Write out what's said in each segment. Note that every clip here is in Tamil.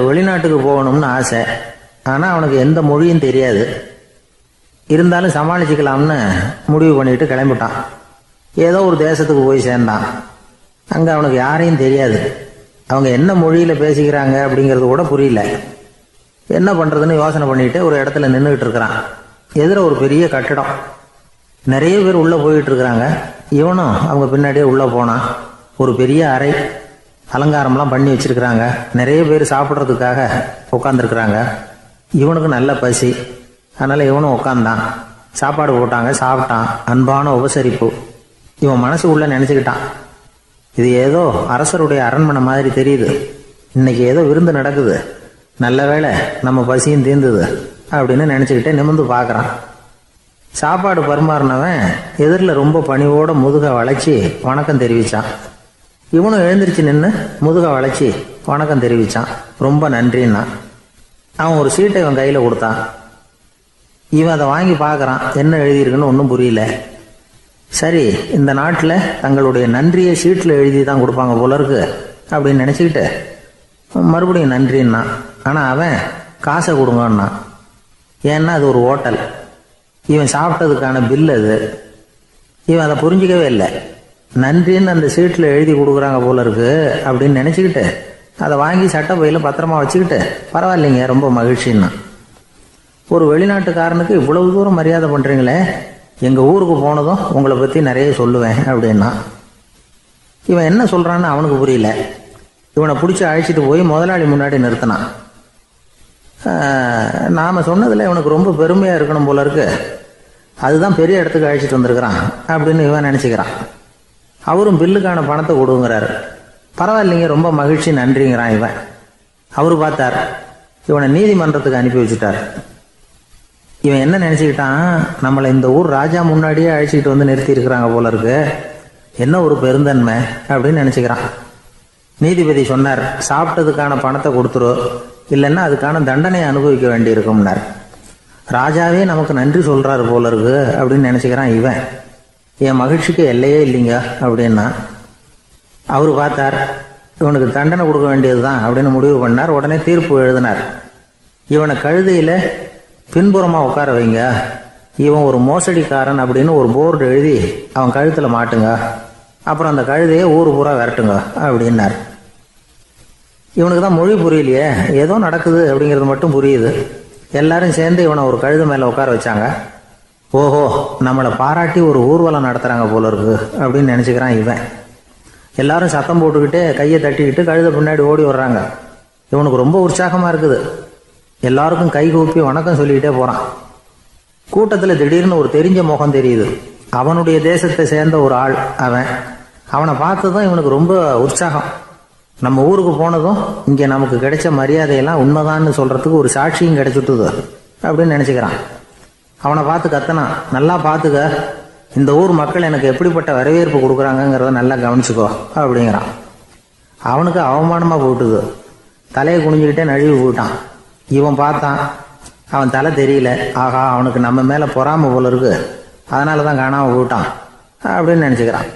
வெளிநாட்டுக்கு போகணும்னு ஆசை. ஆனால் அவனுக்கு எந்த மொழியும் தெரியாது. இருந்தாலும் சமாளிச்சுக்கலாம்னு முடிவு பண்ணிட்டு கிளம்பிட்டான். ஏதோ ஒரு தேசத்துக்கு போய் சேர்ந்தான். அங்கே அவனுக்கு யாரையும் தெரியாது. அவங்க என்ன மொழியில் பேசிக்கிறாங்க அப்படிங்கிறது கூட புரியல. என்ன பண்ணுறதுன்னு யோசனை பண்ணிட்டு ஒரு இடத்துல நின்றுக்கிட்டு இருக்கிறான். எதிர ஒரு பெரிய கட்டடம், நிறைய பேர் உள்ளே போயிட்டு இருக்கிறாங்க. இவனும் அவங்க பின்னாடியே உள்ளே போனான். ஒரு பெரிய அறை, அலங்காரம்லாம் பண்ணி வச்சிருக்கிறாங்க. நிறைய பேர் சாப்பிட்றதுக்காக உட்காந்துருக்குறாங்க. இவனுக்கு நல்ல பசி, அதனால் இவனும் உட்காந்தான். சாப்பாடு போட்டாங்க, சாப்பிட்டான். அன்பான உபசரிப்பு. இவன் மனசு உள்ள நினச்சிக்கிட்டான், இது ஏதோ அரசருடைய அரண்மனை மாதிரி தெரியுது. இன்னைக்கு ஏதோ விருந்து நடக்குது, நல்ல வேளை நம்ம பசியும் தீர்ந்தது அப்படின்னு நினச்சிக்கிட்டே நிமிர்ந்து பார்க்குறான். சாப்பாடு பரிமாறினவன் எதிரில் ரொம்ப பணிவோட முதுக வளைச்சி வணக்கம் தெரிவித்தான். இவனும் எழுந்திரிச்சு நின்று முதுக வளைச்சி வணக்கம் தெரிவித்தான். ரொம்ப நன்றின்னா. அவன் ஒரு சீட்டை இவன் கையில் கொடுத்தான். இவன் அதை வாங்கி பார்க்குறான். என்ன எழுதியிருக்குன்னு ஒன்றும் புரியல. சரி, இந்த நாட்டில் தங்களுடைய நன்றியை சீட்டில் எழுதி தான் கொடுப்பாங்க போல இருக்கு அப்படின்னு நினச்சிக்கிட்டு மறுபடியும் நன்றின்னா. ஆனால் அவன் காசை கொடுங்கன்னா. ஏன்னா அது ஒரு ஹோட்டல், இவன் சாப்பிட்டதுக்கான பில் அது. இவன் அதை புரிஞ்சிக்கவே இல்லை. நன்றின்னு அந்த சீட்டில் எழுதி கொடுக்குறாங்க போல இருக்கு அப்படின்னு நினச்சிக்கிட்டு அதை வாங்கி சட்டை பையில் பத்திரமா வச்சுக்கிட்டு பரவாயில்லைங்க ரொம்ப மகிழ்ச்சின்னா. ஒரு வெளிநாட்டுக்காரனுக்கு இவ்வளவு தூரம் மரியாதை பண்ணுறீங்களே, எங்கள் ஊருக்கு போனதும் உங்களை பற்றி நிறைய சொல்லுவேன் அப்படின்னா. இவன் என்ன சொல்கிறான்னு அவனுக்கு புரியல. இவனை பிடிச்சி அழைச்சிட்டு போய் முதலாளி முன்னாடி நிறுத்தினான். நாம் சொன்னதில் இவனுக்கு ரொம்ப பெருமையாக இருக்கணும் போல இருக்கு, அதுதான் பெரிய இடத்துக்கு அழைச்சிட்டு வந்திருக்கிறான் அப்படின்னு இவன் நினச்சிக்கிறான். அவரும் பில்லுக்கான பணத்தை கொடுங்கிறாரு. பரவாயில்லைங்க ரொம்ப மகிழ்ச்சி நன்றிங்கிறான் இவன். அவரு பார்த்தார், இவனை நீதிமன்றத்துக்கு அனுப்பி வச்சுட்டார். இவன் என்ன நினச்சிக்கிட்டான், நம்மளை இந்த ஊர் ராஜா முன்னாடியே அழைச்சிக்கிட்டு வந்து நிறுத்தி இருக்கிறாங்க போல இருக்கு, என்ன ஒரு பெருந்தன்மை அப்படின்னு நினச்சிக்கிறான். நீதிபதி சொன்னார், சாப்பிட்டதுக்கான பணத்தை கொடுத்துரு, இல்லைன்னா அதுக்கான தண்டனையை அனுபவிக்க வேண்டி இருக்கும்னார். ராஜாவே நமக்கு நன்றி சொல்கிறாரு போல இருக்கு அப்படின்னு நினச்சிக்கிறான் இவன். என் மகிழ்ச்சிக்கு எல்லையே இல்லைங்க அப்படின்னா. அவர் பார்த்தார், இவனுக்கு தண்டனை கொடுக்க வேண்டியது தான் அப்படின்னு முடிவு பண்ணார். உடனே தீர்ப்பு எழுதினார். இவனை கழுதையில் பின்புறமாக உட்கார வைங்க, இவன் ஒரு மோசடிக்காரன் அப்படின்னு ஒரு போர்டு எழுதி அவன் கழுத்தில் மாட்டுங்க, அப்புறம் அந்த கழுதையை ஊர் பூரா விரட்டுங்க அப்படின்னார். இவனுக்கு தான் மொழி புரியலையே, ஏதோ நடக்குது அப்படிங்கிறது மட்டும் புரியுது. எல்லாரும் சேர்ந்து இவனை ஒரு கழுதை மேலே உட்கார வச்சாங்க. ஓஹோ, நம்மளை பாராட்டி ஒரு ஊர்வலம் நடத்துகிறாங்க போல இருக்கு அப்படின்னு நினச்சிக்கிறான் இவன். எல்லாரும் சத்தம் போட்டுக்கிட்டு கையை தட்டிக்கிட்டு கழுதை பின்னாடி ஓடி வர்றாங்க. இவனுக்கு ரொம்ப உற்சாகமாக இருக்குது. எல்லாருக்கும் கை கூப்பி வணக்கம் சொல்லிக்கிட்டே போகிறான். கூட்டத்தில் திடீர்னு ஒரு தெரிஞ்ச முகம் தெரியுது. அவனுடைய தேசத்தை சேர்ந்த ஒரு ஆள் அவன். அவனை பார்த்ததும் இவனுக்கு ரொம்ப உற்சாகம். நம்ம ஊருக்கு போனதும் இங்கே நமக்கு கிடைச்ச மரியாதையெல்லாம் உண்மைதான்னு சொல்கிறதுக்கு ஒரு சாட்சியும் கிடைச்சிட்டுது அப்படின்னு நினச்சிக்கிறான். அவனை பார்த்து கத்தனான், நல்லா பார்த்துக்க, இந்த ஊர் மக்கள் எனக்கு எப்படிப்பட்ட வரவேற்பு கொடுக்குறாங்கங்கிறத நல்லா கவனிச்சுக்கோ அப்படிங்கிறான். அவனுக்கு அவமானமாக போட்டுது. தலையை குனிஞ்சுக்கிட்டே நழுவி போயிட்டான். இவன் பார்த்தான், அவன் தலை தெரியல. ஆகா, அவனுக்கு நம்ம மேலே பொறாமை போல இருக்கு, அதனால தான் காணாமல் போயிட்டான் அப்படின்னு நினச்சிக்கிறான்.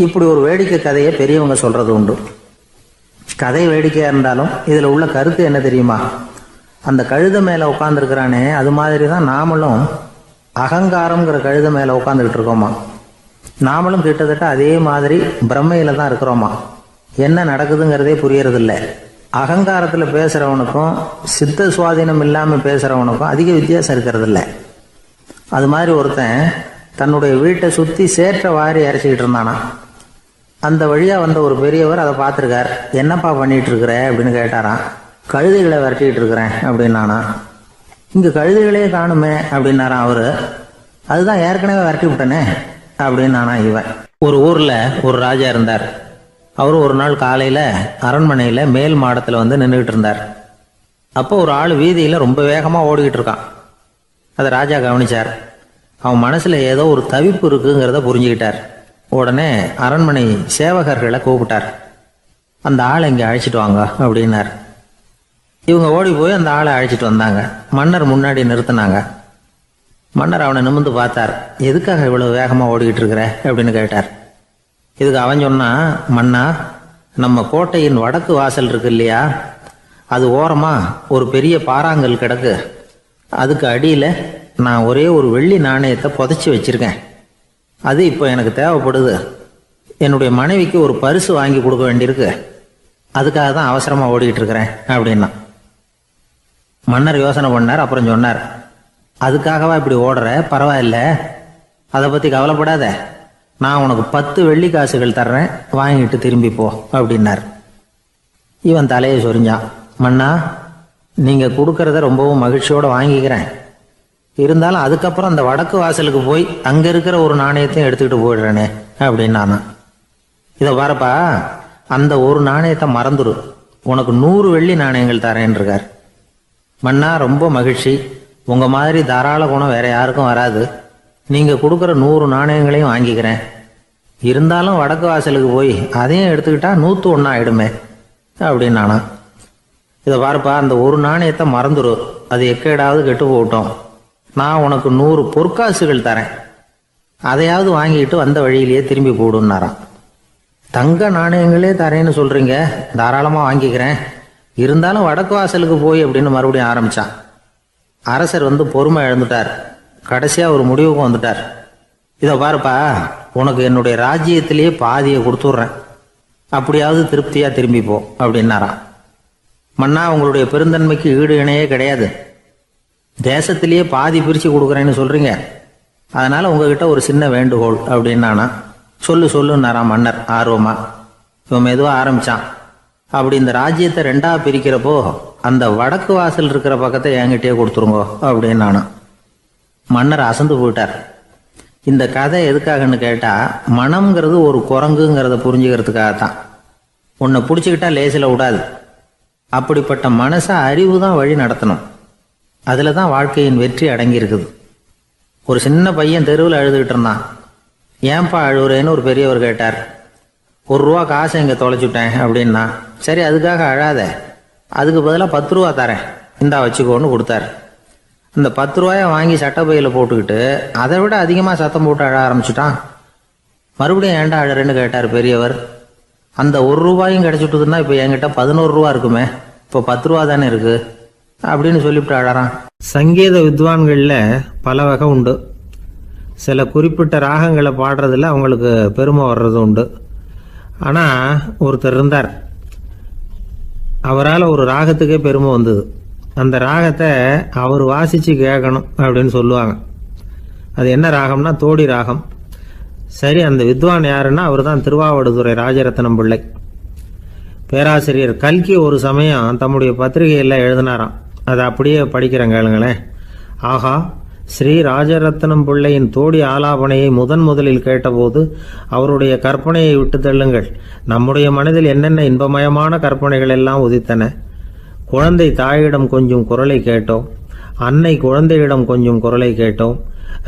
இப்படி ஒரு வேடிக்கை கதையை பெரியவங்க சொல்கிறது உண்டு. கதை வேடிக்கையாக இருந்தாலும் இதில் உள்ள கருத்து என்ன தெரியுமா? அந்த கழுதை மேலே உட்காந்துருக்கிறானே, அது மாதிரி தான் நாமளும் அகங்காரங்கிற கழுதை மேலே உட்காந்துக்கிட்டு இருக்கோமா. நாமளும் கிட்டத்தட்ட அதே மாதிரி பிரம்மையில் தான் இருக்கிறோமா. என்ன நடக்குதுங்கிறதே புரியறதில்ல. அகங்காரத்தில் பேசுகிறவனுக்கும் சித்த சுவாதீனம் இல்லாமல் பேசுகிறவனுக்கும் அதிக வித்தியாசம் இருக்கிறதில்ல. அது மாதிரி ஒருத்தன் தன்னுடைய வீட்டை சுற்றி சேற்றை வாரி இறைச்சிக்கிட்டு இருந்தானா. அந்த வழியாக வந்த ஒரு பெரியவர் அதை பார்த்துருக்கார். என்னப்பா பண்ணிகிட்டு இருக்கிற அப்படின்னு கேட்டாராம். கழுதைகளை விரட்டிக்கிட்டு இருக்கிறேன் அப்படின்னானா. இங்கே கழுதைகளே காணுமே அப்படின்னாரான் அவரு. அதுதான் ஏற்கனவே விரட்டி விட்டனே அப்படின்னானா இவன். ஒரு ஊரில் ஒரு ராஜா இருந்தார். அவரு ஒரு நாள் காலையில் அரண்மனையில் மேல் மாடத்தில் வந்து நின்றுக்கிட்டு இருந்தார். அப்போ ஒரு ஆள் வீதியில் ரொம்ப வேகமாக ஓடிக்கிட்டு இருக்கான். அதை ராஜா கவனிச்சார். அவன் மனசில் ஏதோ ஒரு தவிப்பு இருக்குங்கிறத புரிஞ்சுக்கிட்டார். உடனே அரண்மனை சேவகர்களை கூப்பிட்டார். அந்த ஆளை இங்கே அழைச்சிட்டு வாங்க அப்படின்னார். இவங்க ஓடி போய் அந்த ஆளை அழைச்சிட்டு வந்தாங்க. மன்னர் முன்னாடி நிறுத்தினாங்க. மன்னர் அவனை நிமிர்ந்து பார்த்தார். எதுக்காக இவ்வளவு வேகமாக ஓடிக்கிட்டு இருக்கிற அப்படின்னு கேட்டார். இதுக்கு அவன் சொன்னா, மன்னா, நம்ம கோட்டையின் வடக்கு வாசல் இருக்கு இல்லையா, அது ஓரமாக ஒரு பெரிய பாறாங்கல் கிடக்கு. அதுக்கு அடியில் நான் ஒரே ஒரு வெள்ளி நாணயத்தை புதைச்சி வச்சிருக்கேன். அது இப்போ எனக்கு தேவைப்படுது. என்னுடைய மனைவிக்கு ஒரு பரிசு வாங்கி கொடுக்க வேண்டியிருக்கு. அதுக்காக தான் அவசரமாக ஓடிக்கிட்டு இருக்கிறேன் அப்படின்னா. மன்னர் யோசனை பண்ணார். அப்புறம் சொன்னார், அதுக்காகவா இப்படி ஓடுற? பரவாயில்ல, அதை பற்றி கவலைப்படாத. நான் உனக்கு 10 வெள்ளி காசுகள் தர்றேன், வாங்கிட்டு திரும்பி போ அப்படின்னார். இவன் தலையை சொரிஞ்சான். மன்னா, நீங்கள் கொடுக்கறத ரொம்பவும் மகிழ்ச்சியோடு வாங்கிக்கிறேன். இருந்தாலும் அதுக்கப்புறம் அந்த வடக்கு வாசலுக்கு போய் அங்கே இருக்கிற ஒரு நாணயத்தையும் எடுத்துக்கிட்டு போயிடுறேனே அப்படின்னு நானா. இதை பாருப்பா, அந்த ஒரு நாணயத்தை மறந்துடு, உனக்கு 100 வெள்ளி நாணயங்கள் தரேன் இருக்கார். மன்னா, ரொம்ப மகிழ்ச்சி. உங்கள் மாதிரி தாராள குணம் வேற யாருக்கும் வராது. நீங்கள் கொடுக்குற 100 நாணயங்களையும் வாங்கிக்கிறேன். இருந்தாலும் வடக்கு வாசலுக்கு போய் அதையும் எடுத்துக்கிட்டா 101 ஆயிடுமே அப்படின்னு நானா. இதை பாருப்பா, அந்த ஒரு நாணயத்தை மறந்துடு, அது எக்கேடாவது கெட்டு போகட்டும். நான் உனக்கு 100 பொற்காசுகள் தரேன், அதையாவது வாங்கிட்டு வந்த வழியிலேயே திரும்பி போடுன்னாரான். தங்க நாணயங்களே தரேன்னு சொல்றீங்க, தாராளமாக வாங்கிக்கிறேன். இருந்தாலும் வடக்கு வாசலுக்கு போய் அப்படின்னு மறுபடியும் ஆரம்பிச்சான். அரசர் பொறுமை இழந்துட்டார். கடைசியாக ஒரு முடிவுக்கு வந்துட்டார். இதை பாருப்பா, உனக்கு என்னுடைய ராஜ்யத்திலேயே பாதியை கொடுத்துட்றேன், அப்படியாவது திருப்தியாக திரும்பி போ அப்படின்னாராம். மன்னா, உங்களுடைய பெருந்தன்மைக்கு ஈடு இணையே கிடையாது. தேசத்திலேயே பாதி பிரித்து கொடுக்குறேன்னு சொல்கிறீங்க. அதனால் உங்ககிட்ட ஒரு சின்ன வேண்டுகோள் அப்படின்னானா. சொல்லுன்னாராம் மன்னர் ஆர்வமாக. இவன் மெதுவாக ஆரம்பித்தான். அப்படி இந்த ராஜ்யத்தை 2ஆக பிரிக்கிறப்போ அந்த வடக்கு வாசல் இருக்கிற பக்கத்தை என்கிட்டயே கொடுத்துருங்கோ அப்படின்னு நானும். மன்னர் அசந்து போயிட்டார். இந்த கதை எதுக்காகன்னு கேட்டால், மனம்ங்கிறது ஒரு குரங்குங்கிறத புரிஞ்சுக்கிறதுக்காகத்தான். உன்னை பிடிச்சிக்கிட்டா லேசில் விடாது. அப்படிப்பட்ட மனசை அறிவு தான் வழி நடத்தணும். அதில் தான் வாழ்க்கையின் வெற்றி அடங்கியிருக்குது. ஒரு சின்ன பையன் தெருவில் அழுதுகிட்டு இருந்தான். ஏன்பா அழுவுறேன்னு ஒரு பெரியவர் கேட்டார். 1 ரூபா காசை இங்கே தொலைச்சுட்டேன் அப்படின்னா. சரி, அதுக்காக அழாத, அதுக்கு பதிலாக 10 ரூபா தரேன், இந்தா வச்சுக்கோன்னு கொடுத்தாரு. இந்த 10 ரூபாயை வாங்கி சட்டப்பையில் போட்டுக்கிட்டு அதை விட அதிகமாக சத்தம் போட்டு அழ ஆரம்பிச்சுட்டான். மறுபடியும் ஏன்டா அழறேன்னு கேட்டார் பெரியவர். அந்த 1 ரூபாயும் கிடைச்சிட்டுதுன்னா இப்போ என்கிட்ட 11 ரூபா இருக்குமே, இப்போ 10 ரூபா தானே இருக்கு அப்படின்னு சொல்லிவிட்டு அழறான். சங்கீத வித்வான்களில் பல வகை உண்டு. சில குறிப்பிட்ட ராகங்களை பாடுறதுல அவங்களுக்கு பெருமை வர்றது உண்டு. ஆனால் ஒருத்தர் இருந்தார், அவரால் ஒரு ராகத்துக்கே பெருமை வந்தது. அந்த ராகத்தை அவர் வாசித்து கேட்கணும் அப்படின்னு சொல்லுவாங்க. அது என்ன ராகம்னா தோடி ராகம். சரி, அந்த வித்வான் யாருன்னா அவர் தான் திருவாவடுதுறை ராஜரத்னம் பிள்ளை. பேராசிரியர் கல்கி ஒரு சமயம் தம்முடைய பத்திரிகையில் எழுதினாராம். அதை அப்படியே படிக்கிறேன் கேளுங்களேன். ஆஹா, ஸ்ரீ ராஜரத்னம் பிள்ளையின் தோடி ஆலாபனையை முதலில் கேட்டபோது அவருடைய கற்பனையை விட்டு தள்ளுங்கள். நம்முடைய மனதில் என்னென்ன இன்பமயமான கற்பனைகள் எல்லாம் உதித்தன. குழந்தை தாயிடம் கொஞ்சம் குரலை கேட்டோம், அன்னை குழந்தையிடம் கொஞ்சம் குரலை கேட்டோம்,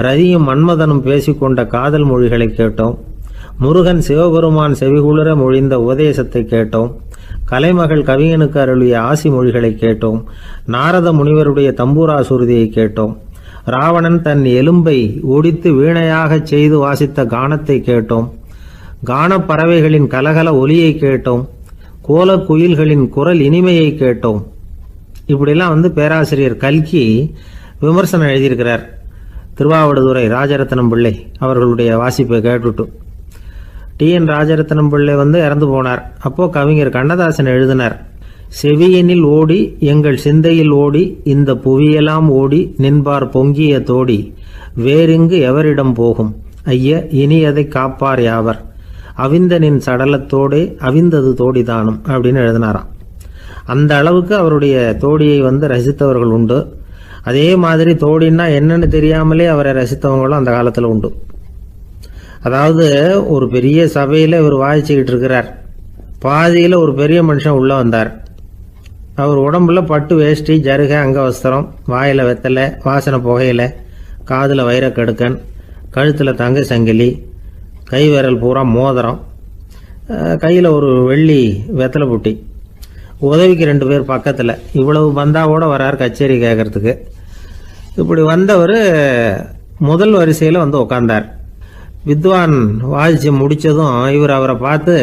ரதியும் மன்மதனும் பேசிக்கொண்ட காதல் மொழிகளை கேட்டோம், முருகன் சிவபெருமான் செவிகுளிர மொழிந்த உபதேசத்தை கேட்டோம், கலைமகள் கவிஞனுக்கு அருளிய ஆசி மொழிகளை கேட்டோம், நாரத முனிவருடைய தம்பூரா சுருதியை கேட்டோம், ராவணன் தன் எலும்பை ஒடித்து வீணையாகச் செய்து வாசித்த கானத்தை கேட்டோம், கானப்பறவைகளின் கலகல ஒலியை கேட்டோம், கோல குயில்களின் குரல் இனிமையை கேட்டோம். இப்படிலாம் பேராசிரியர் கல்கி விமர்சனம் எழுதியிருக்கிறார். திருவாவடுதுறை ராஜரத்னம் பிள்ளை அவர்களுடைய வாசிப்பை கேட்டுட்டு டி.என். ராஜரத்னம் பிள்ளை இறந்து போனார். அப்போ கவிஞர் கண்ணதாசன் எழுதினார், செவியனில் ஓடி எங்கள் சிந்தையில் ஓடி இந்த புவியெல்லாம் ஓடி நின்பார் பொங்கிய தோடி வேறிங்கு எவரிடம் போகும் ஐய இனி அதை காப்பார் யாவர் அவிந்தனின் சடலத்தோடே அவிந்தது தோடிதானும் அப்படின்னு எழுதினாராம். அந்த அளவுக்கு அவருடைய தோடியை ரசித்தவர்கள் உண்டு. அதே மாதிரி தோடின்னா என்னன்னு தெரியாமலே அவரை ரசித்தவங்களும் அந்த காலத்தில் உண்டு. அதாவது ஒரு பெரிய சபையில் இவர் வாசிச்சுக்கிட்டு இருக்கிறார். பாதியில் ஒரு பெரிய மனுஷன் உள்ளே வந்தார். அவர் உடம்புல பட்டு வேஷ்டி, ஜருக, அங்கவஸ்திரம், வாயில் வெத்தலை, வாசனை புகையில, காதில் வைரக்கடுக்கன், கழுத்தில் தங்க சங்கிலி, கை விரல் பூரா மோதிரம், கையில் ஒரு வெள்ளி வெத்தலை புட்டி, உதவிக்கு 2 பேர் பக்கத்தில். இவ்வளவு பந்தாவோட வரார் கச்சேரி கேட்கறதுக்கு. இப்படி வந்தவர் முதல் வரிசையில் உட்கார்ந்தார். வித்வான் வாசிச்சு முடித்ததும் இவர் அவரை பார்த்து,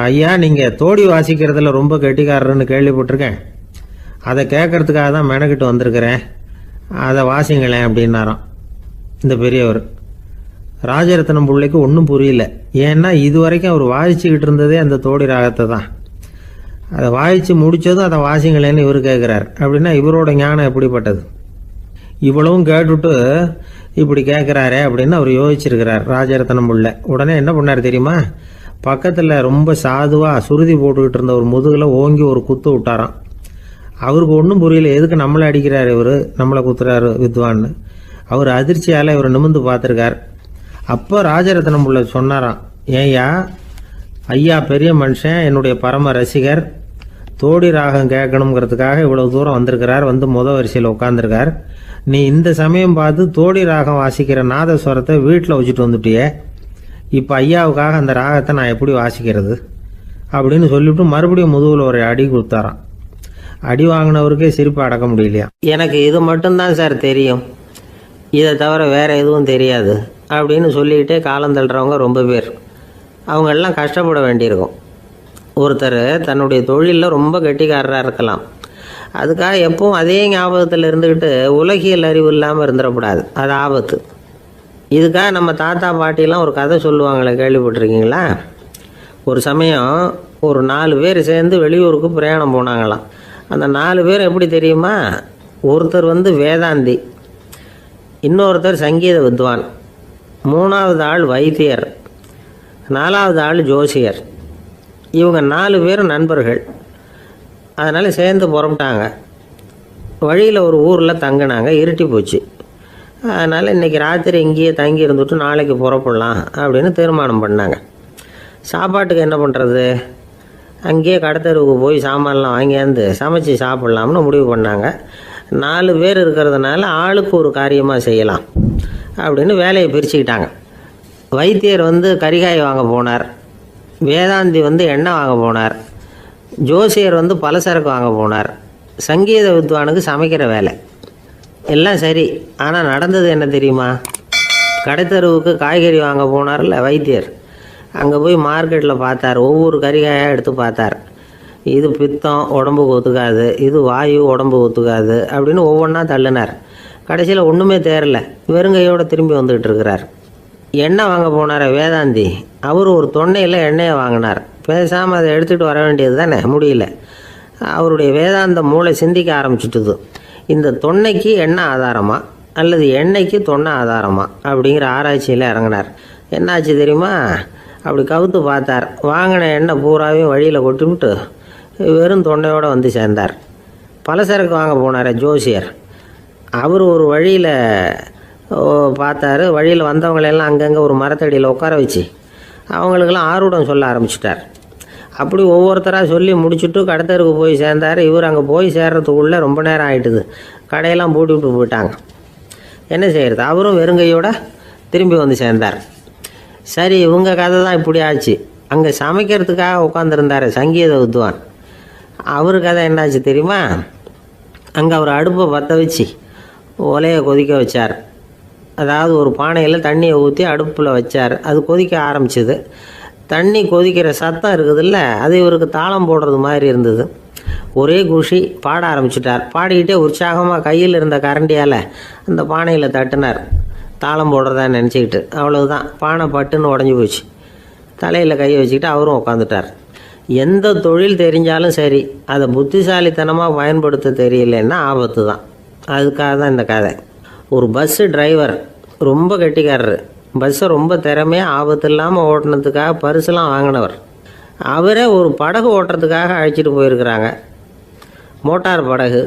ஐயா, நீங்கள் தோடி வாசிக்கிறதுல ரொம்ப கெட்டிக்காரர்னு கேள்விப்பட்டிருக்கேன். அதை கேட்கறதுக்காக தான் மெனக்கிட்டு வந்திருக்கிறேன். அதை வாசிங்களேன் அப்படின்னாராம் இந்த பெரியவர். ராஜரத்னம் பிள்ளைக்கு ஒன்றும் புரியல. ஏன்னா இது வரைக்கும் அவர் வாசிச்சுக்கிட்டு இருந்ததே அந்த தோடி ராகத்தை தான். அதை வாசித்து முடித்ததும் அதை வாசிங்களேன்னு இவர் கேட்குறார். அப்படின்னா இவரோட ஞானம் எப்படிப்பட்டது? இவ்வளவும் கேட்டுட்டு இப்படி கேட்குறாரே அப்படின்னு அவர் யோசிச்சிருக்கிறார் ராஜரத்னம் பிள்ளை. உடனே என்ன பண்ணார் தெரியுமா? பக்கத்தில் ரொம்ப சாதுவாக சுருதி போட்டுக்கிட்டு இருந்த ஒரு முதுகில் ஓங்கி ஒரு குத்து விட்டாராம். அவருக்கு ஒன்றும் புரியல, எதுக்கு நம்மளை அடிக்கிறார் இவர், நம்மளை குத்துறாரு வித்வான்னு. அவர் அதிர்ச்சியால் இவர் நிமிர்ந்து பார்த்துருக்கார். அப்போ ராஜரத்னம் பிள்ளை சொன்னாராம், ஏய்யா ஐயா பெரிய மனுஷன், என்னுடைய பரம ரசிகர், தோடி ராகம் கேட்கணுங்கிறதுக்காக இவ்வளவு தூரம் வந்திருக்கிறார், வந்து வரிசையில் உட்காந்துருக்கார். நீ இந்த சமயம் பார்த்து தோடி ராகம் வாசிக்கிற நாதஸ்வரத்தை வீட்டில் வச்சுட்டு வந்துட்டியே, இப்போ ஐயாவுக்காக அந்த ராகத்தை நான் எப்படி வாசிக்கிறது அப்படின்னு சொல்லிவிட்டு மறுபடியும் முதுகில் ஒரு அடி கொடுத்தாராம். அடி வாங்கினவருக்கே சிரிப்பு அடக்க முடியலையா. எனக்கு இது மட்டும்தான் சார் தெரியும், இதை தவிர வேறு எதுவும் தெரியாது அப்படின்னு சொல்லிக்கிட்டே காலம் தள்ளுறவங்க ரொம்ப பேர். அவங்கெல்லாம் கஷ்டப்பட வேண்டியிருக்கும். ஒருத்தர் தன்னுடைய தொழிலில் ரொம்ப கெட்டிக்காரராக இருக்கலாம், அதுக்காக எப்பவும் அதே ஞாபகத்தில் இருந்துக்கிட்டு உலகியல் அறிவு இல்லாமல் இருந்துடக்கூடாது, அது ஆபத்து. இதுக்காக நம்ம தாத்தா பாட்டிலாம் ஒரு கதை சொல்லுவாங்களே, கேள்விப்பட்டிருக்கீங்களா? ஒரு சமயம் ஒரு 4 பேர் சேர்ந்து வெளியூருக்கு பிரயாணம் போனாங்களாம். அந்த 4 பேர் எப்படி தெரியுமா? ஒருத்தர் வேதாந்தி, இன்னொருத்தர் சங்கீத வித்வான், 3வது ஆள் வைத்தியர், 4வது ஆள் ஜோசியர். இவங்க 4 பேரும் நண்பர்கள். அதனால் சேர்ந்து புறப்பட்டாங்க. வழியில் ஒரு ஊரில் தங்கினாங்க. இருட்டி போச்சு. அதனால் இன்றைக்கி ராத்திரி இங்கேயே தங்கி இருந்துட்டு நாளைக்கு புறப்படலாம் அப்படின்னு தீர்மானம் பண்ணாங்க. சாப்பாட்டுக்கு என்ன பண்ணுறது? அங்கேயே கடத்தெருவுக்கு போய் சாமான்லாம் வாங்கியாந்து சமைச்சு சாப்பிட்லாம்னு முடிவு பண்ணாங்க. 4 பேர் இருக்கிறதுனால ஆளுக்கு ஒரு காரியமாக செய்யலாம் அப்படின்னு வேலையை பிரிச்சுக்கிட்டாங்க. வைத்தியர் கரிகாய் வாங்க போனார், வேதாந்தி எண்ணெய் வாங்க போனார், ஜோசியர் பலசரக்கு வாங்க போனார், சங்கீத வித்வானுக்கு சமைக்கிற வேலை. எல்லாம் சரி. ஆனால் நடந்தது என்ன தெரியுமா? கடைத்தெருவுக்கு காய்கறி வாங்க போனார்ல வைத்தியர், அங்கே போய் மார்க்கெட்டில் பார்த்தார். ஒவ்வொரு கரிகாயாக எடுத்து பார்த்தார். இது பித்தம், உடம்புக்கு ஒத்துக்காது, இது வாயு, உடம்புக்கு ஒத்துக்காது அப்படின்னு ஒவ்வொன்றா தள்ளினார். கடைசியில் ஒன்றுமே தேரல, வெறுங்கையோடு திரும்பி வந்துக்கிட்டு இருக்கிறார். எண்ணெய் வாங்க போனார் வேதாந்தி, அவர் ஒரு தொன்னையில் எண்ணெயை வாங்கினார். பேசாமல் அதை எடுத்துகிட்டு வர வேண்டியது தானே, முடியல. அவருடைய வேதாந்த மூளை சிந்திக்க ஆரம்பிச்சுட்டுது. இந்த தொன்னைக்கு எண்ணெய் ஆதாரமா அல்லது எண்ணெய்க்கு தொன்னை ஆதாரமா அப்படிங்கிற ஆராய்ச்சியில் இறங்கினார். என்னாச்சு தெரியுமா? அப்படி கவுத்து பார்த்தார். வாங்கின எண்ணெய் பூராவையும் வழியில் கொட்டிவிட்டு வெறும் தொன்னையோடு சேர்ந்தார். பலசரக்கு வாங்க போனார் ஜோசியர், அவர் ஒரு வழியில் பார்த்தாரு. வழியில் வந்தவங்களெல்லாம் அங்கங்கே ஒரு மரத்தடியில் உட்கார வச்சு அவங்களுக்கெல்லாம் ஆர்வம் சொல்ல ஆரம்பிச்சிட்டார். அப்படி ஒவ்வொருத்தராக சொல்லி முடிச்சுட்டு கடத்தருக்கு போய் சேர்ந்தார். இவர் அங்கே போய் சேர்றதுக்குள்ளே ரொம்ப நேரம் ஆகிட்டுது. கடையெல்லாம் பூட்டி விட்டு போயிட்டாங்க. என்ன செய்கிறது? அவரும் வெறுங்கையோடு திரும்பி சேர்ந்தார். சரி, இவங்க கதை தான் இப்படி ஆச்சு. அங்கே சமைக்கிறதுக்காக உட்காந்துருந்தார் சங்கீத வித்வான், அவர் கதை என்னாச்சு தெரியுமா? அங்கே அவர் அடுப்பை பற்ற வச்சு ஒலையை கொதிக்க வச்சார். அதாவது ஒரு பானையில் தண்ணியை ஊற்றி அடுப்பில் வச்சார். அது கொதிக்க ஆரம்பிச்சிது. தண்ணி கொதிக்கிற சத்தம் இருக்குதுல்ல, அது இவருக்கு தாளம் போடுறது மாதிரி இருந்தது. ஒரே குஷி, பாட ஆரம்பிச்சிட்டார். பாடிக்கிட்டே உற்சாகமாக கையில் இருந்த கரண்டியால் அந்த பானையில் தட்டினார், தாளம் போடுறதா நினச்சிக்கிட்டு. அவ்வளவுதான், பானை பட்டுன்னு உடஞ்சி போச்சு. தலையில் கையை வச்சுக்கிட்டு அவரும் உட்காந்துட்டார். எந்த தொழில் தெரிஞ்சாலும் சரி, அதை புத்திசாலித்தனமாக பயன்படுத்த தெரியலன்னா ஆபத்து தான். அதுக்காக தான் இந்த கதை. ஒரு பஸ்ஸு டிரைவர் ரொம்ப கெட்டிக்காரரு. பஸ்ஸை ரொம்ப திறமையாக ஆபத்து இல்லாமல் ஓட்டினதுக்காக பரிசுலாம் வாங்கினவர். அவரே ஒரு படகு ஓட்டுறதுக்காக அழைச்சிட்டு போயிருக்கிறாங்க, மோட்டார் படகு.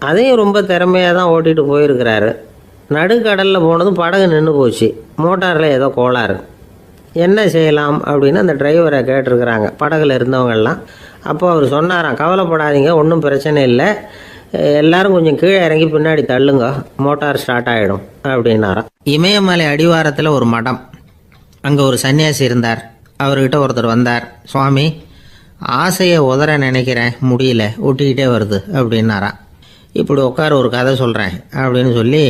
அதையும் ரொம்ப திறமையாக தான் ஓட்டிகிட்டு போயிருக்கிறாரு. நடுக்கடலில் போனதும் படகு நின்று போச்சு. மோட்டாரில் ஏதோ கோளாறு. என்ன செய்யலாம் அப்படின்னு அந்த டிரைவரை கேட்டிருக்கிறாங்க படகுல இருந்தவங்கெல்லாம். அப்போ அவர் சொன்னாராம், கவலைப்படாதீங்க, ஒன்றும் பிரச்சனை இல்லை, எல்லாரும் கொஞ்சம் கீழே இறங்கி பின்னாடி தள்ளுங்க, மோட்டார் ஸ்டார்ட் ஆகிடும் அப்படின்னாராம். இமயமலை அடிவாரத்தில் ஒரு மடம், அங்கே ஒரு சன்னியாசி இருந்தார். அவர்கிட்ட ஒருத்தர் வந்தார். சுவாமி, ஆசையை உதற நினைக்கிறேன், முடியல, ஒட்டிக்கிட்டே வருது அப்படின்னாராம். இப்படி உட்கார, ஒரு கதை சொல்கிறேன் அப்படின்னு சொல்லி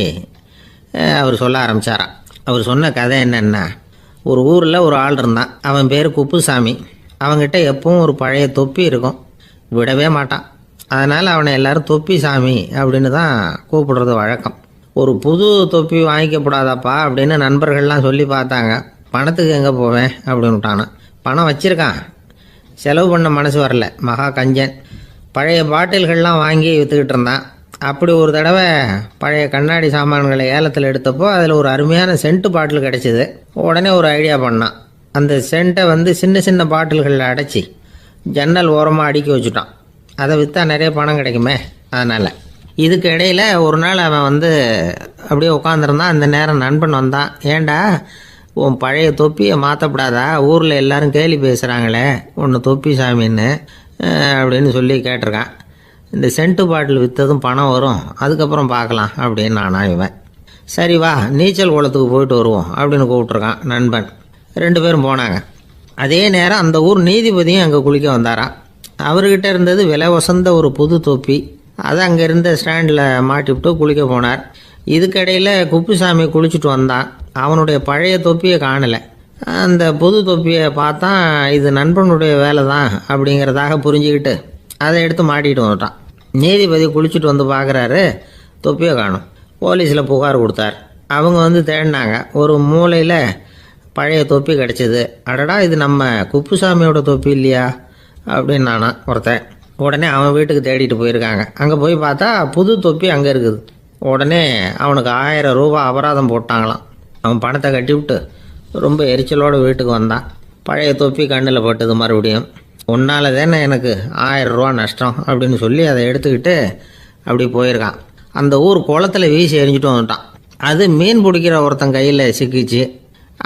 அவர் சொல்ல ஆரம்பித்தாராம். அவர் சொன்ன கதை என்னென்னா, ஒரு ஊரில் ஒரு ஆள் இருந்தான். அவன் பேர் குப்புசாமி. அவங்ககிட்ட எப்பவும் ஒரு பழைய தொப்பி இருக்கும், விடவே மாட்டான். அதனால் அவனை எல்லாரும் தொப்பி சாமி அப்படின்னு தான் கூப்பிடுறது வழக்கம். ஒரு புது தொப்பி வாங்கிக்கப்படாதாப்பா அப்படின்னு நண்பர்கள்லாம் சொல்லி பார்த்தாங்க. பணத்துக்கு எங்கே போவேன் அப்படின்னு விட்டானா. பணம் வச்சுருக்கான், செலவு பண்ண மனசு வரல. மகா கஞ்சன். பழைய பாட்டில்கள்லாம் வாங்கி விற்றுக்கிட்டு இருந்தான். அப்படி ஒரு தடவை பழைய கண்ணாடி சாமான்களை ஏலத்தில் எடுத்தப்போ அதில் ஒரு அருமையான சென்ட்டு பாட்டில் கிடச்சிது. உடனே ஒரு ஐடியா பண்ணான். அந்த சென்ட்டை வந்து சின்ன சின்ன பாட்டில்களில் அடைச்சி ஜன்னல் ஓரமாக அடுக்கி வச்சுட்டான். அதை விற்றா நிறைய பணம் கிடைக்குமே, அதனால். இதுக்கு இடையில் ஒரு நாள் அவன் வந்து அப்படியே உட்காந்துருந்தான். அந்த நேரம் நண்பன் வந்தான். ஏண்டா உன் பழைய தொப்பியை மாற்றப்படாதா, ஊரில் எல்லாரும் கேலி பேசுகிறாங்களே ஒன்று தொப்பி சாமின்னு அப்படின்னு சொல்லி கேட்டிருக்கான். இந்த சென்ட்டு பாட்டில் விற்றதும் பணம் வரும், அதுக்கப்புறம் பார்க்கலாம் அப்படின்னு நானா இவன். சரி வா நீச்சல் குளத்துக்கு போயிட்டு வருவோம் அப்படின்னு கூப்பிட்ருக்கான் நண்பன். 2 பேரும் போனாங்க. அதே நேரம் அந்த ஊர் நீதிபதியும் அங்கே குளிக்க வந்தாராம். அவர்கிட்ட இருந்தது விலை வசந்த ஒரு புது தொப்பி. அதை அங்கே இருந்த ஸ்டாண்டில் மாட்டிவிட்டு குளிக்க போனார். இதுக்கிடையில் குப்புசாமி குளிச்சுட்டு வந்தான். அவனுடைய பழைய தொப்பியை காணலை. அந்த புது தொப்பியை பார்த்தா இது நண்பனுடைய வேலை தான் அப்படிங்கிறதாக புரிஞ்சுக்கிட்டு அதை எடுத்து மாட்டிகிட்டு வந்துட்டான். நீதிபதி குளிச்சுட்டு வந்து பார்க்குறாரு, தொப்பியை காணும். போலீஸில் புகார் கொடுத்தார். அவங்க வந்து தேடினாங்க. ஒரு மூலையில் பழைய தொப்பி கிடச்சிது. அடடா இது நம்ம குப்புசாமியோட தொப்பி இல்லையா அப்படின்னு நானா ஒருத்தன். உடனே அவன் வீட்டுக்கு தேடிட்டு போயிருக்காங்க. அங்கே போய் பார்த்தா புது தொப்பி அங்கே இருக்குது. உடனே அவனுக்கு 1000 ரூபா அபராதம் போட்டாங்களாம். அவன் பணத்தை கட்டிவிட்டு ரொம்ப எரிச்சலோடு வீட்டுக்கு வந்தான். பழைய தொப்பி கண்ணில் பட்டது. மறுபடியும் உன்னால் தானே எனக்கு 1000 ரூபா நஷ்டம் அப்படின்னு சொல்லி அதை எடுத்துக்கிட்டு அப்படி போயிருக்கான். அந்த ஊர் குளத்தில் வீசி எரிஞ்சிட்டு வந்துட்டான். அது மீன் பிடிக்கிற ஒருத்தன் கையில் சிக்கிச்சு.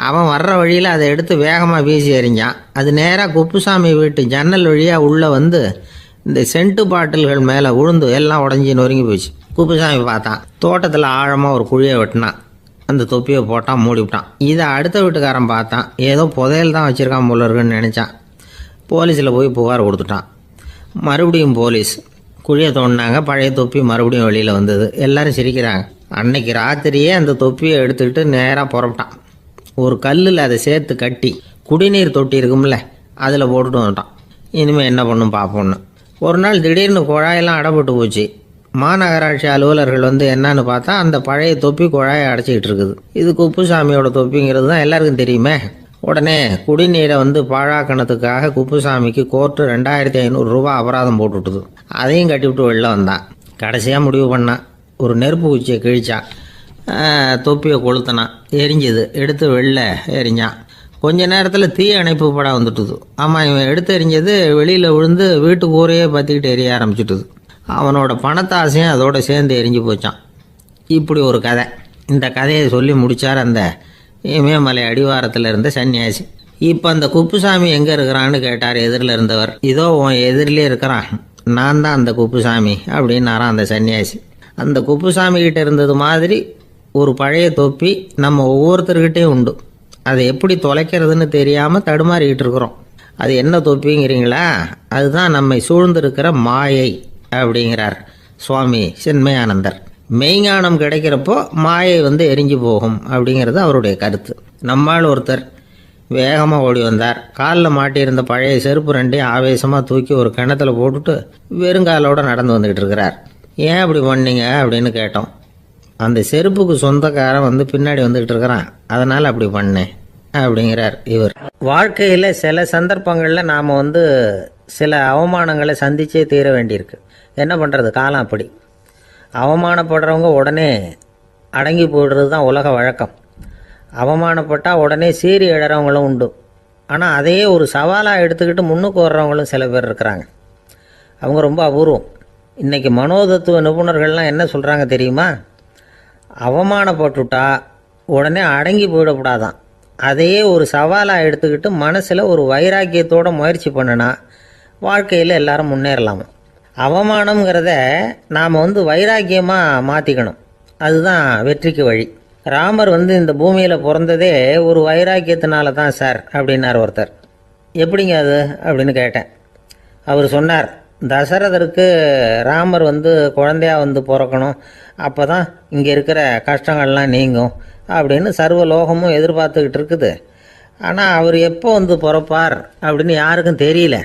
அவன் வர்ற வழியில் அதை எடுத்து வேகமாக வீசி எறிஞ்சான். அது நேராக குப்புசாமி வீட்டு ஜன்னல் வழியாக உள்ளே வந்து இந்த சென்ட்டு பாட்டில்கள் மேலே விழுந்து எல்லாம் உடஞ்சி நொறுங்கி போச்சு. குப்புசாமி பார்த்தான். தோட்டத்தில் ஆழமாக ஒரு குழியை வெட்டினான். அந்த தொப்பியை போட்டான், மூடிவிட்டான். இதை அடுத்த வீட்டுக்காரன் பார்த்தான். ஏதோ புதையல் தான் வச்சுருக்கான் போல இருக்குன்னு நினச்சான். போலீஸில் போய் புகார் கொடுத்துட்டான். மறுபடியும் போலீஸ் குழியை தோண்டினாங்க. பழைய தொப்பி மறுபடியும் வெளியில் வந்தது. எல்லோரும் சிரிக்கிறாங்க. அன்னைக்கு ராத்திரியே அந்த தொப்பியை எடுத்துக்கிட்டு நேராக புறப்பட்டான். ஒரு கல்லில் அதை சேர்த்து கட்டி குடிநீர் தொட்டி இருக்கும்ல அதில் போட்டுட்டு வந்துட்டான். இனிமேல் என்ன பண்ணும் பார்ப்போன்னு. ஒரு நாள் திடீர்னு குழாயெல்லாம் அடைப்பட்டு போச்சு. மாநகராட்சி அலுவலர்கள் வந்து என்னன்னு பார்த்தா அந்த பழைய தொப்பி குழாயை அடைச்சிக்கிட்டு இருக்குது. இது குப்புசாமியோட தொப்பிங்கிறது தான் எல்லாருக்கும் தெரியுமே. உடனே குடிநீரை வந்து பாழாக்கணத்துக்காக குப்புசாமிக்கு கோர்ட்டு 2500 ரூபா அபராதம் போட்டுவிட்டுது. அதையும் கட்டிவிட்டு வெளில வந்தான். கடைசியாக முடிவு பண்ணான். ஒரு நெருப்பு குச்சியை கிழிச்சான். தொப்பியை கொளுத்தினான். எரிஞ்சுது. எடுத்து வெளில எரிஞ்சான். கொஞ்ச நேரத்தில் தீ அணைப்பு படம் வந்துட்டுது. ஆமாம், இவன் எடுத்து எரிஞ்சது வெளியில் விழுந்து வீட்டு கூரையே பற்றிக்கிட்டு எரிய ஆரம்பிச்சுட்டுது. அவனோட பணத்தாசையும் அதோட சேர்ந்து எரிஞ்சு போச்சான். இப்படி ஒரு கதை. இந்த கதையை சொல்லி முடித்தார் அந்த இமயமலை அடிவாரத்தில் இருந்த சன்னியாசி. இப்போ அந்த குப்புசாமி எங்கே இருக்கிறான்னு கேட்டார் எதிரில் இருந்தவர். இதோ உன் எதிரிலே இருக்கிறான், நான் தான் அந்த குப்புசாமி அப்படின்னாரான் அந்த சன்னியாசி. அந்த குப்புசாமி கிட்ட இருந்தது மாதிரி ஒரு பழைய தொப்பி நம்ம ஒவ்வொருத்தர்கிட்டையும் உண்டு. அதை எப்படி தொலைக்கிறதுன்னு தெரியாமல் தடுமாறிக்கிட்டு இருக்கிறோம். அது என்ன தொப்பிங்கிறீங்களா? அதுதான் நம்மை சூழ்ந்திருக்கிற மாயை அப்படிங்கிறார் சுவாமி சின்மயானந்தர். மெய்ஞானம் கிடைக்கிறப்போ மாயை வந்து எரிஞ்சு போகும் அப்படிங்கிறது அவருடைய கருத்து. நம்மால் ஒருத்தர் வேகமாக ஓடி வந்தார். காலில் மாட்டியிருந்த பழைய செருப்பு 2ஐயும் ஆவேசமாக தூக்கி ஒரு கிணத்துல போட்டுட்டு வெறுங்காலோடு நடந்து வந்துக்கிட்டு இருக்கிறார். ஏன் அப்படி பண்ணீங்க அப்படின்னு கேட்டோம். அந்த செருப்புக்கு சொந்தக்காரன் வந்து பின்னாடி வந்துக்கிட்டு இருக்கிறான், அதனால் அப்படி பண்ணேன் அப்படிங்கிறார் இவர். வாழ்க்கையில் சில சந்தர்ப்பங்களில் நாம் வந்து சில அவமானங்களை சந்திச்சே தீர வேண்டியிருக்கு. என்ன பண்ணுறது, காலம் அப்படி. அவமானப்படுறவங்க உடனே அடங்கி போயிடுறது தான் உலக வழக்கம். அவமானப்பட்டால் உடனே சீறி எழறவங்களும் உண்டு. ஆனால் அதையே ஒரு சவாலாக எடுத்துக்கிட்டு முன்னுக்கு வர்றவங்களும் சில பேர் இருக்கிறாங்க. அவங்க ரொம்ப அபூர்வம். இன்றைக்கி மனோதத்துவ நிபுணர்கள்லாம் என்ன சொல்கிறாங்க தெரியுமா? அவமானப்பட்டுட்டா உடனே அடங்கி போயிடக்கூடாதான். அதையே ஒரு சவாலாக எடுத்துக்கிட்டு மனசில் ஒரு வைராக்கியத்தோடு முயற்சி பண்ணினா வாழ்க்கையில் எல்லாரும் முன்னேறலாமா. அவமானங்கிறத நாம் வந்து வைராக்கியமாக மாற்றிக்கணும். அதுதான் வெற்றிக்கு வழி. ராமர் வந்து இந்த பூமியில் பிறந்ததே ஒரு வைராக்கியத்தினால தான் சார் அப்படின்னார் ஒருத்தர். எப்படிங்க அது அப்படின்னு கேட்டேன். அவர் சொன்னார், தசரதருக்கு ராமர் வந்து குழந்தையாக வந்து பிறக்கணும், அப்போ தான் இங்கே இருக்கிற கஷ்டங்கள்லாம் நீங்கும் அப்படின்னு சர்வ லோகமும் எதிர்பார்த்துக்கிட்டு இருக்குது. ஆனால் அவர் எப்போ வந்து பிறப்பார் அப்படின்னு யாருக்கும் தெரியல.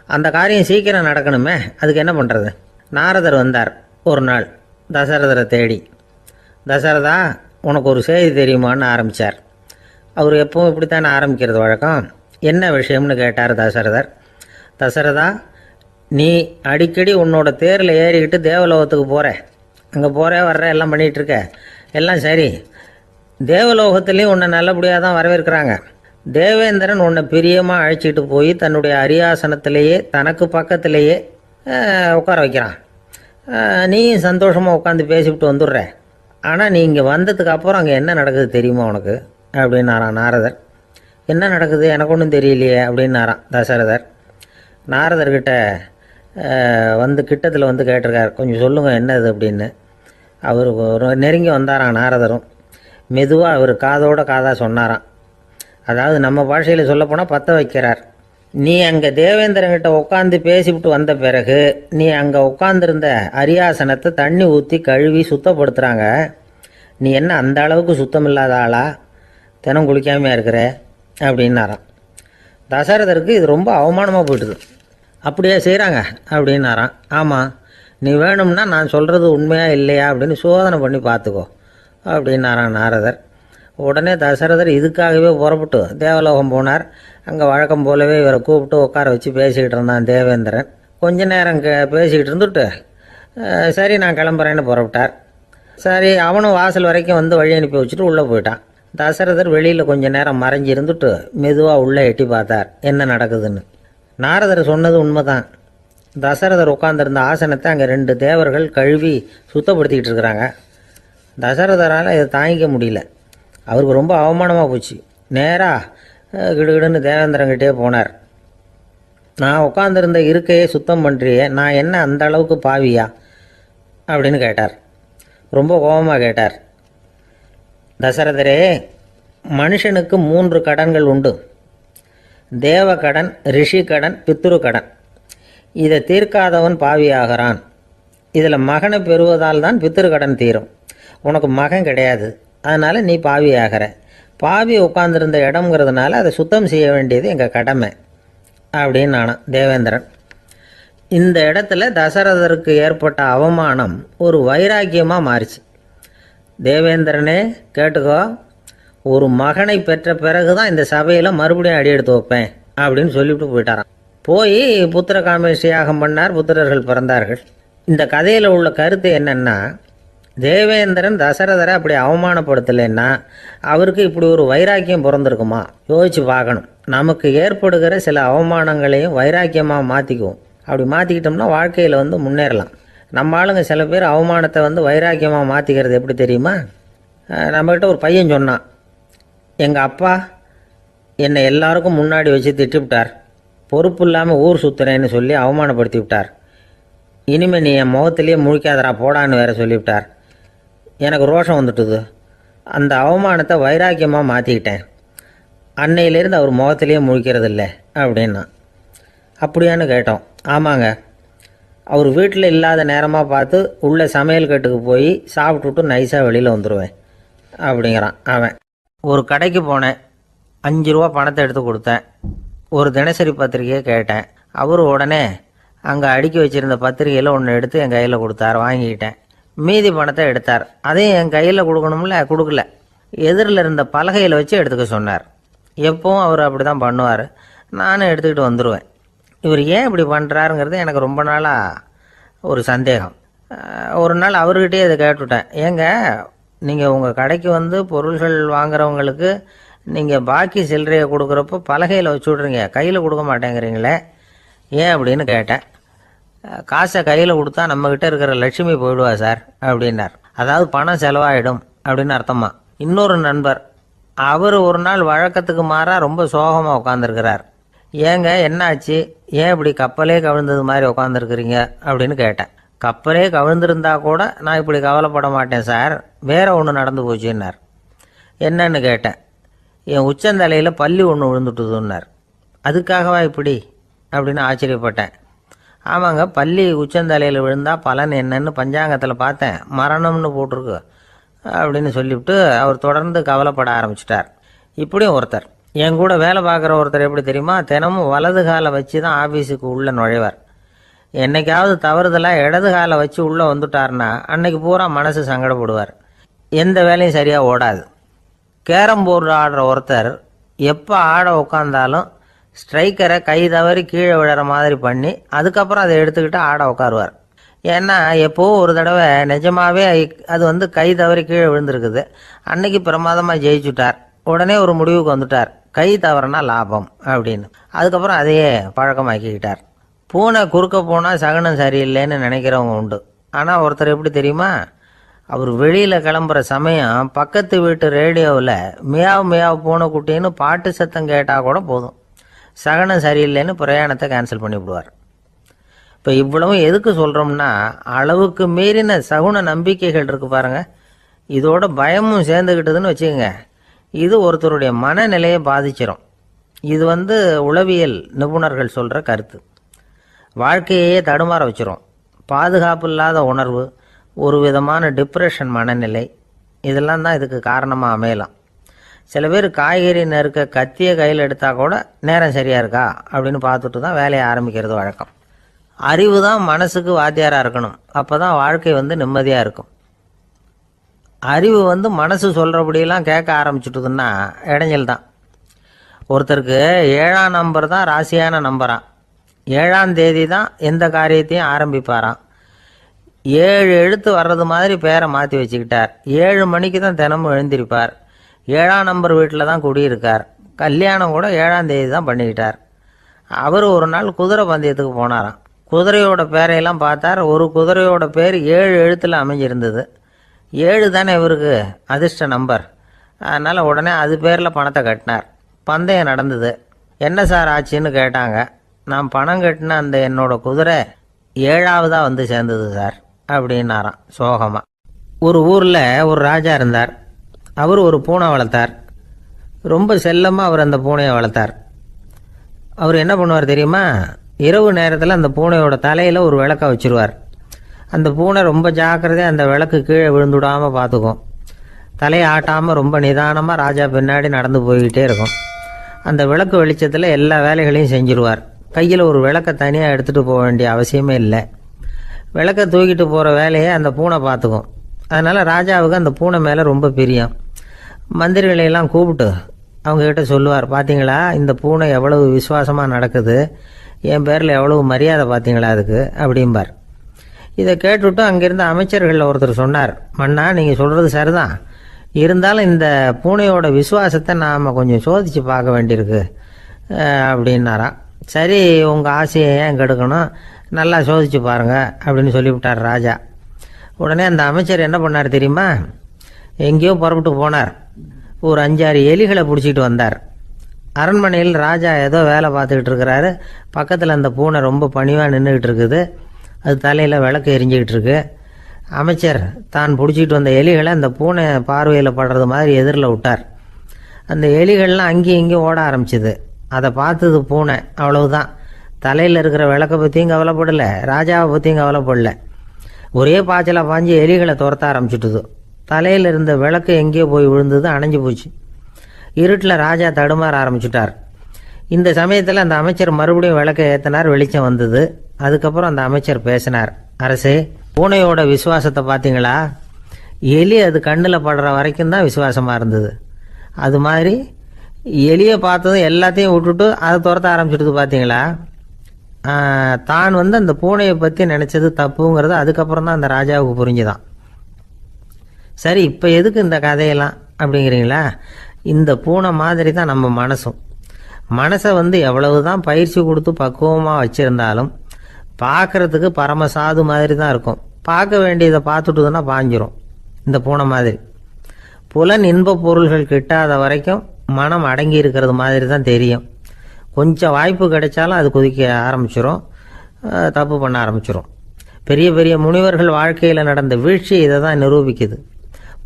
அந்த காரியம் சீக்கிரம் நடக்கணுமே, அதுக்கு என்ன பண்ணுறது? நாரதர் வந்தார் ஒரு நாள் தசரதரை தேடி. தசரதா, உனக்கு ஒரு செய்தி தெரியுமான்னு ஆரம்பித்தார். அவர் எப்பவும் இப்படித்தானே ஆரம்பிக்கிறது வழக்கம். என்ன விஷயம்னு கேட்டார் தசரதர். தசரதா, நீ அடிக்கடி உன்னோட தேரில் ஏறிக்கிட்டு தேவலோகத்துக்கு போகிற, அங்கே போகிற வர்ற எல்லாம் பண்ணிகிட்ருக்க, எல்லாம் சரி. தேவலோகத்துலேயும் உன்னை நல்லபடியாக தான் வரவேற்கிறாங்க. தேவேந்திரன் உன்னை பிரியமாக அழைச்சிட்டு போய் தன்னுடைய அரியாசனத்திலேயே தனக்கு பக்கத்திலேயே உட்கார வைக்கிறான். நீயும் சந்தோஷமாக உட்காந்து பேசிவிட்டு வந்துடுற. ஆனால் நீ இங்கே வந்ததுக்கு அப்புறம் அங்கே என்ன நடக்குது தெரியுமா உனக்கு அப்படின்னாரான் நாரதர். என்ன நடக்குது எனக்கு ஒன்றும் தெரியலையே அப்படின்னாரான் தசரதர். நாரதர்கிட்ட கிட்டத்தில் வந்து கேட்டிருக்கார், கொஞ்சம் சொல்லுங்கள் என்னது அப்படின்னு. அவர் நெருங்கி வந்தாரான் நாரதரும். மெதுவாக அவர் காதோட காதாக சொன்னாராம். அதாவது நம்ம பாஷையில் சொல்லப்போனால் பற்ற வைக்கிறார். நீ அங்கே தேவேந்திரங்கிட்ட உட்காந்து பேசிவிட்டு வந்த பிறகு நீ அங்கே உட்காந்துருந்த அரியாசனத்தை தண்ணி ஊற்றி கழுவி சுத்தப்படுத்துகிறாங்க. நீ என்ன அந்த அளவுக்கு சுத்தம் இல்லாத ஆளா, தினம் குளிக்காமையாக இருக்கிற அப்படின்னாராம். தசரதருக்கு இது ரொம்ப அவமானமாக போயிட்டுது. அப்படியே செய்கிறாங்க அப்படின்னாராம். ஆமாம், நீ வேணும்னா நான் சொல்கிறது உண்மையா இல்லையா அப்படின்னு சோதனை பண்ணி பார்த்துக்கோ அப்படின்னாரான் நாரதர். உடனே தசரதர் இதுக்காகவே புறப்பட்டு தேவலோகம் போனார். அங்கே வழக்கம் போலவே இவரை கூப்பிட்டு உட்கார வச்சு பேசிக்கிட்டு இருந்தான் தேவேந்திரன். கொஞ்ச நேரம் பேசிக்கிட்டு இருந்துட்டு சரி நான் கிளம்புறேன்னு புறப்பட்டார். சரி, அவனும் வாசல் வரைக்கும் வந்து வழி அனுப்பி வச்சுட்டு உள்ளே போயிட்டான். தசரதர் வெளியில் கொஞ்ச நேரம் மறைஞ்சி இருந்துட்டு மெதுவாக உள்ளே எட்டி பார்த்தார் என்ன நடக்குதுன்னு. நாரதர் சொன்னது உண்மைதான். தசரதர் உட்காந்துருந்த ஆசனத்தை அங்கே 2 தேவர்கள் கழுவி சுத்தப்படுத்திக்கிட்டு இருக்கிறாங்க. தசரதரால் இதை தாங்கிக்க முடியல. அவருக்கு ரொம்ப அவமானமாக போச்சு. நேராக கிடுகிடுன்னு தேவேந்திரங்கிட்டே போனார். நான் உட்காந்துருந்த இருக்கையே சுத்தம் பண்ணுறியே, நான் என்ன அந்த அளவுக்கு பாவியா அப்படின்னு கேட்டார். ரொம்ப கோபமாக கேட்டார். தசரதரே, மனுஷனுக்கு 3 கடன்கள் உண்டு. தேவ கடன், ரிஷி கடன், பித்ரு கடன். இதை தீர்க்காதவன் பாவியாகிறான். இதில் மகனை பெறுவதால் தான் பித்ரு கடன் தீரும். உனக்கு மகன் கிடையாது, அதனால் நீ பாவி ஆகிற. பாவி உட்காந்துருந்த இடம்ங்கிறதுனால அதை சுத்தம் செய்ய வேண்டியது எங்கள் கடமை அப்படின்னு நானும் தேவேந்திரன். இந்த இடத்துல தசரதருக்கு ஏற்பட்ட அவமானம் ஒரு வைராக்கியமாக மாறிச்சு. தேவேந்திரனே கேட்டுக்கோ, ஒரு மகனை பெற்ற பிறகு தான் இந்த சபையில் மறுபடியும் அடி எடுத்து வைப்பேன் அப்படின்னு சொல்லிவிட்டு போயிட்டாரான். போய் புத்திர காமேஷ் யாகம் பண்ணார். புத்திரர்கள் பிறந்தார்கள். இந்த கதையில் உள்ள கருத்து என்னென்னா, தேவேந்திரன் தசரதரை அப்படி அவமானப்படுத்தலைன்னா அவருக்கு இப்படி ஒரு வைராக்கியம் பிறந்திருக்குமா யோசிச்சு பார்க்கணும். நமக்கு ஏற்படுகிற சில அவமானங்களையும் வைராக்கியமாக மாற்றிக்குவோம். அப்படி மாற்றிக்கிட்டோம்னா வாழ்க்கையில் வந்து முன்னேறலாம். நம்ம ஆளுங்க சில பேர் அவமானத்தை வந்து வைராக்கியமாக மாற்றிக்கிறது எப்படி தெரியுமா? நம்மக்கிட்ட ஒரு பையன் சொன்னான், எங்கள் அப்பா என்னை எல்லாருக்கும் முன்னாடி வச்சு திட்டிவிட்டார், பொறுப்பு இல்லாமல் ஊர் சுற்றுறேன்னு சொல்லி அவமானப்படுத்தி விட்டார். இனிமேல் நீ என் முகத்திலேயே முழிக்காதரா போடான்னு வேற சொல்லிவிட்டார். எனக்கு ரோஷம் வந்துட்டுது. அந்த அவமானத்தை வைராக்கியமாக மாற்றிக்கிட்டேன். அன்னையிலேருந்து அவர் முகத்திலேயே முழிக்கிறது இல்லை அப்படின்னா. அப்படியான்னு கேட்டோம். ஆமாங்க, அவர் வீட்டில் இல்லாத நேரமாக பார்த்து உள்ள சமையல் கட்டுக்கு போய் சாப்பிட்டுட்டு நைஸாக வெளியில் வந்துடுவேன் அப்படிங்கிறான் அவன். ஒரு கடைக்கு போனேன், 5 ரூபா பணத்தை எடுத்து கொடுத்தேன். ஒரு தினசரி பத்திரிக்கையை கேட்டேன். அவர் உடனே அங்கே அடுக்கி வச்சுருந்த பத்திரிகையில் ஒன்று எடுத்து என் கையில் கொடுத்தார். வாங்கிக்கிட்டேன். மீதி பணத்தை எடுத்தார். அதையும் என் கையில் கொடுக்கணும்ல, கொடுக்கல. எதிரில் இருந்த பலகையில் வச்சு எடுத்துக்க சொன்னார். எப்பவும் அவர் அப்படி தான் பண்ணுவார். நானும் எடுத்துக்கிட்டு வந்துடுவேன். இவர் ஏன் இப்படி பண்ணுறாருங்கிறது எனக்கு ரொம்ப நாளாக ஒரு சந்தேகம். ஒரு நாள் அவர்கிட்டே இதை கேட்டுவிட்டேன். ஏங்க, நீங்கள் உங்கள் கடைக்கு வந்து பொருள்கள் வாங்குறவங்களுக்கு நீங்கள் பாக்கி சில்லறையை கொடுக்குறப்போ பலகையில் வச்சு விட்றீங்க, கையில் கொடுக்க மாட்டேங்கிறீங்களே, ஏன் அப்படின்னு கேட்டேன். காசை கையில் கொடுத்தா நம்மக்கிட்ட இருக்கிற லட்சுமி போயிடுவா சார் அப்படின்னார். அதாவது பணம் செலவாயிடும் அப்படின்னு அர்த்தமா. இன்னொரு நண்பர், அவர் ஒரு நாள் வழக்கத்துக்கு மாறாக ரொம்ப சோகமாக உட்காந்துருக்கிறார். ஏங்க என்னாச்சு, ஏன் இப்படி கப்பலே கவிழ்ந்தது மாதிரி உட்காந்துருக்குறீங்க அப்படின்னு கேட்டேன். கப்பலே கவிழ்ந்திருந்தா கூட நான் இப்படி கவலைப்பட மாட்டேன் சார், வேற ஒன்று நடந்து போச்சுன்னார். என்னன்னு கேட்டேன். என் உச்சந்தலையில் பல்லி ஒன்று விழுந்துட்டுதுன்னார். அதுக்காகவா இப்படி அப்படின்னு ஆச்சரியப்பட்டேன். ஆமாங்க, பல்லி உச்சந்தலையில் விழுந்தால் பலன் என்னன்னு பஞ்சாங்கத்தில் பார்த்தேன், மரணம்னு போட்டிருக்கு அப்படின்னு சொல்லிவிட்டு அவர் தொடர்ந்து கவலைப்பட ஆரம்பிச்சிட்டார். இப்படியும் ஒருத்தர். என் கூட வேலை பார்க்குற ஒருத்தர் எப்படி தெரியுமா, தினமும் வலது காலை வச்சு தான் ஆஃபீஸுக்கு உள்ளே நுழைவார். என்னைக்காவது தவறுதலாக இடது காலை வச்சு உள்ளே வந்துட்டார்னா அன்னைக்கு பூரா மனசு சங்கடப்படுவார், எந்த வேலையும் சரியாக ஓடாது. கேரம் போர்டு ஆடுற ஒருத்தர் எப்போ ஆட உட்காந்தாலும் ஸ்ட்ரைக்கரை கை தவறி கீழே விழுற மாதிரி பண்ணி அதுக்கப்புறம் அதை எடுத்துக்கிட்டு ஆட உட்காருவார். ஏன்னா எப்போ ஒரு தடவை நிஜமாவே அது கை தவறி கீழே விழுந்திருக்குது. அன்னைக்கு பிரமாதமாக ஜெயிச்சுட்டார். உடனே ஒரு முடிவுக்கு வந்துட்டார், கை தவறுனா லாபம் அப்படின்னு. அதுக்கப்புறம் அதையே பழக்கமாக்கிக்கிட்டார். பூனை குறுக்க போனால் சகனம் சரியில்லைன்னு நினைக்கிறவங்க உண்டு. ஆனால் ஒருத்தர் எப்படி தெரியுமா, அவர் வெளியில் கிளம்புற சமயம் பக்கத்து வீட்டு ரேடியோவில் மியாவ் மியாவ் பூனைக்குட்டின்னு பாட்டு சத்தம் கேட்டால் கூட போதும், சகனம் சரியில்லைன்னு பிரயாணத்தை கேன்சல் பண்ணிவிடுவார். இப்போ இவ்வளவும் எதுக்கு சொல்கிறோம்னா, அளவுக்கு மீறின சகுன நம்பிக்கைகள் இருக்கு பாருங்க, இதோட பயமும் சேர்ந்துக்கிட்டதுன்னு வச்சுக்கோங்க, இது ஒருத்தருடைய மனநிலையை பாதிச்சிடும். இது உளவியல் நிபுணர்கள் சொல்கிற கருத்து. வாழ்க்கையே தடுமாற வச்சிரும். பாதுகாப்பு இல்லாத உணர்வு, ஒரு விதமான டிப்ரெஷன் மனநிலை, இதெல்லாம் தான் இதுக்கு காரணமாக அமையலாம். சில பேர் காய்கறி நறுக்க கத்தியை கையில் எடுத்தால் கூட நேரம் சரியாக இருக்கா அப்படின்னு பார்த்துட்டு தான் வேலையை ஆரம்பிக்கிறது வழக்கம். அறிவு தான் மனசுக்கு வாத்தியாராக இருக்கணும், அப்போ தான் வாழ்க்கை நிம்மதியாக இருக்கும். அறிவு மனசு சொல்கிறபடியெல்லாம் கேட்க ஆரம்பிச்சுட்டுதுன்னா இடைஞ்சல் தான். ஒருத்தருக்கு 7ஆம் நம்பர் தான் ராசியான நம்பரான். 7ஆம் தேதி தான் எந்த காரியத்தையும் ஆரம்பிப்பாராம். 7 எழுத்து வர்றது மாதிரி பேரை மாற்றி வச்சுக்கிட்டார். 7 மணிக்கு தான் தினமும் எழுந்திருப்பார். 7ஆம் நம்பர் வீட்டில் தான் குடியிருக்கார். கல்யாணம் கூட 7ஆம் தேதி தான் பண்ணிக்கிட்டார். அவர் ஒரு நாள் குதிரை பந்தயத்துக்கு போனாராம். குதிரையோட பேரையெல்லாம் பார்த்தார். ஒரு குதிரையோட பேர் 7 எழுத்தில் அமைஞ்சிருந்தது. 7 தானே இவருக்கு அதிர்ஷ்ட நம்பர். அதனால் உடனே அது பேரில் பணத்தை கட்டினார். பந்தயம் நடந்தது. என்ன சார் ஆச்சுன்னு கேட்டாங்க. நான் பணம் கட்டின அந்த என்னோட குதிரை 7ஆவதாக சேர்ந்தது சார் அப்படின்னாராம் சோகமாக. ஒரு ஊரில் ஒரு ராஜா இருந்தார். அவர் ஒரு பூனை வளர்த்தார். ரொம்ப செல்லமாக அவர் அந்த பூனையை வளர்த்தார். அவர் என்ன பண்ணுவார் தெரியுமா, இரவு நேரத்தில் அந்த பூனையோட தலையில் ஒரு விளக்கை வச்சுருவார். அந்த பூனை ரொம்ப ஜாக்கிரதையாக அந்த விளக்கு கீழே விழுந்துடாமல் பார்த்துக்கும். தலையை ஆட்டாமல் ரொம்ப நிதானமாக ராஜா பின்னாடி நடந்து போய்கிட்டே இருக்கும். அந்த விளக்கு வெளிச்சத்தில் எல்லா வேலைகளையும் செஞ்சுருவார். கையில் ஒரு விளக்கை தனியாக எடுத்துகிட்டு போக வேண்டிய அவசியமே இல்லை. விளக்கை தூக்கிட்டு போகிற வேலையை அந்த பூனை பார்த்துக்கும். அதனால் ராஜாவுக்கு அந்த பூனை மேலே ரொம்ப பிரியம். மந்திரிகளையெல்லாம் கூப்பிட்டு அவங்கக்கிட்ட சொல்லுவார், பார்த்தீங்களா இந்த பூனை எவ்வளவு விசுவாசமாக நடக்குது, என் பேரில் எவ்வளவு மரியாதை பார்த்தீங்களா அதுக்கு அப்படிம்பார். இதை கேட்டுவிட்டு அங்கேருந்து அமைச்சர்களில் ஒருத்தர் சொன்னார், மன்னா நீங்கள் சொல்கிறது சரிதான், இருந்தாலும் இந்த பூனையோட விசுவாசத்தை நாம் கொஞ்சம் சோதித்து பார்க்க வேண்டியிருக்கு அப்படின்னாராம். சரி, உங்கள் ஆசையை ஏன் கெடுக்கணும், நல்லா சோதிச்சு பாருங்க அப்படின்னு சொல்லிவிட்டார் ராஜா. உடனே அந்த அமைச்சர் என்ன பண்ணார் தெரியுமா, எங்கேயோ புறப்பட்டு போனார். ஒரு 5-6 எலிகளை பிடிச்சிட்டு வந்தார். அரண்மனையில் ராஜா ஏதோ வேலை பார்த்துக்கிட்டு இருக்கிறாரு. பக்கத்தில் அந்த பூனை ரொம்ப பணிவாக நின்றுக்கிட்டு இருக்குது. அது தலையில் விளக்கு எரிஞ்சிக்கிட்டு இருக்கு. அமைச்சர் தான் பிடிச்சிட்டு வந்த எலிகளை அந்த பூனை பார்வையில் படுறது மாதிரி எதிரில் விட்டார். அந்த எலிகள்லாம் அங்கேயும் இங்கேயும் ஓட ஆரம்பிச்சிது. அதை பார்த்தது பூனை, அவ்வளவுதான். தலையில் இருக்கிற விளக்கை பற்றியும் கவலைப்படலை, ராஜாவை பற்றியும் கவலைப்படலை. ஒரே பாய்ச்சலாக பாஞ்சு எலிகளை துரத்த ஆரம்பிச்சுட்டுது. தலையில் இருந்த விளக்கு எங்கேயோ போய் விழுந்தது, அணைஞ்சு போச்சு. இருட்டில் ராஜா தடுமாற ஆரம்பிச்சுட்டார். இந்த சமயத்தில் அந்த அமைச்சர் மறுபடியும் விளக்கை ஏற்றினார். வெளிச்சம் வந்தது. அதுக்கப்புறம் அந்த அமைச்சர் பேசினார், அரசே, பூனையோட விசுவாசத்தை பார்த்தீங்களா, எலி அது கண்ணில் படுற வரைக்கும் தான் விசுவாசமாக இருந்தது. அது மாதிரி எலியை பார்த்ததும் எல்லாத்தையும் விட்டுட்டு அதை துரத்த ஆரம்பிச்சுட்டு பார்த்தீங்களா. தான் அந்த பூனையை பற்றி நினச்சது தப்புங்கிறது அதுக்கப்புறம் தான் அந்த ராஜாவுக்கு புரிஞ்சுதான். சரி, இப்போ எதுக்கு இந்த கதையெல்லாம் அப்படிங்கிறீங்களா, இந்த பூனை மாதிரி தான் நம்ம மனசும். மனசை எவ்வளவு தான் பயிற்சி கொடுத்து பக்குவமாக வச்சுருந்தாலும் பார்க்குறதுக்கு பரமசாது மாதிரி தான் இருக்கும். பார்க்க வேண்டியதை பார்த்துட்டுதுன்னா பாஞ்சிரும். இந்த பூனை மாதிரி புலன் இன்ப பொருள்கள் கிட்டாத வரைக்கும் மனம் அடங்கி இருக்கிறது மாதிரி தான் தெரியும். கொஞ்சம் வாய்ப்பு கிடைச்சாலும் அது குதிக்க ஆரம்பிச்சிடும், தப்பு பண்ண ஆரம்பிச்சிடும். பெரிய பெரிய முனிவர்கள் வாழ்க்கையில் நடந்த வீழ்ச்சி இதை தான் நிரூபிக்குது.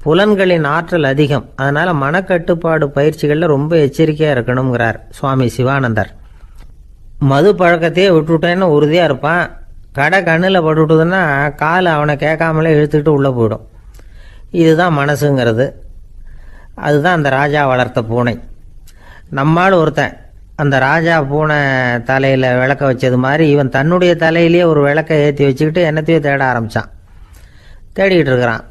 புலன்களின் ஆற்றல் அதிகம், அதனால் மனக்கட்டுப்பாடு பயிற்சிகளில் ரொம்ப எச்சரிக்கையாக இருக்கணுங்கிறார் சுவாமி சிவானந்தர். மது பழக்கத்தையே விட்டுவிட்டேன்னு உறுதியாக இருப்பான். கடை கண்ணில் பட்டுவிட்டதுன்னா கால் அவனை கேட்காமலே இழுத்துக்கிட்டு உள்ளே போயிடும். இதுதான் மனசுங்கிறது. அதுதான் அந்த ராஜா வளர்த்த பூனை. நம்மால் ஒருத்தன் அந்த ராஜா பூனை தலையில் விளக்க வச்சது மாதிரி இவன் தன்னுடைய தலையிலேயே ஒரு விளக்கை ஏற்றி வச்சுக்கிட்டு என்னத்தையோ தேட ஆரம்பித்தான். தேடிக்கிட்டு இருக்கிறான்.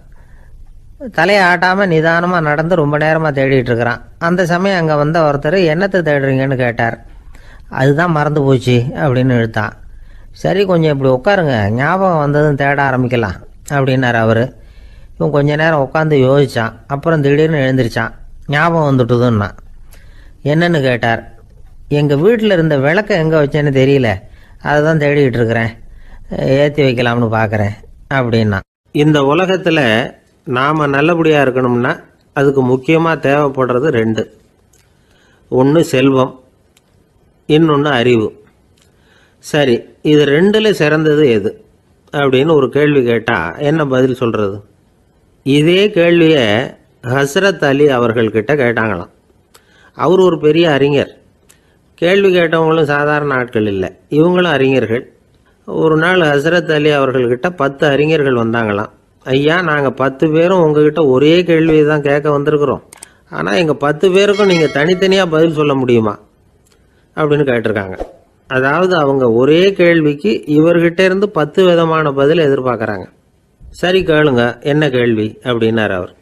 தலையை ஆட்டாமல் நிதானமாக நடந்து ரொம்ப நேரமாக தேடிட்டு இருக்கிறான். அந்த சமயம் அங்கே வந்த ஒருத்தர் என்னத்தை தேடுறீங்கன்னு கேட்டார். அதுதான் மறந்து போச்சு அப்படின்னு இழுத்தான். சரி, கொஞ்சம் இப்படி உட்காருங்க, ஞாபகம் வந்ததும் தேட ஆரம்பிக்கலாம் அப்படின்னார் அவர். இவன் கொஞ்ச நேரம் உட்காந்து யோசித்தான். அப்புறம் திடீர்னு எழுந்திரிச்சான். ஞாபகம் வந்துட்டுதுன்னா. என்னன்னு கேட்டார். எங்கள் வீட்டில் இருந்த விளக்கை எங்கே வச்சேன்னு தெரியல, அதை தான் தேடிக்கிட்டு இருக்கிறேன், ஏற்றி வைக்கலாம்னு பார்க்குறேன் அப்படின்னா. இந்த உலகத்தில் நாம் நல்லபடியாக இருக்கணும்னா அதுக்கு முக்கியமாக தேவைப்படுறது 2. ஒன்று செல்வம், இன்னொன்று அறிவு. சரி, இது 2ல் சிறந்தது எது அப்படின்னு ஒரு கேள்வி கேட்டால் என்ன பதில் சொல்கிறது? இதே கேள்வியை ஹஸ்ரத் அலி அவர்கள்கிட்ட கேட்டாங்களாம். அவர் ஒரு பெரிய அறிஞர். கேள்வி கேட்டவங்களும் சாதாரண ஆட்கள் இல்லை, இவங்களும் அறிஞர்கள். ஒரு நாள் ஹஸ்ரத் அலி அவர்கள்கிட்ட 10 அறிஞர்கள் வந்தாங்களாம். ஐயா, நாங்கள் 10 பேரும் உங்ககிட்ட ஒரே கேள்வியை தான் கேட்க வந்திருக்கிறோம், ஆனால் எங்கள் 10 பேருக்கும் நீங்கள் தனித்தனியாக பதில் சொல்ல முடியுமா அப்படின்னு கேட்டிருக்காங்க. அதாவது அவங்க ஒரே கேள்விக்கு இவர்கிட்ட இருந்து 10 விதமான பதில் எதிர்பார்க்குறாங்க. சரி, கேளுங்க, என்ன கேள்வி அப்படின்னார் அவர்.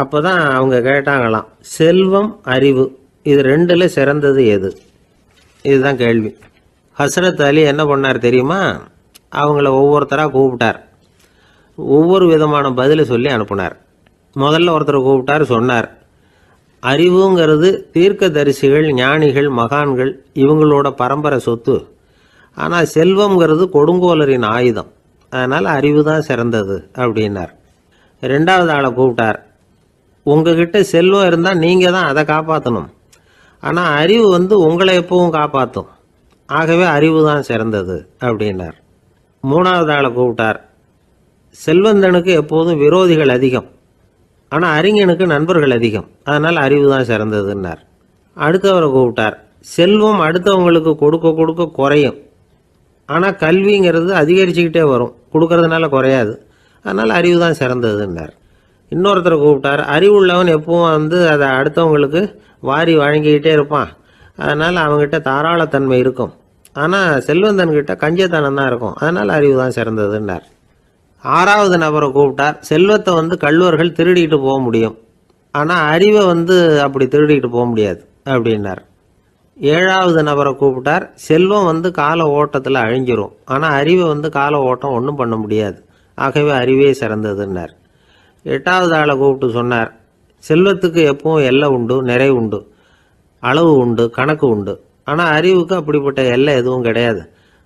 அப்போ தான் அவங்க கேட்டாங்களாம், செல்வம் அறிவு இது 2ல் சிறந்தது எது? இதுதான் கேள்வி. ஹஸ்ரத் அலி என்ன பண்ணார் தெரியுமா? அவங்கள ஒவ்வொருத்தராக கூப்பிட்டார். ஒவ்வொரு விதமான பதிலை சொல்லி அனுப்புனார். முதல்ல ஒருத்தரை கூப்பிட்டார். சொன்னார், அறிவுங்கிறது தீர்க்கதரிசிகள், ஞானிகள், மகான்கள் இவங்களோட பரம்பரை சொத்து. ஆனால் செல்வம்ங்கிறது கொடுங்கோலரின் ஆயுதம். அதனால் அறிவு தான் சிறந்தது அப்படின்னார். 2வது ஆளை கூப்பிட்டார். உங்ககிட்ட செல்வம் இருந்தால் நீங்கள் தான் அதை காப்பாற்றணும், ஆனால் அறிவு உங்களை எப்பவும் காப்பாற்றும். ஆகவே அறிவு தான் சிறந்தது அப்படின்னார். 3வது ஆளை கூப்பிட்டார். செல்வந்தனுக்கு எப்போதும் விரோதிகள் அதிகம், ஆனால் அறிஞனுக்கு நண்பர்கள் அதிகம், அதனால் அறிவு தான் சிறந்ததுன்னார். அடுத்தவரை கூப்பிட்டார். செல்வம் அடுத்தவங்களுக்கு கொடுக்க கொடுக்க குறையும், ஆனால் கல்விங்கிறது அதிகரிச்சுக்கிட்டே வரும், கொடுக்கறதுனால குறையாது, அதனால் அறிவு தான் சிறந்ததுன்னார். இன்னொருத்தரை கூப்பிட்டார். அறிவுள்ளவன் எப்பவும் அதை அடுத்தவங்களுக்கு வாரி வழங்கிக்கிட்டே இருப்பான், அதனால் அவங்ககிட்ட தாராளத்தன்மை இருக்கும், ஆனால் செல்வந்தன்கிட்ட கஞ்சத்தனம் தான் இருக்கும், அதனால் அறிவு தான் சிறந்ததுன்னார். 6வது நபரை கூப்பிட்டார். செல்வத்தை கள்வர்கள் திருடிட்டு போக முடியும், ஆனால் அறிவை அப்படி திருடிட்டு போக முடியாது அப்படின்னார். 7வது நபரை கூப்பிட்டார். செல்வம் கால ஓட்டத்தில் அழிஞ்சிரும், ஆனால் அறிவை கால ஓட்டம் ஒன்றும் பண்ண முடியாது, ஆகவே அறிவே சிறந்ததுன்னார். 8வது ஆளை கூப்பிட்டு சொன்னார், செல்வத்துக்கு எப்பவும் எல்லை உண்டு, நிறை உண்டு, அளவு உண்டு, கணக்கு உண்டு, ஆனால் அறிவுக்கு அப்படிப்பட்ட எல்லை எதுவும் கிடையாது,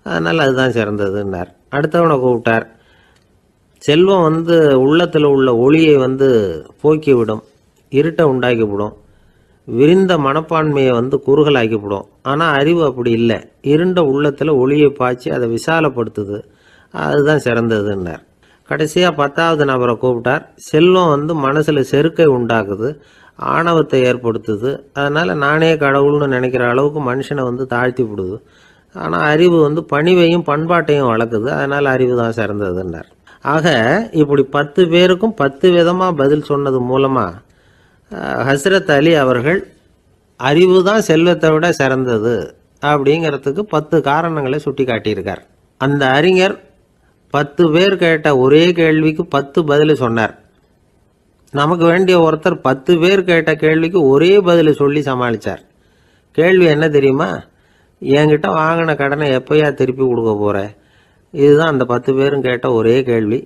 அதனால் அதுதான் சிறந்ததுன்னார். அடுத்தவனை கூப்பிட்டார். செல்வம் உள்ளத்தில் உள்ள ஒளியை போக்கிவிடும், இருட்டை உண்டாக்கிவிடும், விரிந்த மனப்பான்மையை குறுகலாக்கிவிடும், ஆனால் அறிவு அப்படி இல்லை, இருண்ட உள்ளத்தில் ஒளியை பாய்ச்சி அதை விசாலப்படுத்துது, அதுதான் சிறந்ததுன்னார். கடைசியாக 10வது நபரை கூப்பிட்டார். செல்வம் மனசில் செருக்கை உண்டாக்குது, ஆணவத்தை ஏற்படுத்துது, அதனால் நானே கடவுள்னு நினைக்கிற அளவுக்கு மனுஷனை தாழ்த்தி விடுது, ஆனால் அறிவு பணிவையும் பண்பாட்டையும் வளர்க்குது, அதனால் அறிவு தான் சிறந்ததுன்னார். ஆக இப்படி 10 பேருக்கும் 10 விதமாக பதில் சொன்னது மூலமாக ஹஸ்ரத் அலி அவர்கள் அறிவு தான் செல்வத்தை விட சிறந்தது அப்படிங்கிறதுக்கு 10 காரணங்களை சுட்டி காட்டியிருக்கார். அந்த அறிஞர் 10 பேர் கேட்ட ஒரே கேள்விக்கு 10 பதில் சொன்னார். நமக்கு வேண்டிய ஒருத்தர் 10 பேர் கேட்ட கேள்விக்கு ஒரே பதில் சொல்லி சமாளித்தார். கேள்வி என்ன தெரியுமா? என்கிட்ட வாங்கின கடனை எப்போயா திருப்பி கொடுக்க போகிற? இதுதான் அந்த 10 பேரும் கேட்ட ஒரே கேள்வி.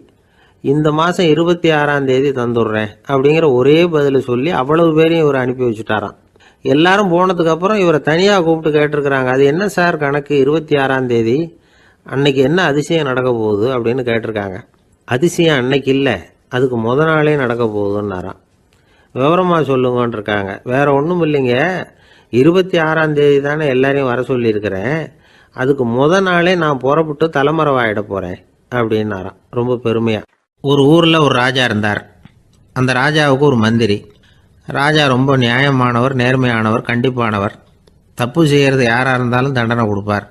இந்த மாதம் 26ஆம் தேதி தந்துடுறேன் அப்படிங்கிற ஒரே பதில் சொல்லி அவ்வளவு பேரையும் இவர் அனுப்பி வச்சுட்டாராம். எல்லாரும் போனதுக்கப்புறம் இவரை தனியாக கூப்பிட்டு கேட்டிருக்கிறாங்க, அது என்ன சார் கணக்கு, 26ஆம் தேதி அன்னைக்கு என்ன அதிசயம் நடக்க போகுது அப்படின்னு கேட்டிருக்காங்க. அதிசயம் அன்னைக்கு இல்லை, அதுக்கு நாளே நடக்க போகுதுன்னாராம். விவரமாக சொல்லுங்கன்னு இருக்காங்க. வேற ஒன்றும் இல்லைங்க, 26ஆம் தேதி தானே எல்லாரையும் வர சொல்லியிருக்கிறேன், அதுக்கு நாளே நான் புறப்பட்டு தலைமறைவாயிட போகிறேன் அப்படின்னாராம் ரொம்ப பெருமையாக. ஒரு ஊரில் ஒரு ராஜா இருந்தார். அந்த ராஜாவுக்கு ஒரு மந்திரி. ராஜா ரொம்ப நியாயமானவர், நேர்மையானவர், கண்டிப்பானவர். தப்பு செய்கிறது யாராக இருந்தாலும் தண்டனை கொடுப்பார்.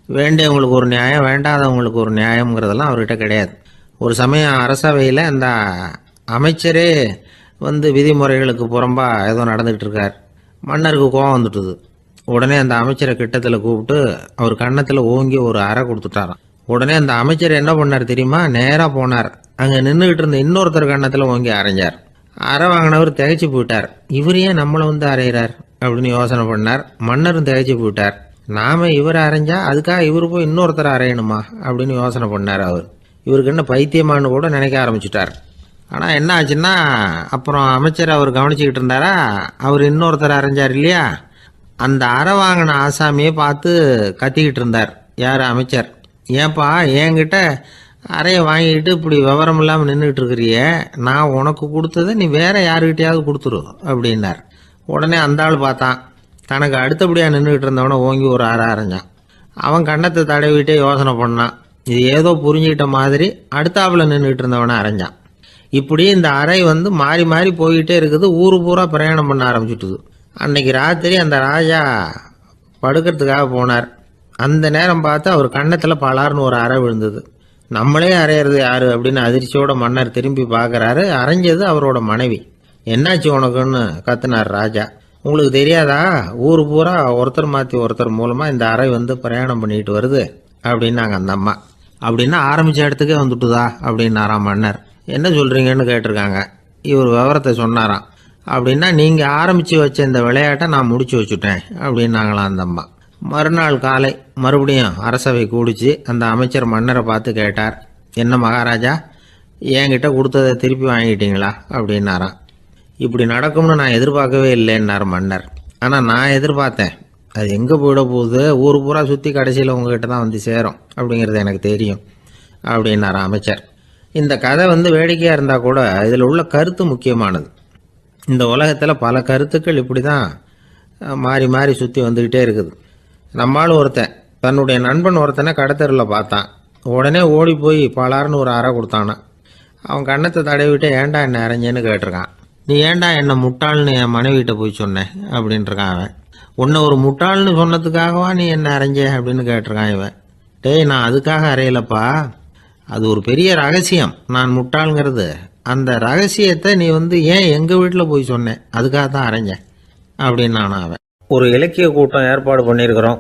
வேண்டியவங்களுக்கு ஒரு நியாயம், வேண்டாதவங்களுக்கு ஒரு நியாயங்கிறதெல்லாம் அவர்கிட்ட கிடையாது. ஒரு சமயம் அரசவையில் அந்த அமைச்சரே விதிமுறைகளுக்கு புறம்பா ஏதோ நடந்துகிட்டு இருக்கார். மன்னருக்கு கோபம் வந்துட்டுது. உடனே அந்த அமைச்சரை கிட்டத்தில் கூப்பிட்டு அவர் கன்னத்தில் ஓங்கி ஒரு அறை கொடுத்துட்டாராம். உடனே அந்த அமைச்சர் என்ன பண்ணார் தெரியுமா? நேராக போனார். அங்கே நின்றுகிட்டு இருந்த இன்னொருத்தர் கன்னத்தில் ஓங்கி அரைஞ்சார். அறை வாங்கினவர் திகைச்சு போயிட்டார். இவர் ஏன் நம்மளை வந்து அரைகிறார் அப்படின்னு யோசனை பண்ணார். மன்னரும் திகைச்சு போயிட்டார். நாம இவரை அரைஞ்சா அதுக்காக இவர் போய் இன்னொருத்தரை அரையணுமா அப்படின்னு யோசனை பண்ணார். இவருக்கு என்ன பைத்தியமானு கூட நினைக்க ஆரம்பிச்சுட்டார். ஆனால் என்ன ஆச்சுன்னா, அப்புறம் அமைச்சர் அவர் கவனிச்சுக்கிட்டு இருந்தாரா, அவர் இன்னொருத்தர் அரைஞ்சார் இல்லையா, அந்த அறை வாங்கின ஆசாமியை பார்த்து கத்திக்கிட்டு இருந்தார். யார்? அமைச்சர். ஏன்பா என்கிட்ட அறையை வாங்கிக்கிட்டு இப்படி விவரம் இல்லாமல் நின்றுட்டு இருக்கிறிய, நான் உனக்கு கொடுத்ததை நீ வேற யாருக்கிட்டையாவது கொடுத்துரு அப்படின்னார். உடனே அந்த ஆள் பார்த்தான். தனக்கு அடுத்தபடியாக நின்றுக்கிட்டு இருந்தவனை ஓங்கி ஒரு அறை அரைஞ்சான். அவன் கன்னத்தை தடவிட்டே யோசனை பண்ணான். இது ஏதோ புரிஞ்சுக்கிட்ட மாதிரி அடுத்தாப்புல நின்றுக்கிட்டு இருந்தவனை அரைஞ்சான். இப்படி இந்த அறை வந்து மாறி மாறி போய்கிட்டே இருக்குது. ஊரு பூரா பிரயாணம் பண்ண ஆரம்பிச்சுட்டுது. அன்னைக்கு ராத்திரி அந்த ராஜா படுக்கிறதுக்காக போனார். அந்த நேரம் பார்த்து அவர் கன்னத்தில் பலார்னு ஒரு அறை விழுந்தது. நம்மளே அரையிறது யாரு அப்படின்னு அதிர்ச்சியோட மன்னர் திரும்பி பார்க்குறாரு. அரைஞ்சது அவரோட மனைவி. என்னாச்சு உனக்குன்னு கத்துனார் ராஜா. உங்களுக்கு தெரியாதா, ஊர் பூரா ஒருத்தர் மாற்றி ஒருத்தர் மூலமாக இந்த அறை வந்து பிரயாணம் பண்ணிட்டு வருது அப்படின்னாங்க அந்த அம்மா. அப்படின்னா ஆரம்பித்த இடத்துக்கே வந்துட்டுதா அப்படின்னாராம் மன்னர். என்ன சொல்கிறீங்கன்னு கேட்டிருக்காங்க. இவர் விவரத்தை சொன்னாராம். அப்படின்னா நீங்கள் ஆரம்பித்து வச்ச இந்த விளையாட்டை நான் முடிச்சு வச்சுட்டேன் அப்படின்னாங்களாம் அந்த அம்மா. மறுநாள் காலை மறுபடியும் அரசவை கூடிச்சு அந்த அமைச்சர் மன்னரை பார்த்து கேட்டார். என்ன மகாராஜா, என்கிட்ட கொடுத்ததை திருப்பி வாங்கிட்டீங்களா அப்படின்னாராம். இப்படி நடக்கும்னு நான் எதிர்பார்க்கவே இல்லைன்னார் மன்னர். ஆனால் நான் எதிர்பார்த்தேன். அது எங்கே போயிட போகுது, ஊர் பூரா சுற்றி கடைசியில் உங்ககிட்ட தான் வந்து சேரும் அப்படிங்கிறது எனக்கு தெரியும் அப்படின்னார் அமைச்சர். இந்த கதை வந்து வேடிக்கையாக இருந்தால் கூட இதில் உள்ள கருத்து முக்கியமானது. இந்த உலகத்தில் பல கருத்துக்கள் இப்படி தான் மாறி மாறி சுற்றி வந்துக்கிட்டே இருக்குது. நம்மளும் ஒருத்தன் தன்னுடைய நண்பன் ஒருத்தனை கடத்தரில் பார்த்தான். உடனே ஓடி போய் பலார்னு ஒரு அறை கொடுத்தானா. அவன் கன்னத்தை தடவிட்டு ஏன்டா என்ன அரைஞ்சேன்னு கேட்டிருக்கான். நீ ஏன்டா என்னை முட்டாள்னு என் மனைவிட்ட போய் சொன்னேன் அப்படின்ட்டுருக்கான் அவன். உன்னை ஒரு முட்டாள்னு சொன்னதுக்காகவா நீ என்ன அரைஞ்ச அப்படின்னு கேட்டிருக்கான் இவன். டேய், நான் அதுக்காக அறையலப்பா, அது ஒரு பெரிய ரகசியம். நான் முட்டாளுங்கிறது அந்த ரகசியத்தை நீ வந்து ஏன் எங்கள் வீட்டில் போய் சொன்னேன், அதுக்காக தான் அரைஞ்சேன் அப்படின்னு நானும் அவன். ஒரு இலக்கிய கூட்டம் ஏற்பாடு பண்ணியிருக்கிறோம்,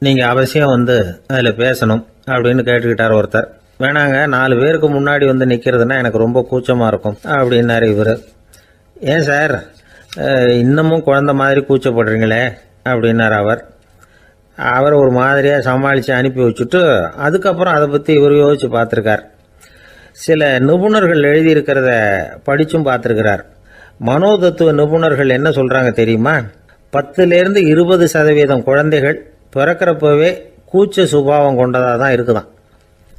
நீங்கள் அவசியம் வந்து அதில் பேசணும் அப்படின்னு கேட்டுக்கிட்டார் ஒருத்தர். வேணாங்க, 4 பேருக்கு முன்னாடி வந்து நிற்கிறதுனா எனக்கு ரொம்ப கூச்சமாக இருக்கும் அப்படின்னாரு இவர். ஏன் சார் இன்னமும் குழந்த மாதிரி கூச்சப்படுறீங்களே அப்படின்னார் அவர் ஒரு மாதிரியாக சமாளித்து அனுப்பி வச்சுட்டு அதுக்கப்புறம் அதை பற்றி இவர் யோசித்து பார்த்துருக்கார். சில நிபுணர்கள் எழுதியிருக்கிறத படித்தும் பார்த்துருக்கிறார். மனோதத்துவ நிபுணர்கள் என்ன சொல்கிறாங்க தெரியுமா? 10லேருந்து 20% குழந்தைகள் பிறக்கிறப்பவே கூச்ச சுபாவம் கொண்டதாக தான் இருக்குதான்.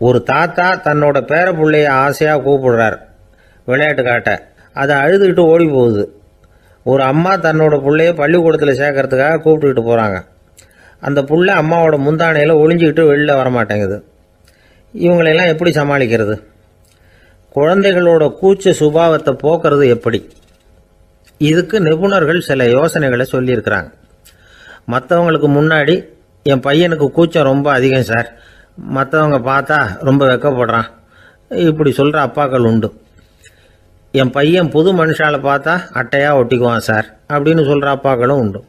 ஒரு தாத்தா தன்னோட பேர பிள்ளைய ஆசையாக கூப்பிடுறார் விளையாட்டு காட்ட, அதை அழுதுகிட்டு ஓடி போகுது. ஒரு அம்மா தன்னோட பிள்ளைய பள்ளிக்கூடத்தில் சேர்க்கறதுக்காக கூப்பிட்டுக்கிட்டு போகிறாங்க. அந்த புள்ள அம்மாவோட முந்தானையில் ஒளிஞ்சிக்கிட்டு வெளியில் வரமாட்டேங்குது. இவங்களெல்லாம் எப்படி சமாளிக்கிறது? குழந்தைகளோட கூச்ச சுபாவத்தை போக்குறது எப்படி? இதுக்கு நிபுணர்கள் சில யோசனைகளை சொல்லியிருக்கிறாங்க. மற்றவங்களுக்கு முன்னாடி என் பையனுக்கு கூச்சம் ரொம்ப அதிகம் சார், மற்றவங்க பார்த்தா ரொம்ப வெக்கப்படுறான், இப்படி சொல்கிற அப்பாக்கள் உண்டு. என் பையன் புது மனுஷால பார்த்தா அட்டையாக ஒட்டிக்குவான் சார் அப்படின்னு சொல்கிற அப்பாக்களும் உண்டு.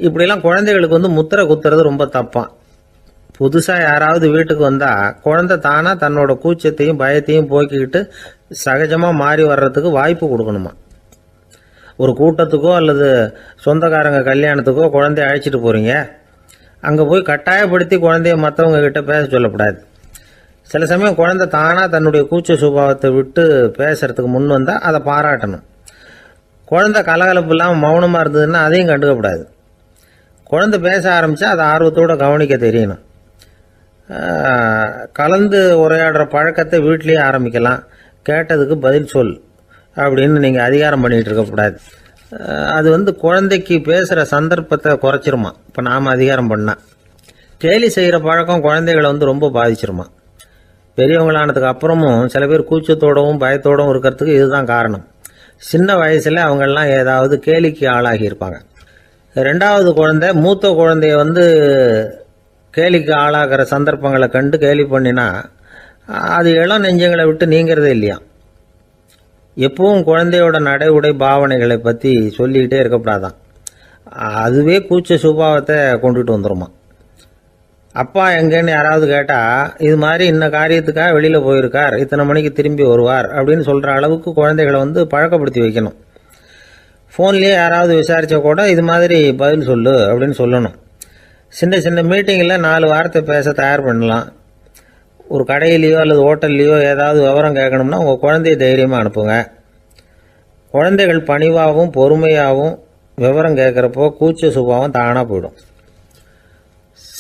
இப்படிலாம் குழந்தைகளுக்கு வந்து முத்திரை குத்துறது ரொம்ப தப்பான். புதுசாக யாராவது வீட்டுக்கு வந்தால் குழந்தை தானாக தன்னோட கூச்சத்தையும் பயத்தையும் போக்கிக்கிட்டு சகஜமாக மாறி வர்றதுக்கு வாய்ப்பு கொடுக்கணுமா. ஒரு கூட்டத்துக்கோ அல்லது சொந்தக்காரங்க கல்யாணத்துக்கோ குழந்தைய அழைச்சிட்டு போகிறீங்க, அங்கே போய் கட்டாயப்படுத்தி குழந்தைய மற்றவங்க கிட்ட பேச சொல்லக்கூடாது. சில சமயம் குழந்தை தானாக தன்னுடைய கூச்ச சுபாவத்தை விட்டு பேசுறதுக்கு முன் வந்தால் அதை பாராட்டணும். குழந்தை கலகலப்பு இல்லாமல் மௌனமாக இருந்ததுன்னா அதையும் கண்டுக்கக்கூடாது. குழந்தை பேச ஆரம்பித்தா அதை ஆர்வத்தோடு கவனிக்க தெரியணும். கலந்து உரையாடுற பழக்கத்தை வீட்லேயே ஆரம்பிக்கலாம். கேட்டதுக்கு பதில் சொல் அப்படின்னு நீங்கள் அதிகாரம் பண்ணிகிட்டு இருக்கக்கூடாது. அது வந்து குழந்தைக்கு பேசுகிற சந்தர்ப்பத்தை குறைச்சிருமா. இப்போ நாம் அதிகாரம் பண்ணால் கேலி செய்கிற பழக்கம் குழந்தைகளை வந்து ரொம்ப பாதிச்சிருமா. பெரியவங்களானதுக்கு அப்புறமும் சில பேர் கூச்சத்தோடவும் பயத்தோடவும் இருக்கிறதுக்கு இதுதான் காரணம். சின்ன வயசில் அவங்கெல்லாம் ஏதாவது கேலிக்கு ஆளாகி இருப்பாங்க. 2வது குழந்தை மூத்த குழந்தைய வந்து கேலிக்கு ஆளாகிற சந்தர்ப்பங்களை கண்டு கேலி பண்ணினா அது இளம் நெஞ்சங்களை விட்டு நீங்கிறதே இல்லையா. எப்பவும் குழந்தையோட நடை உடை பாவனைகளை பற்றி சொல்லிக்கிட்டே இருக்கக்கூடாதான். அதுவே கூச்ச சுபாவத்தை கொண்டுட்டு வந்துருமா. அப்பா எங்கன்னு யாராவது கேட்டால் இது மாதிரி இன்ன காரியத்துக்காக வெளியில் போயிருக்கார், இத்தனை மணிக்கு திரும்பி வருவார் அப்படின்னு சொல்கிற அளவுக்கு குழந்தைகளை பழக்கப்படுத்தி வைக்கணும். ஃபோன்லேயே யாராவது விசாரித்தா கூட இது மாதிரி பதில் சொல்லு அப்படின்னு சொல்லணும். சின்ன சின்ன மீட்டிங்கில் 4 வார்த்தை பேச தயார் பண்ணலாம். ஒரு கடையிலையோ அல்லது ஹோட்டல்லையோ ஏதாவது விவரம் கேட்கணும்னா உங்கள் குழந்தைய தைரியமாக அனுப்புங்க. குழந்தைகள் பணிவாகவும் பொறுமையாகவும் விவரம் கேட்குறப்போ கூச்ச சுபாவம் தானாக போயிடும்.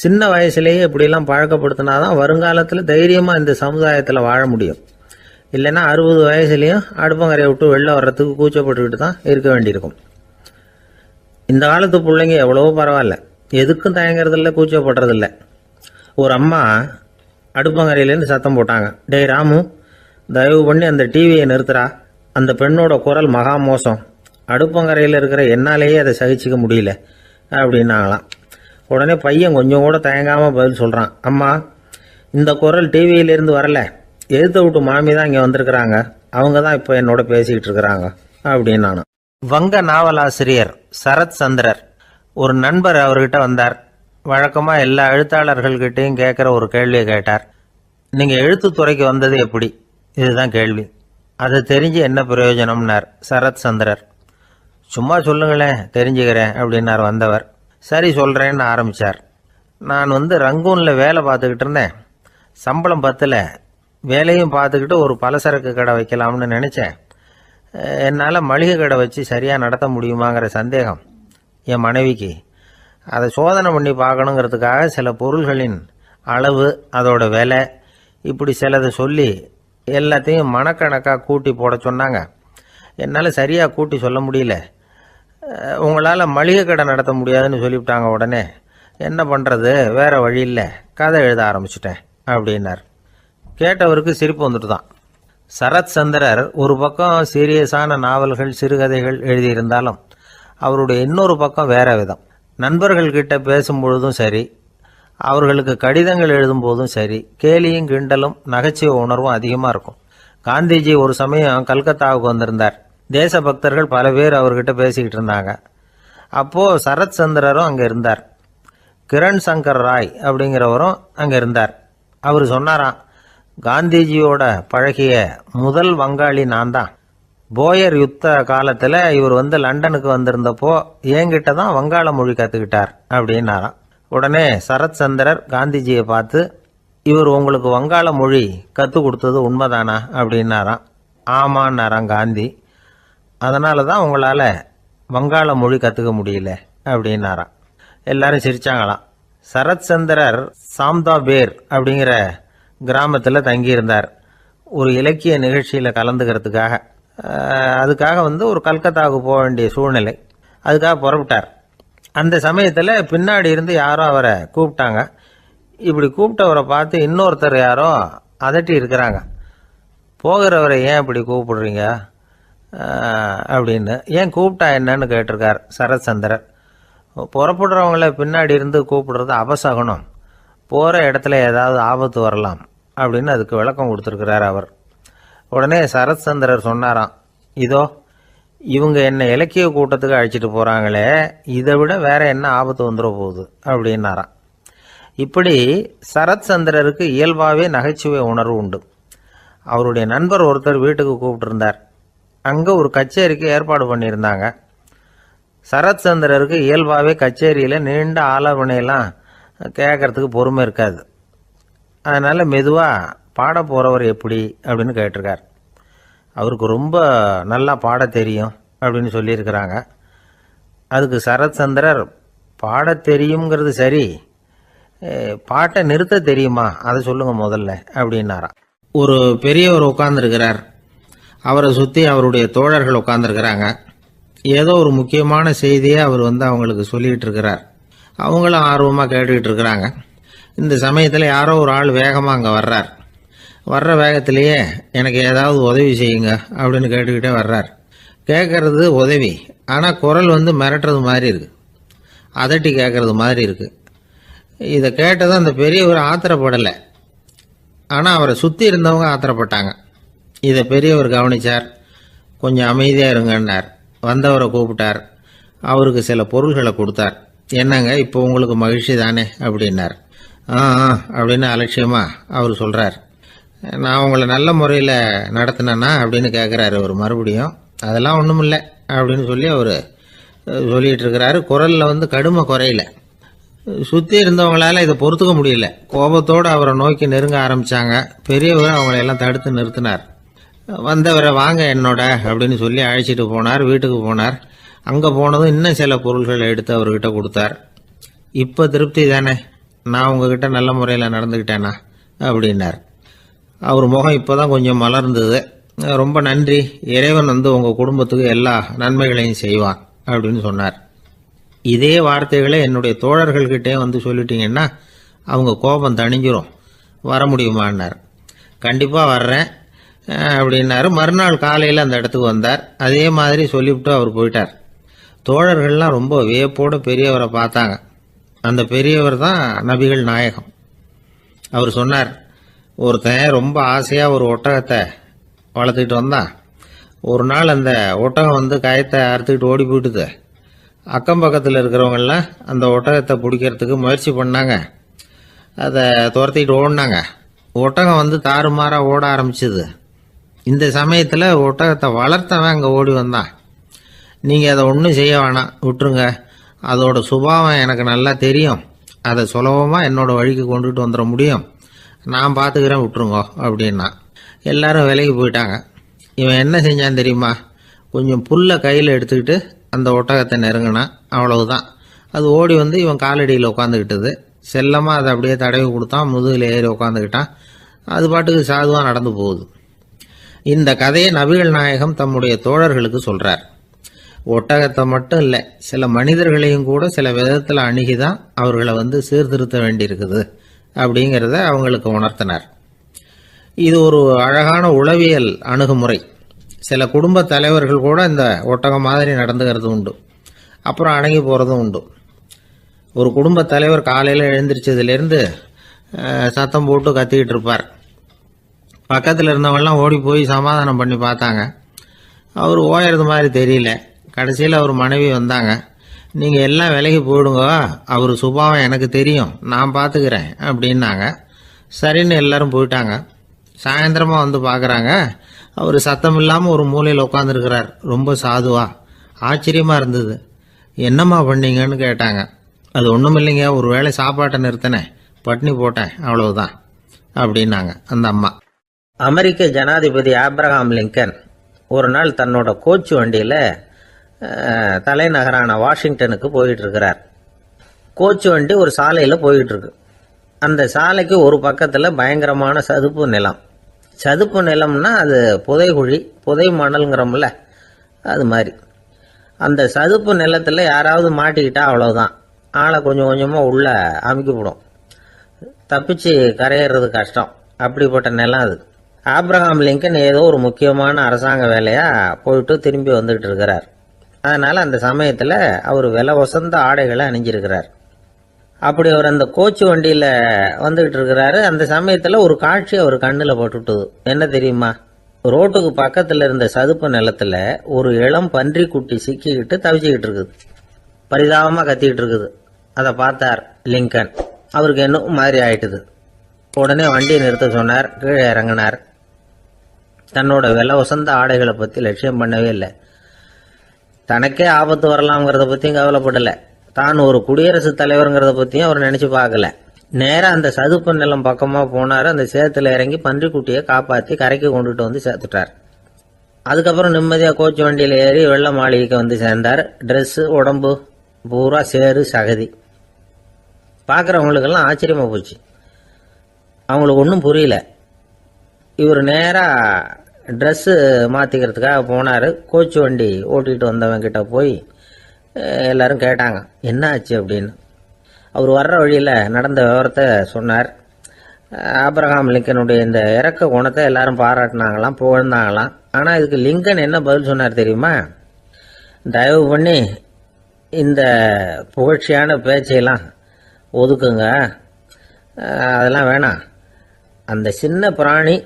சின்ன வயசுலேயே இப்படிலாம் பழக்கப்படுத்தினா தான் வருங்காலத்தில் தைரியமாக இந்த சமுதாயத்தில் வாழ முடியும். இல்லைன்னா 60 வயசுலேயும் அடுப்பங்கரையை விட்டு வெளில வர்றதுக்கு கூச்சப்பட்டுக்கிட்டு தான் இருக்க வேண்டியிருக்கும். இந்த காலத்து பிள்ளைங்க எவ்வளவோ பரவாயில்ல, எதுக்கும் தயங்குறதில்ல, கூச்சப்படுறதில்ல. ஒரு அம்மா அடுப்பங்கரையிலேருந்து சத்தம் போட்டாங்க, டேய் ராமு, தயவு பண்ணி அந்த டிவியை நிறுத்துறா, அந்த பெண்ணோட குரல் மகா மோசம், அடுப்பங்கரையில் இருக்கிற என்னாலேயே அதை சகிச்சிக்க முடியல அப்படின்னாங்களாம். உடனே பையன் கொஞ்சம் கூட தயங்காமல் பதில் சொல்கிறான், அம்மா இந்த குரல் டிவியிலேருந்து வரல, எழுத்த விட்டு மாமி தான் இங்கே வந்திருக்கிறாங்க, அவங்க தான் இப்போ என்னோட பேசிக்கிட்டு இருக்கிறாங்க அப்படின்னு. நான் வங்க நாவலாசிரியர் சரத் சந்திரர் ஒரு நண்பர் அவர்கிட்ட வந்தார். வழக்கமாக எல்லா எழுத்தாளர்கள்கிட்டையும் கேட்குற ஒரு கேள்வியை கேட்டார். நீங்கள் எழுத்துத்துறைக்கு வந்தது எப்படி? இதுதான் கேள்வி. அதை தெரிஞ்சு என்ன பிரயோஜனம்னார் சரத் சந்திரர். சும்மா சொல்லுங்களேன், தெரிஞ்சுக்கிறேன் அப்படின்னார் வந்தவர். சரி சொல்கிறேன்னு ஆரம்பித்தார். நான் ரங்கூனில் வேலை பார்த்துக்கிட்டு இருந்தேன். சம்பளம் பத்தில், வேலையும் பார்த்துக்கிட்டு ஒரு பலசரக்கு கடை வைக்கலாம்னு நினச்சேன். என்னால் மளிகை கடை வச்சு சரியாக நடத்த முடியுமாங்கிற சந்தேகம் என் மனைவிக்கு. அதை சோதனை பண்ணி பார்க்கணுங்கிறதுக்காக சில பொருள்களின் அளவு, அதோட விலை, இப்படி சிலதை சொல்லி எல்லாத்தையும் மனக்கணக்காக கூட்டி போட சொன்னாங்க. என்னால் சரியாக கூட்டி சொல்ல முடியல. உங்களால் மளிகை கடை நடத்த முடியாதுன்னு சொல்லிவிட்டாங்க. உடனே என்ன பண்ணுறது, வேறு வழி இல்லை, கதை எழுத ஆரம்பிச்சிட்டேன் அப்படின்னார். கேட்டவருக்கு சிரிப்பு வந்துட்டு தான். சரத் சந்திரர் ஒரு பக்கம் சீரியஸான நாவல்கள், சிறுகதைகள் எழுதியிருந்தாலும் அவருடைய இன்னொரு பக்கம் வேற விதம். நண்பர்கள்கிட்ட பேசும்பொழுதும் சரி, அவர்களுக்கு கடிதங்கள் எழுதும் போதும் சரி, கேலியும் கிண்டலும் நகைச்சுவை உணர்வும் அதிகமாக இருக்கும். காந்திஜி ஒரு சமயம் கல்கத்தாவுக்கு வந்திருந்தார். தேசபக்தர்கள் பல பேர் அவர்கிட்ட பேசிக்கிட்டு இருந்தாங்க. அப்போது சரத் சந்திரரும் அங்கே இருந்தார். கிரண் சங்கர் ராய் அப்படிங்கிறவரும் அங்கே இருந்தார். அவர் சொன்னாராம், காந்திஜியோட பழகிய முதல் வங்காளி நான் தான். போயர் யுத்த காலத்தில் இவர் லண்டனுக்கு வந்திருந்தப்போ என்கிட்ட தான் வங்காள மொழி கற்றுக்கிட்டார் அப்படின்னாராம். உடனே சரத் சந்திரர் காந்திஜியை பார்த்து, இவர் உங்களுக்கு வங்காள மொழி கற்றுக் கொடுத்தது உண்மைதானா அப்படின்னாராம். ஆமான்னாராம் காந்தி. அதனால தான் உங்களால் வங்காள மொழி கற்றுக்க முடியல அப்படின்னாராம். எல்லாரும் சிரிச்சாங்களாம். சரத் சந்திரர் சாம்தாபேர் அப்படிங்கிற கிராமத்தில் தங்கியிருந்தார் ஒரு இலக்கிய நிகழ்ச்சியில் கலந்துக்கிறதுக்காக. அதுக்காக ஒரு கல்கத்தாவுக்கு போக வேண்டிய சூழ்நிலை. அதுக்காக புறப்பட்டார். அந்த சமயத்தில் பின்னாடி இருந்து யாரோ அவரை கூப்பிட்டாங்க. இப்படி கூப்பிட்டவரை பார்த்து இன்னொருத்தர் யாரோ அதட்டி இருக்கிறாங்க. போகிறவரை ஏன் இப்படி கூப்பிடுறீங்க அப்படின்னு. ஏன் கூப்பிட்டா என்னன்னு கேட்டிருக்கார் சரத் சந்திரர். புறப்படுறவங்கள பின்னாடி இருந்து கூப்பிடுறது அபசகுனம், போகிற இடத்துல ஏதாவது ஆபத்து வரலாம் அப்படின்னு அதுக்கு விளக்கம் கொடுத்துருக்கிறார் அவர். உடனே சரத் சந்திரர் சொன்னாராம், இதோ இவங்க என்ன இலக்கிய கூட்டத்துக்கு அழைச்சிட்டு போகிறாங்களே, இதை விட வேற என்ன ஆபத்து வந்துட போகுது அப்படின்னாராம். இப்படி சரத் சந்திரருக்கு இயல்பாகவே நகைச்சுவை உணர்வு உண்டு. அவருடைய நண்பர் ஒருத்தர் வீட்டுக்கு கூப்பிட்டுருந்தார். அங்கே ஒரு கச்சேரிக்கு ஏற்பாடு பண்ணியிருந்தாங்க. சரத் சந்திரருக்கு இயல்பாகவே கச்சேரியில் நீண்ட ஆலோசனையெல்லாம் கேட்கறதுக்கு பொறுமை இருக்காது. அதனால் மெதுவாக பாட போகிறவர் எப்படி அப்படின்னு கேட்டிருக்கார். அவருக்கு ரொம்ப நல்லா பாட தெரியும் அப்படின்னு சொல்லியிருக்கிறாங்க. அதுக்கு சரத் சந்திரர், பாட தெரியுங்கிறது சரி, பாட்டை நிறுத்த தெரியுமா, அதை சொல்லுங்கள் முதல்ல அப்படின்னாராம். ஒரு பெரியவர் உட்கார்ந்துருக்கிறார். அவரை சுற்றி அவருடைய தோழர்கள் உட்கார்ந்துருக்கிறாங்க. ஏதோ ஒரு முக்கியமான செய்தியை அவர் அவங்களுக்கு சொல்லிகிட்டு இருக்கிறார். அவங்களும் ஆர்வமாக கேட்டுக்கிட்டு இருக்கிறாங்க. இந்த சமயத்தில் யாரோ ஒரு ஆள் வேகமாக அங்கே வர்றார். வர்ற வேகத்திலேயே எனக்கு ஏதாவது உதவி செய்யுங்க அப்படின்னு கேட்டுக்கிட்டே வர்றார். கேட்கறது உதவி, ஆனால் குரல் மிரட்டுறது மாதிரி இருக்குது, அதட்டி கேட்கறது மாதிரி இருக்குது. இதை கேட்டதும் அந்த பெரியவர் ஆத்திரப்படலை, ஆனால் அவரை சுற்றி இருந்தவங்க ஆத்திரப்பட்டாங்க. இதை பெரியவர் கவனித்தார். கொஞ்சம் அமைதியாக இருங்கன்னார். வந்தவரை கூப்பிட்டார். அவருக்கு சில பொருள்களை கொடுத்தார். என்னங்க இப்போ உங்களுக்கு மகிழ்ச்சி தானே அப்படின்னார். ஆ அப்படின்னு அலட்சியமாக அவர் சொல்கிறார். நான் உங்களை நல்ல முறையில் நடத்தினேன்னா அப்படின்னு கேட்குறாரு அவர் மறுபடியும். அதெல்லாம் ஒன்றும் இல்லை அப்படின்னு சொல்லி அவர் சொல்லிகிட்டு இருக்கிறாரு. குரலில் கடுமை குறையில. சுற்றி இருந்தவங்களால இதை பொறுத்துக்க முடியல. கோபத்தோடு அவரை நோக்கி நெருங்க ஆரம்பித்தாங்க. பெரியவர் அவங்களையெல்லாம் தடுத்து நிறுத்தினார். வந்தவரை வாங்க என்னோட அப்படின்னு சொல்லி அழைச்சிட்டு போனார். வீட்டுக்கு போனார். அங்கே போனதும் இன்னும் சில பொருள்களை எடுத்து அவர்கிட்ட கொடுத்தார். இப்போ திருப்தி தானே, நான் உங்ககிட்ட நல்ல முறையில் நடந்துக்கிட்டேனா அப்படின்னார். அவர் முகம் இப்போ தான் கொஞ்சம் மலர்ந்தது. ரொம்ப நன்றி, இறைவன் உங்கள் குடும்பத்துக்கு எல்லா நன்மைகளையும் செய்வான் அப்படின்னு சொன்னார். இதே வார்த்தைகளை என்னுடைய தோழர்கள்கிட்டே சொல்லிட்டீங்கன்னா அவங்க கோபம் தணிஞ்சிரும், வர முடியுமான்னார். கண்டிப்பாக வர்றேன் அப்படின்னாரு. மறுநாள் காலையில் அந்த இடத்துக்கு வந்தார். அதே மாதிரி சொல்லிவிட்டு அவர் போயிட்டார். தோழர்கள்லாம் ரொம்ப வியப்போடு பெரியவரை பார்த்தாங்க. அந்த பெரியவர் தான் நபிகள் நாயகம். அவர் சொன்னார், ஒருத்தன் ரொம்ப ஆசையாக ஒரு ஒட்டகத்தை வளர்த்துக்கிட்டு வந்தான். ஒரு நாள் அந்த ஒட்டகம் கயத்தை அறுத்துக்கிட்டு ஓடி போயிட்டுது. அக்கம் பக்கத்தில் இருக்கிறவங்கெல்லாம் அந்த ஒட்டகத்தை பிடிக்கிறதுக்கு முயற்சி பண்ணாங்க. அதை துரத்திட்டு ஓடினாங்க. ஒட்டகம் தாறுமாறாக ஓட ஆரம்பிச்சுது. இந்த சமயத்தில் ஒட்டகத்தை வளர்த்தவன் அங்கே ஓடி வந்தான். நீங்கள் அதை ஒன்றும் செய்ய வேணாம், விட்டுருங்க. அதோட சுபாவம் எனக்கு நல்லா தெரியும். அதை சுலபமாக என்னோட வழிக்கு கொண்டுட்டு வந்துட முடியும். நான் பார்த்துக்கிறேன், விட்டுருங்கோ அப்படின்னா. எல்லாரும் விலைக்கு போயிட்டாங்க. இவன் என்ன செஞ்சான் தெரியுமா? கொஞ்சம் புல்லை கையில் எடுத்துக்கிட்டு அந்த ஒட்டகத்தை நெருங்கினான். அவ்வளவுதான். அது ஓடி இவன் காலடியில் உட்காந்துக்கிட்டது. செல்லமாக அதை அப்படியே தடவி கொடுத்தான். முதுகில் ஏறி உட்காந்துக்கிட்டான். அது பாட்டுக்கு சாதுவாக நடந்து போகுது. இந்த கதையை நபிகள் நாயகம் தம்முடைய தோழர்களுக்கு சொல்கிறார். ஒட்டகத்தை மட்டும் இல்லை, சில மனிதர்களையும் கூட சில விதத்தில் அணுகிதான் அவர்களை சீர்திருத்த வேண்டியிருக்குது அப்படிங்கிறத அவங்களுக்கு உணர்த்தினார். இது ஒரு அழகான உளவியல் அணுகுமுறை. சில குடும்ப தலைவர்கள் கூட இந்த ஒட்டகம் மாதிரி நடந்துக்கிறது உண்டு. அப்புறம் அடங்கி போகிறதும் உண்டு. ஒரு குடும்ப தலைவர் காலையில் எழுந்திரிச்சதுலேருந்து சத்தம் போட்டு கத்திக்கிட்டு இருப்பார். பக்கத்தில் இருந்தவங்கெல்லாம் ஓடி போய் சமாதானம் பண்ணி பார்த்தாங்க. அவர் ஓயறது மாதிரி தெரியல. கடைசியில் அவர் மனைவி வந்தாங்க. நீங்கள் எல்லாம் விலகி போயிடுங்க, அவர் சுபாவம் எனக்கு தெரியும், நான் பார்த்துக்கிறேன் அப்படின்னாங்க. சரின்னு எல்லாரும் போயிட்டாங்க. சாயந்தரமாக பார்க்குறாங்க, அவர் சத்தம் இல்லாமல் ஒரு மூலையில் உட்காந்துருக்கிறார். ரொம்ப சாதுவா. ஆச்சரியமாக இருந்தது. என்னம்மா பண்ணீங்கன்னு கேட்டாங்க. அது ஒன்றும் இல்லைங்க, ஒரு வேளை சாப்பாட்டை நிறுத்தினேன், பட்னி போட்டேன், அவ்வளவுதான் அப்படின்னாங்க அந்த அம்மா. அமெரிக்க ஜனாதிபதி ஆப்ரஹாம் லிங்கன் ஒரு நாள் தன்னோட கோச்சு வண்டியில் தலைநகரான வாஷிங்டனுக்கு போயிட்டு இருக்கிறார். கோச்சு வண்டி ஒரு சாலையில் போயிட்டு இருக்கு. அந்த சாலைக்கு ஒரு பக்கத்தில் பயங்கரமான சதுப்பு நிலம். சதுப்பு நிலம்னா அது புதைகுழி, புதை மணல்ங்கிறோம்ல, அது மாதிரி. அந்த சதுப்பு நிலத்தில் யாராவது மாட்டிக்கிட்டா அவ்வளோதான், ஆளை கொஞ்சம் கொஞ்சமாக உள்ள அமுக்கிவிடும். தப்பிச்சு கரையேறது கஷ்டம். அப்படிப்பட்ட நிலம் அது. ஆப்ரஹாம் லிங்கன் ஏதோ ஒரு முக்கியமான அரசாங்க வேலையாக போயிட்டு திரும்பி வந்துகிட்டு இருக்கிறார். அதனால் அந்த சமயத்தில் அவர் விலை வசந்த ஆடைகளை அணிஞ்சிருக்கிறார். அப்படி அவர் அந்த கோச்சு வண்டியில் வந்துகிட்டு இருக்கிறாரு. அந்த சமயத்தில் ஒரு காட்சி அவர் கண்ணில் பட்டுட்டுது. என்ன தெரியுமா? ரோட்டுக்கு பக்கத்தில் இருந்த சதுப்பு நிலத்தில் ஒரு இளம் பன்றி குட்டி சிக்கிக்கிட்டு தவிச்சிக்கிட்டு இருக்குது. பரிதாபமாக கத்திக்கிட்டு இருக்குது. அதை பார்த்தார் லிங்கன். அவருக்கு என்ன மாதிரி ஆயிட்டுது. உடனே வண்டியை நிறுத்த சொன்னார். கீழே இறங்கினார். தன்னோட விலை வசந்த ஆடைகளை பற்றி லட்சியம் பண்ணவே இல்லை. தனக்கே ஆபத்து வரலாம்ங்கிறத பற்றியும் கவலைப்படலை. தான் ஒரு குடியரசுத் தலைவருங்கிறத பற்றியும் அவர் நினச்சி பார்க்கல. நேராக அந்த சதுப்பு நிலம் பக்கமாக போனார். அந்த சேத்துல இறங்கி பன்றிக்குட்டியை காப்பாற்றி கரைக்கு கொண்டுட்டு சேர்த்துட்டார். அதுக்கப்புறம் நிம்மதியாக கோச்சு வண்டியில் ஏறி வெள்ள மாளிகைக்கு சேர்ந்தார். ட்ரெஸ்ஸு உடம்பு பூரா சேறு சகதி. பார்க்குறவங்களுக்கெல்லாம் ஆச்சரியமாக போச்சு. அவங்களுக்கு ஒன்றும் புரியல. இவர் நேராக ட்ரெஸ்ஸு மாற்றிக்கிறதுக்காக போனார். கோச்சு வண்டி ஓட்டிகிட்டு வந்தவங்கிட்ட போய் எல்லாரும் கேட்டாங்க என்ன ஆச்சு அப்படின்னு. அவர் வர்ற வழியில் நடந்த விவரத்தை சொன்னார். ஆப்ரஹாம் லிங்கனுடைய இந்த இறக்க குணத்தை எல்லாரும் பாராட்டினாங்களாம், புகழ்ந்தாங்களாம். ஆனால் இதுக்கு லிங்கன் என்ன பதில் சொன்னார் தெரியுமா? தயவு பண்ணி இந்த புகழ்ச்சியான பேச்சையெல்லாம் ஒதுக்குங்க, அதெல்லாம் வேணாம். அந்த சின்ன பிராணி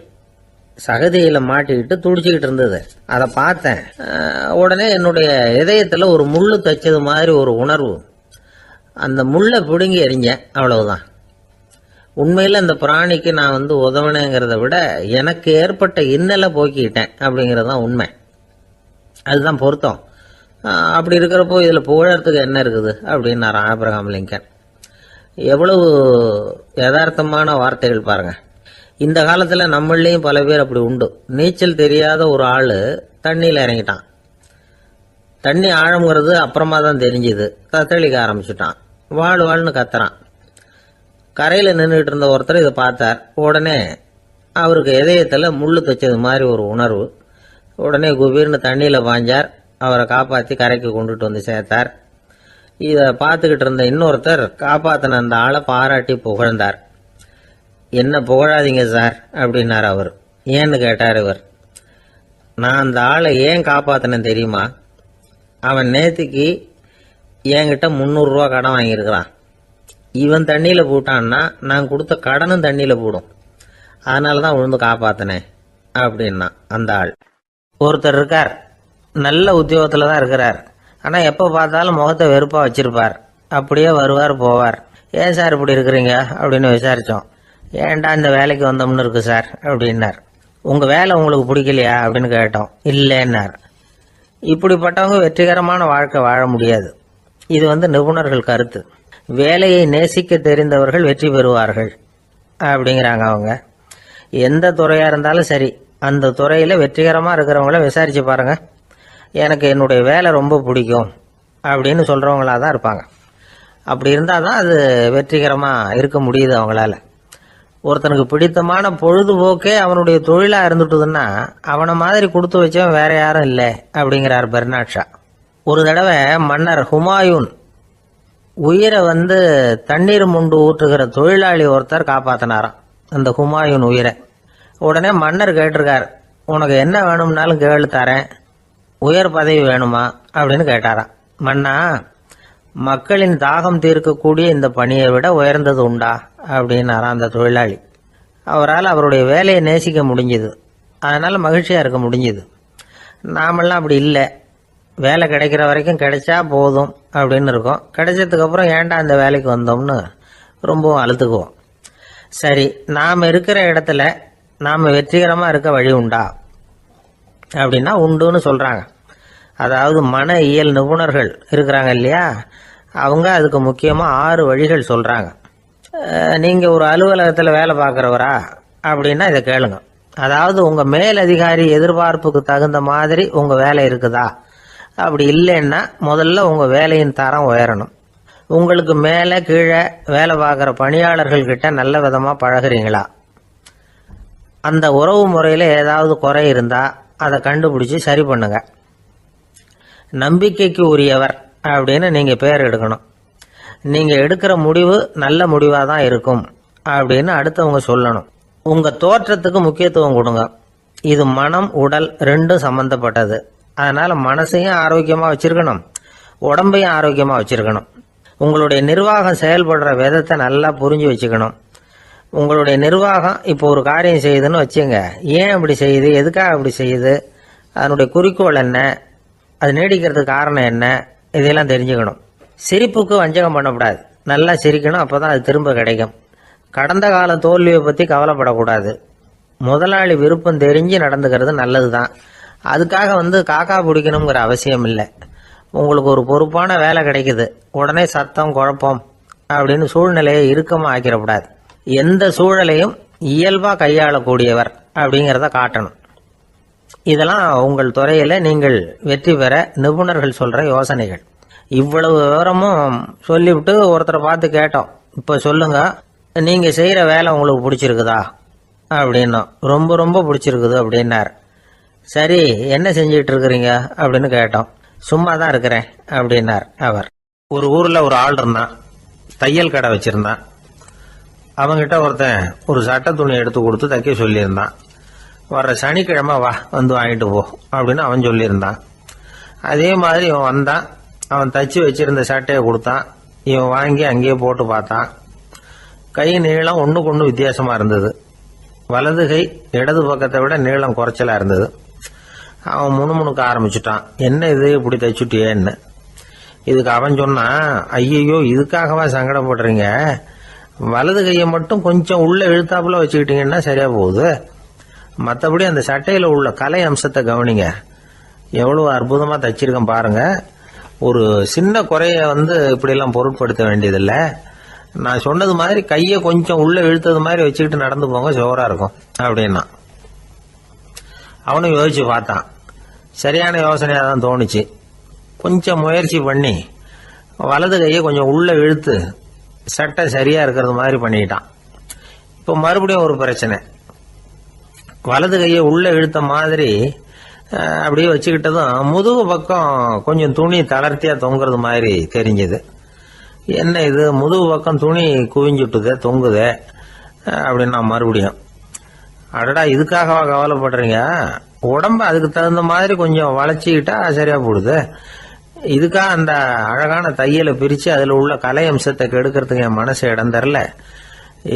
சகதியில மாட்டிக்கிட்டு துடிச்சுக்கிட்டு இருந்தது. அதை பார்த்தேன். உடனே என்னுடைய இதயத்துல ஒரு முள்ளு தைச்சது மாதிரி ஒரு உணர்வு. அந்த முள்ளை பிடுங்கி எறிஞ்சேன், அவ்வளவுதான். உண்மையில் அந்த பிராணிக்கு நான் உதவினேங்கிறத விட எனக்கு ஏற்பட்ட இன்னலை போக்கிட்டேன் அப்படிங்கிறது தான் உண்மை. அதுதான் பொருத்தம். அப்படி இருக்கிறப்போ இதில் புகழறதுக்கு என்ன இருக்குது அப்படின்னாராம் ஆபிரகாம் லிங்கன். எவ்வளவு யதார்த்தமான வார்த்தைகள் பாருங்க. இந்த காலத்தில் நம்மளையும் பல பேர் அப்படி உண்டு. நீச்சல் தெரியாத ஒரு ஆள் தண்ணியில் இறங்கிட்டான். தண்ணி ஆழம்ங்கிறது அப்புறமா தான் தெரிஞ்சுது. தத்தளிக்க ஆரம்பிச்சுட்டான். வாழ்னு கத்துறான். கரையில் நின்றுட்டு இருந்த ஒருத்தர் இதை பார்த்தார். உடனே அவருக்கு இதயத்தில் முள்ளு தைச்சது மாதிரி ஒரு உணர்வு. உடனே குபீர்னு தண்ணியில் பாஞ்சார். அவரை காப்பாற்றி கரைக்கு கொண்டுட்டு வந்து சேர்த்தார். இதை பார்த்துக்கிட்டு இருந்த இன்னொருத்தர் காப்பாற்றின அந்த ஆளை பாராட்டி புகழ்ந்தார். என்ன புகழாதீங்க சார் அப்படின்னார் அவர். ஏன்னு கேட்டார் இவர். நான் அந்த ஆளை ஏன் காப்பாற்றினேன் தெரியுமா? அவன் நேற்றுக்கு என்கிட்ட 300 ரூபா கடன் வாங்கியிருக்கிறான். இவன் தண்ணியில் போட்டான்னா நான் கொடுத்த கடனும் தண்ணியில் போடும். அதனால தான் விழுந்து காப்பாற்றினேன் அப்படின்னா அந்த ஆள். ஒருத்தர் இருக்கார், நல்ல உத்தியோகத்தில் தான் இருக்கிறார். ஆனால் எப்போ பார்த்தாலும் முகத்தை வெறுப்பாக வச்சிருப்பார். அப்படியே வருவார் போவார். ஏன் சார் இப்படி இருக்கிறீங்க அப்படின்னு விசாரித்தோம். ஏன்டா இந்த வேலைக்கு வந்தோம்னு இருக்கு சார் அப்படின்னார். உங்கள் வேலை உங்களுக்கு பிடிக்கலையா அப்படின்னு கேட்டோம். இல்லைன்னார். இப்படிப்பட்டவங்க வெற்றிகரமான வாழ்க்கை வாழ முடியாது. இது நிபுணர்கள் கருத்து. வேலையை நேசிக்க தெரிந்தவர்கள் வெற்றி பெறுவார்கள் அப்படிங்கிறாங்க அவங்க. எந்த துறையாக இருந்தாலும் சரி, அந்த துறையில் வெற்றிகரமாக இருக்கிறவங்கள விசாரித்து பாருங்க. எனக்கு என்னுடைய வேலை ரொம்ப பிடிக்கும் அப்படின்னு சொல்கிறவங்களா தான் இருப்பாங்க. அப்படி இருந்தால் தான் அது வெற்றிகரமாக இருக்க முடியுது அவங்களால. ஒருத்தனுக்கு பிடித்தமான பொழுதுபோக்கே அவனுடைய தொழிலாக இருந்துட்டுதுன்னா அவனை மாதிரி கொடுத்து வச்சவன் வேற யாரும் இல்லை அப்படிங்கிறார் பெர்னாட் ஷா. ஒரு தடவை மன்னர் ஹுமாயூன் உயிரை தண்ணீர் முண்டு ஊற்றுகிற தொழிலாளி ஒருத்தர் காப்பாற்றினாராம் அந்த ஹுமாயூன் உயிரை. உடனே மன்னர் கேட்டிருக்கார், உனக்கு என்ன வேணும்னாலும் கேளு தரேன், உயர் பதவி வேணுமா அப்படின்னு கேட்டாராம். மன்னா, மக்களின் தாகம் தீர்க்கக்கூடிய இந்த பணியை விட உயர்ந்தது உண்டா அப்படின்னாராம் அந்த தொழிலாளி. அவரால் அவருடைய வேலையை நேசிக்க முடிஞ்சுது. அதனால் மகிழ்ச்சியாக இருக்க முடிஞ்சுது. நாமெல்லாம் அப்படி இல்லை. வேலை கிடைக்கிற வரைக்கும் கிடைச்சா போதும் அப்படின்னு இருக்கோம். கிடைச்சதுக்கப்புறம் ஏன்டா அந்த வேலைக்கு வந்தோம்னு ரொம்பவும் அழுத்துக்குவோம். சரி, நாம் இருக்கிற இடத்துல நாம் வெற்றிகரமாக இருக்க வழி உண்டா அப்படின்னா உண்டுன்னு சொல்கிறாங்க. அதாவது மன இயல் நிபுணர்கள் இருக்கிறாங்க இல்லையா, அவங்க அதுக்கு முக்கியமாக 6 வழிகள் சொல்கிறாங்க. நீங்கள் ஒரு அலுவலகத்தில் வேலை பார்க்குறவரா அப்படின்னா இதை கேளுங்க. அதாவது உங்கள் மேலதிகாரி எதிர்பார்ப்புக்கு தகுந்த மாதிரி உங்கள் வேலை இருக்குதா? அப்படி இல்லைன்னா முதல்ல உங்கள் வேலையின் தரம் உயரணும். உங்களுக்கு மேலே கீழே வேலை பார்க்குற பணியாளர்கள்கிட்ட நல்ல விதமாக பழகிறீங்களா? அந்த உறவு முறையில் ஏதாவது குறை இருந்தால் அதை கண்டுபிடிச்சி சரி பண்ணுங்க. நம்பிக்கைக்கு உரியவர் அப்படின்னு நீங்கள் பேர் எடுக்கணும். நீங்கள் எடுக்கிற முடிவு நல்ல முடிவாக தான் இருக்கும் அப்படின்னு அடுத்தவங்க சொல்லணும். உங்கள் தோற்றத்துக்கு முக்கியத்துவம் கொடுங்க. இது மனம் உடல் ரெண்டும் சம்பந்தப்பட்டது. அதனால் மனசையும் ஆரோக்கியமாக வச்சுருக்கணும், உடம்பையும் ஆரோக்கியமாக வச்சுருக்கணும். உங்களுடைய நிர்வாகம் செயல்படுற விதத்தை நல்லா புரிஞ்சு வச்சுக்கணும். உங்களுடைய நிர்வாகம் இப்போ ஒரு காரியம் செய்யுதுன்னு வச்சுங்க, ஏன் அப்படி செய்யுது, எதுக்காக அப்படி செய்யுது, அதனுடைய குறிக்கோள் என்ன, அது நீடிக்கிறதுக்கு காரணம் என்ன, இதெல்லாம் தெரிஞ்சுக்கணும். சிரிப்புக்கு வஞ்சகம் பண்ணக்கூடாது. நல்லா சிரிக்கணும், அப்போ தான் அது திரும்ப கிடைக்கும். கடந்த கால தோல்வியை பற்றி கவலைப்படக்கூடாது. முதலாளி விருப்பம் தெரிஞ்சு நடந்துக்கிறது நல்லது தான். அதுக்காக காக்கா பிடிக்கணுங்கிற அவசியம் இல்லை. உங்களுக்கு ஒரு பொறுப்பான வேலை கிடைக்குது, உடனே சத்தம் குழப்பம் அப்படின்னு சூழ்நிலையை இறுக்கமாக ஆக்கிடக்கூடாது. எந்த சூழலையும் இயல்பாக கையாளக்கூடியவர் அப்படிங்கிறத காட்டணும். இதெல்லாம் உங்கள் துறையில் நீங்கள் வெற்றி பெற நிபுணர்கள் சொல்கிற யோசனைகள். இவ்வளவு விவரமும் சொல்லிவிட்டு ஒருத்தரை பார்த்து கேட்டோம், இப்போ சொல்லுங்க, நீங்கள் செய்கிற வேலை உங்களுக்கு பிடிச்சிருக்குதா அப்படின்னோம். ரொம்ப ரொம்ப பிடிச்சிருக்குது அப்படின்னார். சரி, என்ன செஞ்சிட்டு இருக்கிறீங்க அப்படின்னு கேட்டோம். சும்மா தான் இருக்கிறேன் அப்படின்னார் அவர். ஒரு ஊரில் ஒரு ஆள் இருந்தான், தையல் கடை வச்சிருந்தான். அவங்கிட்ட ஒருத்தன் ஒரு சட்டை துணி எடுத்து கொடுத்து தைக்க சொல்லியிருந்தான். வர்ற சனிக்கிழமை வா, வாங்கிட்டு போ அப்படின்னு அவன் சொல்லியிருந்தான். அதே மாதிரி இவன் வந்தான். அவன் தச்சு வச்சிருந்த சட்டையை கொடுத்தான். இவன் வாங்கி அங்கேயே போட்டு பார்த்தான். கை நீளம் ஒன்றுக்கு ஒன்று வித்தியாசமாக இருந்தது. வலது கை இடது பக்கத்தை விட நீளம் குறைச்சலா இருந்தது. அவன் முணுமுணுக்க ஆரம்பிச்சுட்டான். என்ன இது இப்படி தைச்சுட்டியேன்னு. இதுக்கு அவன் சொன்னான், ஐயோ இதுக்காகவா சங்கடப்படுறீங்க, வலது கையை மட்டும் கொஞ்சம் உள்ள இழுத்தாப்புல வச்சுக்கிட்டீங்கன்னா சரியா போகுது. மற்றபடி அந்த சட்டையில உள்ள கலை அம்சத்தை கவனிங்க, எவ்வளவு அற்புதமா தைச்சிருக்கேன் பாருங்க. ஒரு சின்ன குறைய இப்படி எல்லாம் பொருட்படுத்த வேண்டியதில்லை. நான் சொன்னது மாதிரி கையை கொஞ்சம் உள்ள இழுத்தது மாதிரி வச்சுக்கிட்டு நடந்து போங்க, ஜோரா இருக்கும் அப்படின்னா. அவனும் யோசிச்சு பார்த்தான். சரியான யோசனையா தான் தோணுச்சு. கொஞ்சம் முயற்சி பண்ணி வலது கையை கொஞ்சம் உள்ள இழுத்து சட்டை சரியா இருக்கிறது மாதிரி பண்ணிட்டான். இப்போ மறுபடியும் ஒரு பிரச்சனை. வலது கையை உள்ள இழுத்த மாதிரி அப்படியே வச்சுக்கிட்டதும் முதுகு பக்கம் கொஞ்சம் துணி தளர்த்தியா தொங்குறது மாதிரி தெரிஞ்சது. என்ன இது, முதுகு பக்கம் துணி குவிஞ்சுட்டுதே தொங்குதே அப்படின்னா மறுபடியும், அடடா இதுக்காகவா கவலைப்படுறீங்க, உடம்ப அதுக்கு தகுந்த மாதிரி கொஞ்சம் வளைச்சிக்கிட்டா சரியா போடுது. இதுக்காக அந்த அழகான தையலை பிரிச்சு அதுல உள்ள கலை அம்சத்தை கெடுக்கிறதுக்கு என் மனசு இடம் தரல.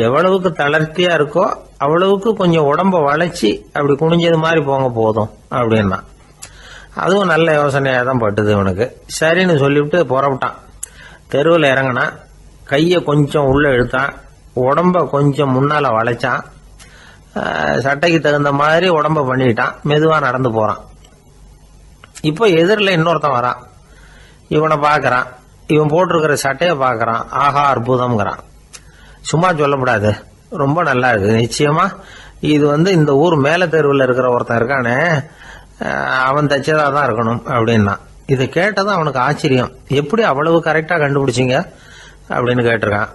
எவ்வளவுக்கு தளர்த்தியா இருக்கோ அவ்வளவுக்கு கொஞ்சம் உடம்ப வளைச்சி அப்படி குனிஞ்சது மாதிரி போங்க போதும் அப்படின்னா. அதுவும் நல்ல யோசனையா தான் பட்டுது இவனுக்கு. சரின்னு சொல்லிவிட்டு புறப்பட்டான். தெருவில் இறங்கினான். கையை கொஞ்சம் உள்ள இழுத்தான், உடம்ப கொஞ்சம் முன்னால வளைச்சான், சட்டைக்கு தகுந்த மாதிரி உடம்ப பண்ணிட்டான். மெதுவா நடந்து போறான். இப்போ எதிரில் இன்னொருத்தன் வரான். இவனை பாக்குறான். இவன் போட்டிருக்கிற சட்டையை பாக்குறான். ஆஹா அற்புதம்ங்கிறான். சும்மா சொல்லக்கூடாது, ரொம்ப நல்லா இருக்கு நிச்சயமா. இது இந்த ஊர் மேல தெருவில் இருக்கிற ஒருத்தன் இருக்கானே, அவன் தைச்சதா தான் இருக்கணும் அப்படின்னா. இதை கேட்டதான் அவனுக்கு ஆச்சரியம். எப்படி அவ்வளவு கரெக்டா கண்டுபிடிச்சிங்க அப்படின்னு கேட்டிருக்கான்.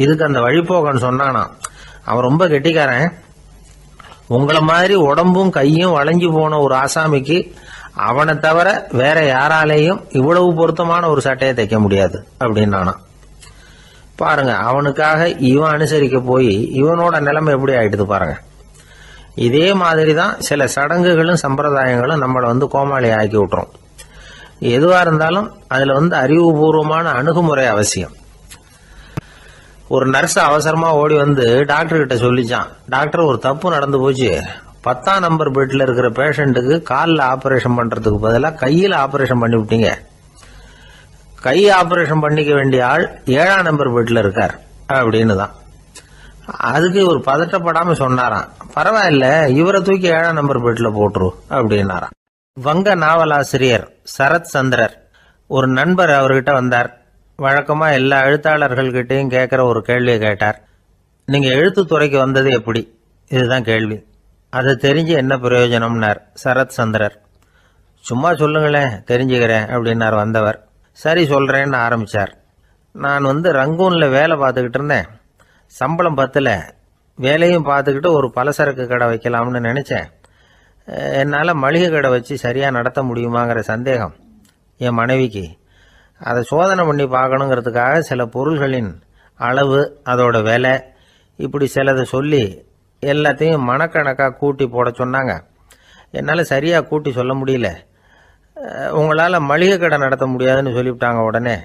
இதுக்கு அந்த வழிபோக்கன்னு சொன்னானா, அவன் ரொம்ப கெட்டிக்காரன். உங்களை மாதிரி உடம்பும் கையும் வளைஞ்சு போன ஒரு ஆசாமிக்கு அவனை தவிர வேற யாராலேயும் இவ்வளவு பொருத்தமான ஒரு சட்டையை தைக்க முடியாது அப்படின்னானா. பாருங்க, அவனுக்காக இவன் அனுசரிக்க போய் இவனோட நிலைமை எப்படி ஆயிடுது பாருங்க. இதே மாதிரிதான் சில சடங்குகளும் சம்பிரதாயங்களும் நம்மளை கோமாளி ஆக்கி விட்டுரும். எதுவா இருந்தாலும் அதுல அறிவுபூர்வமான அணுகுமுறை அவசியம். ஒரு நர்ஸ் அவசரமா ஓடி டாக்டர் கிட்ட சொல்லிச்சான், டாக்டர் ஒரு தப்பு நடந்து போச்சு, 10ஆம் நம்பர் பெட்ல இருக்கிற பேஷண்ட்டுக்கு காலில் ஆபரேஷன் பண்றதுக்கு பதிலாக கையில் ஆபரேஷன் பண்ணி விட்டீங்க. கை ஆபரேஷன் பண்ணிக்க வேண்டிய ஆள் 7ஆம் நம்பர் பெட்ல இருக்கார் அப்படின்னு தான். அதுக்கு ஒரு பதட்டப்படாம சொன்னாராம், பரவாயில்ல இவரை தூக்கி 7ஆம் நம்பர் பெட்ல போட்டுரு அப்படின்னாராம். வங்க நாவலாசிரியர் சரத் சந்திரர் ஒரு நண்பர் அவர்கிட்ட வந்தார். வழக்கமா எல்லா எழுத்தாளர்கள்கிட்டையும் கேட்கிற ஒரு கேள்வியை கேட்டார். நீங்க எழுத்துத்துறைக்கு வந்தது எப்படி, இதுதான் கேள்வி. அதை தெரிஞ்சு என்ன பிரயோஜனம்னார் சரத் சந்திரர். சும்மா சொல்லுங்களேன் தெரிஞ்சுக்கிறேன் அப்படின்னார் வந்தவர். சரி சொல்றேன்னு ஆரம்பிச்சார். நான் ரங்கூன்ல வேலை பார்த்துக்கிட்டு இருந்தேன். சம்பளம் பத்தல, வேலையும் பார்த்துக்கிட்டு ஒரு பலசரக்கு கடை வைக்கலாம்னு நினைச்சேன். என்னால் மளிகை கடை வச்சு சரியா நடத்த முடியுமாங்கிற சந்தேகம் என் மனைவிக்கு. அதை சோதனை பண்ணி பார்க்கணுங்கிறதுக்காக சில பொருள்களின் அளவு, அதோட விலை, இப்படி சிலதை சொல்லி எல்லாத்தையும் மனக்கணக்காக கூட்டி போட சொன்னாங்க. என்னால் சரியாக கூட்டி சொல்ல முடியல. உங்களால் மளிகை கடை நடத்த முடியாதுன்னு சொல்லிவிட்டாங்க. உடனே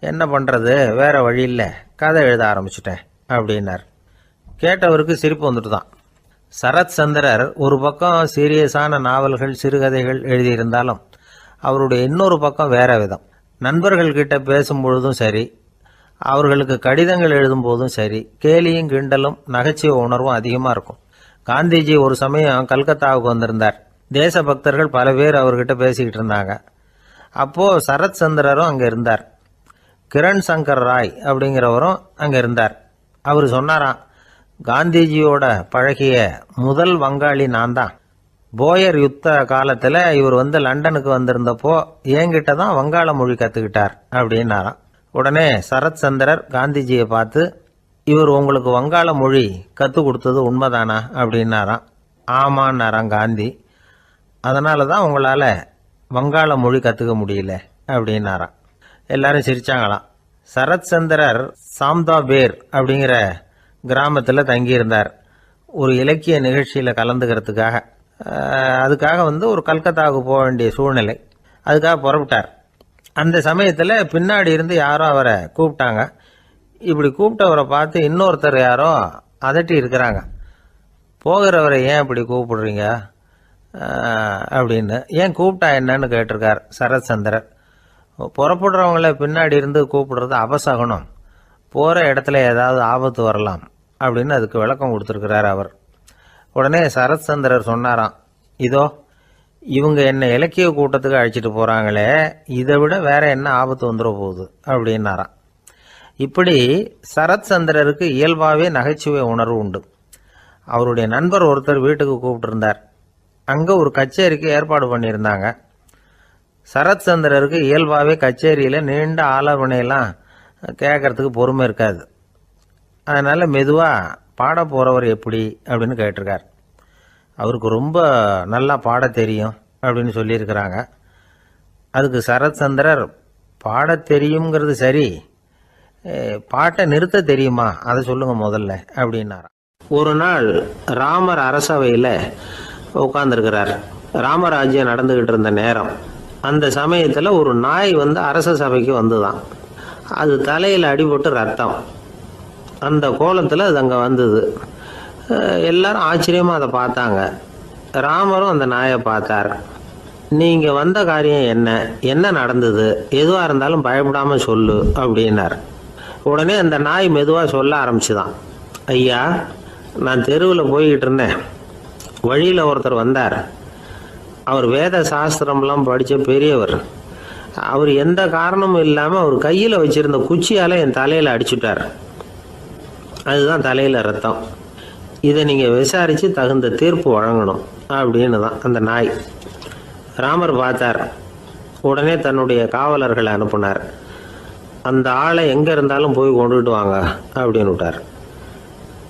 என்ன பண்ணுறது, வேற வழி இல்லை, கதை எழுத ஆரம்பிச்சிட்டேன் அப்படின்னார். கேட்டவருக்கு சிரிப்பு வந்துட்டு தான். சரத் சந்திரர் ஒரு பக்கம் சீரியஸான நாவல்கள் சிறுகதைகள் எழுதியிருந்தாலும் அவருடைய இன்னொரு பக்கம் வேற விதம். நண்பர்கள் கிட்ட பேசும்பொழுதும் சரி, அவர்களுக்கு கடிதங்கள் எழுதும் போதும் சரி, கேலியும் கிண்டலும் நகைச்சுவை உணர்வும் அதிகமா இருக்கும். காந்திஜி ஒரு சமயம் கல்கத்தாவுக்கு வந்திருந்தார். தேசபக்தர்கள் பல பேர் அவர்கிட்ட பேசிக்கிட்டு இருந்தாங்க. அப்போ சரத் சந்திரரும் அங்க இருந்தார். கிரண் சங்கர் ராய் அப்படிங்கிறவரும் அங்க இருந்தார். அவர் சொன்னாராம், காந்திஜியோட பழகிய முதல் வங்காளி நான் தான். போயர் யுத்த காலத்துல இவர் லண்டனுக்கு வந்திருந்தப்போ என்கிட்ட தான் வங்காள மொழி கத்துக்கிட்டார் அப்படின்னாராம். உடனே சரத் சந்திரர் காந்திஜியை பார்த்து, இவர் உங்களுக்கு வங்காள மொழி கத்து கொடுத்தது உண்மைதானா அப்படின்னாராம். ஆமான்னாராம் காந்தி. அதனாலதான் உங்களால வங்காள மொழி கத்துக்க முடியல அப்படின்னாராம். எல்லாரும் சிரிச்சாங்களாம். சரத் சந்திரர் சாம்தாபேர் அப்படிங்கிற கிராமத்துல தங்கியிருந்தார் ஒரு இலக்கிய நிகழ்ச்சியில கலந்துக்கிறதுக்காக. அதுக்காக ஒரு கல்கத்தாவுக்கு போக வேண்டிய சூழ்நிலை. அதுக்காக புறப்பட்டார். அந்த சமயத்துல பின்னாடி இருந்து யாரோ அவரை கூப்பிட்டாங்க. இப்படி கூப்பிட்டவரை பார்த்து இன்னொருத்தர் யாரோ அதட்டி இருக்கிறாங்க. போகிறவரை ஏன் இப்படி கூப்பிடுறீங்க அப்படின்னு, ஏன் கூப்பிட்டா என்னன்னு கேட்டிருக்கார் சரத்சந்திரர். புறப்படுறவங்கள பின்னாடி இருந்து கூப்பிடுறது அபசகுனம், போகிற இடத்துல ஏதாவது ஆபத்து வரலாம் அப்படின்னு அதுக்கு விளக்கம் கொடுத்துருக்கிறார் அவர். உடனே சரத்சந்திரர் சொன்னாராம், இதோ இவங்க என்ன இலக்கிய கூட்டத்துக்கு அழைச்சிட்டு போகிறாங்களே, இதை விட வேற என்ன ஆபத்து வந்துட போகுது அப்படின்னாராம். இப்படி சரத்சந்திரருக்கு இயல்பாகவே நகைச்சுவை உணர்வு உண்டு. அவருடைய நண்பர் ஒருத்தர் வீட்டுக்கு கூப்பிட்டுருந்தார். அங்கே ஒரு கச்சேரிக்கு ஏற்பாடு பண்ணியிருந்தாங்க. சரத்சந்திரருக்கு இயல்பாகவே கச்சேரியில் நீண்ட ஆலோசனையெல்லாம் கேட்கறதுக்கு பொறுமை இருக்காது. அதனால் மெதுவாக பாட போகிறவர் எப்படி அப்படின்னு கேட்டிருக்கார். அவருக்கு ரொம்ப நல்லா பாட தெரியும் அப்படின்னு சொல்லியிருக்கிறாங்க. அதுக்கு சரத்சந்திரர், பாட தெரியுங்கிறது சரி, பாட்டை நிறுத்த தெரியுமா அதை சொல்லுங்க முதல்ல அப்படின்னாராம். ஒரு நாள் ராமர் அரசவையில் உட்கார்ந்துருக்கிறார். ராமராஜ்யம் நடந்துகிட்டு இருந்த நேரம். அந்த சமயத்தில் ஒரு நாய் அரச சபைக்கு வந்துதான். அது தலையில் அடிபட்டு ரத்தம். அந்த கோலத்தில் அது அங்கே வந்தது. எல்லாரும் ஆச்சரியமாக அதை பார்த்தாங்க. ராமரும் அந்த நாயை பார்த்தார். நீங்கள் வந்த காரியம் என்ன, என்ன நடந்தது, எதுவாக இருந்தாலும் பயப்படாமல் சொல்லு அப்படின்னார். உடனே அந்த நாய் மெதுவாக சொல்ல ஆரம்பிச்சுதான். ஐயா, நான் தெருவில் போய்கிட்டு இருந்தேன். வழியில் ஒருத்தர் வந்தார். அவர் வேத சாஸ்திரம்லாம் படித்த பெரியவர். அவர் எந்த காரணமும் இல்லாமல் அவர் கையில் வச்சுருந்த குச்சியால் என் தலையில் அடிச்சுட்டார். அதுதான் தலையில் ரத்தம். இதை நீங்கள் விசாரித்து தகுந்த தீர்ப்பு வழங்கணும் அப்படின்னு தான் அந்த நாய். ராமர் பார்த்தார். உடனே தன்னுடைய காவலர்களை அனுப்புனார். அந்த ஆளை எங்கே இருந்தாலும் போய் கொண்டுகிட்டு வாங்க அப்படின்னு விட்டார்.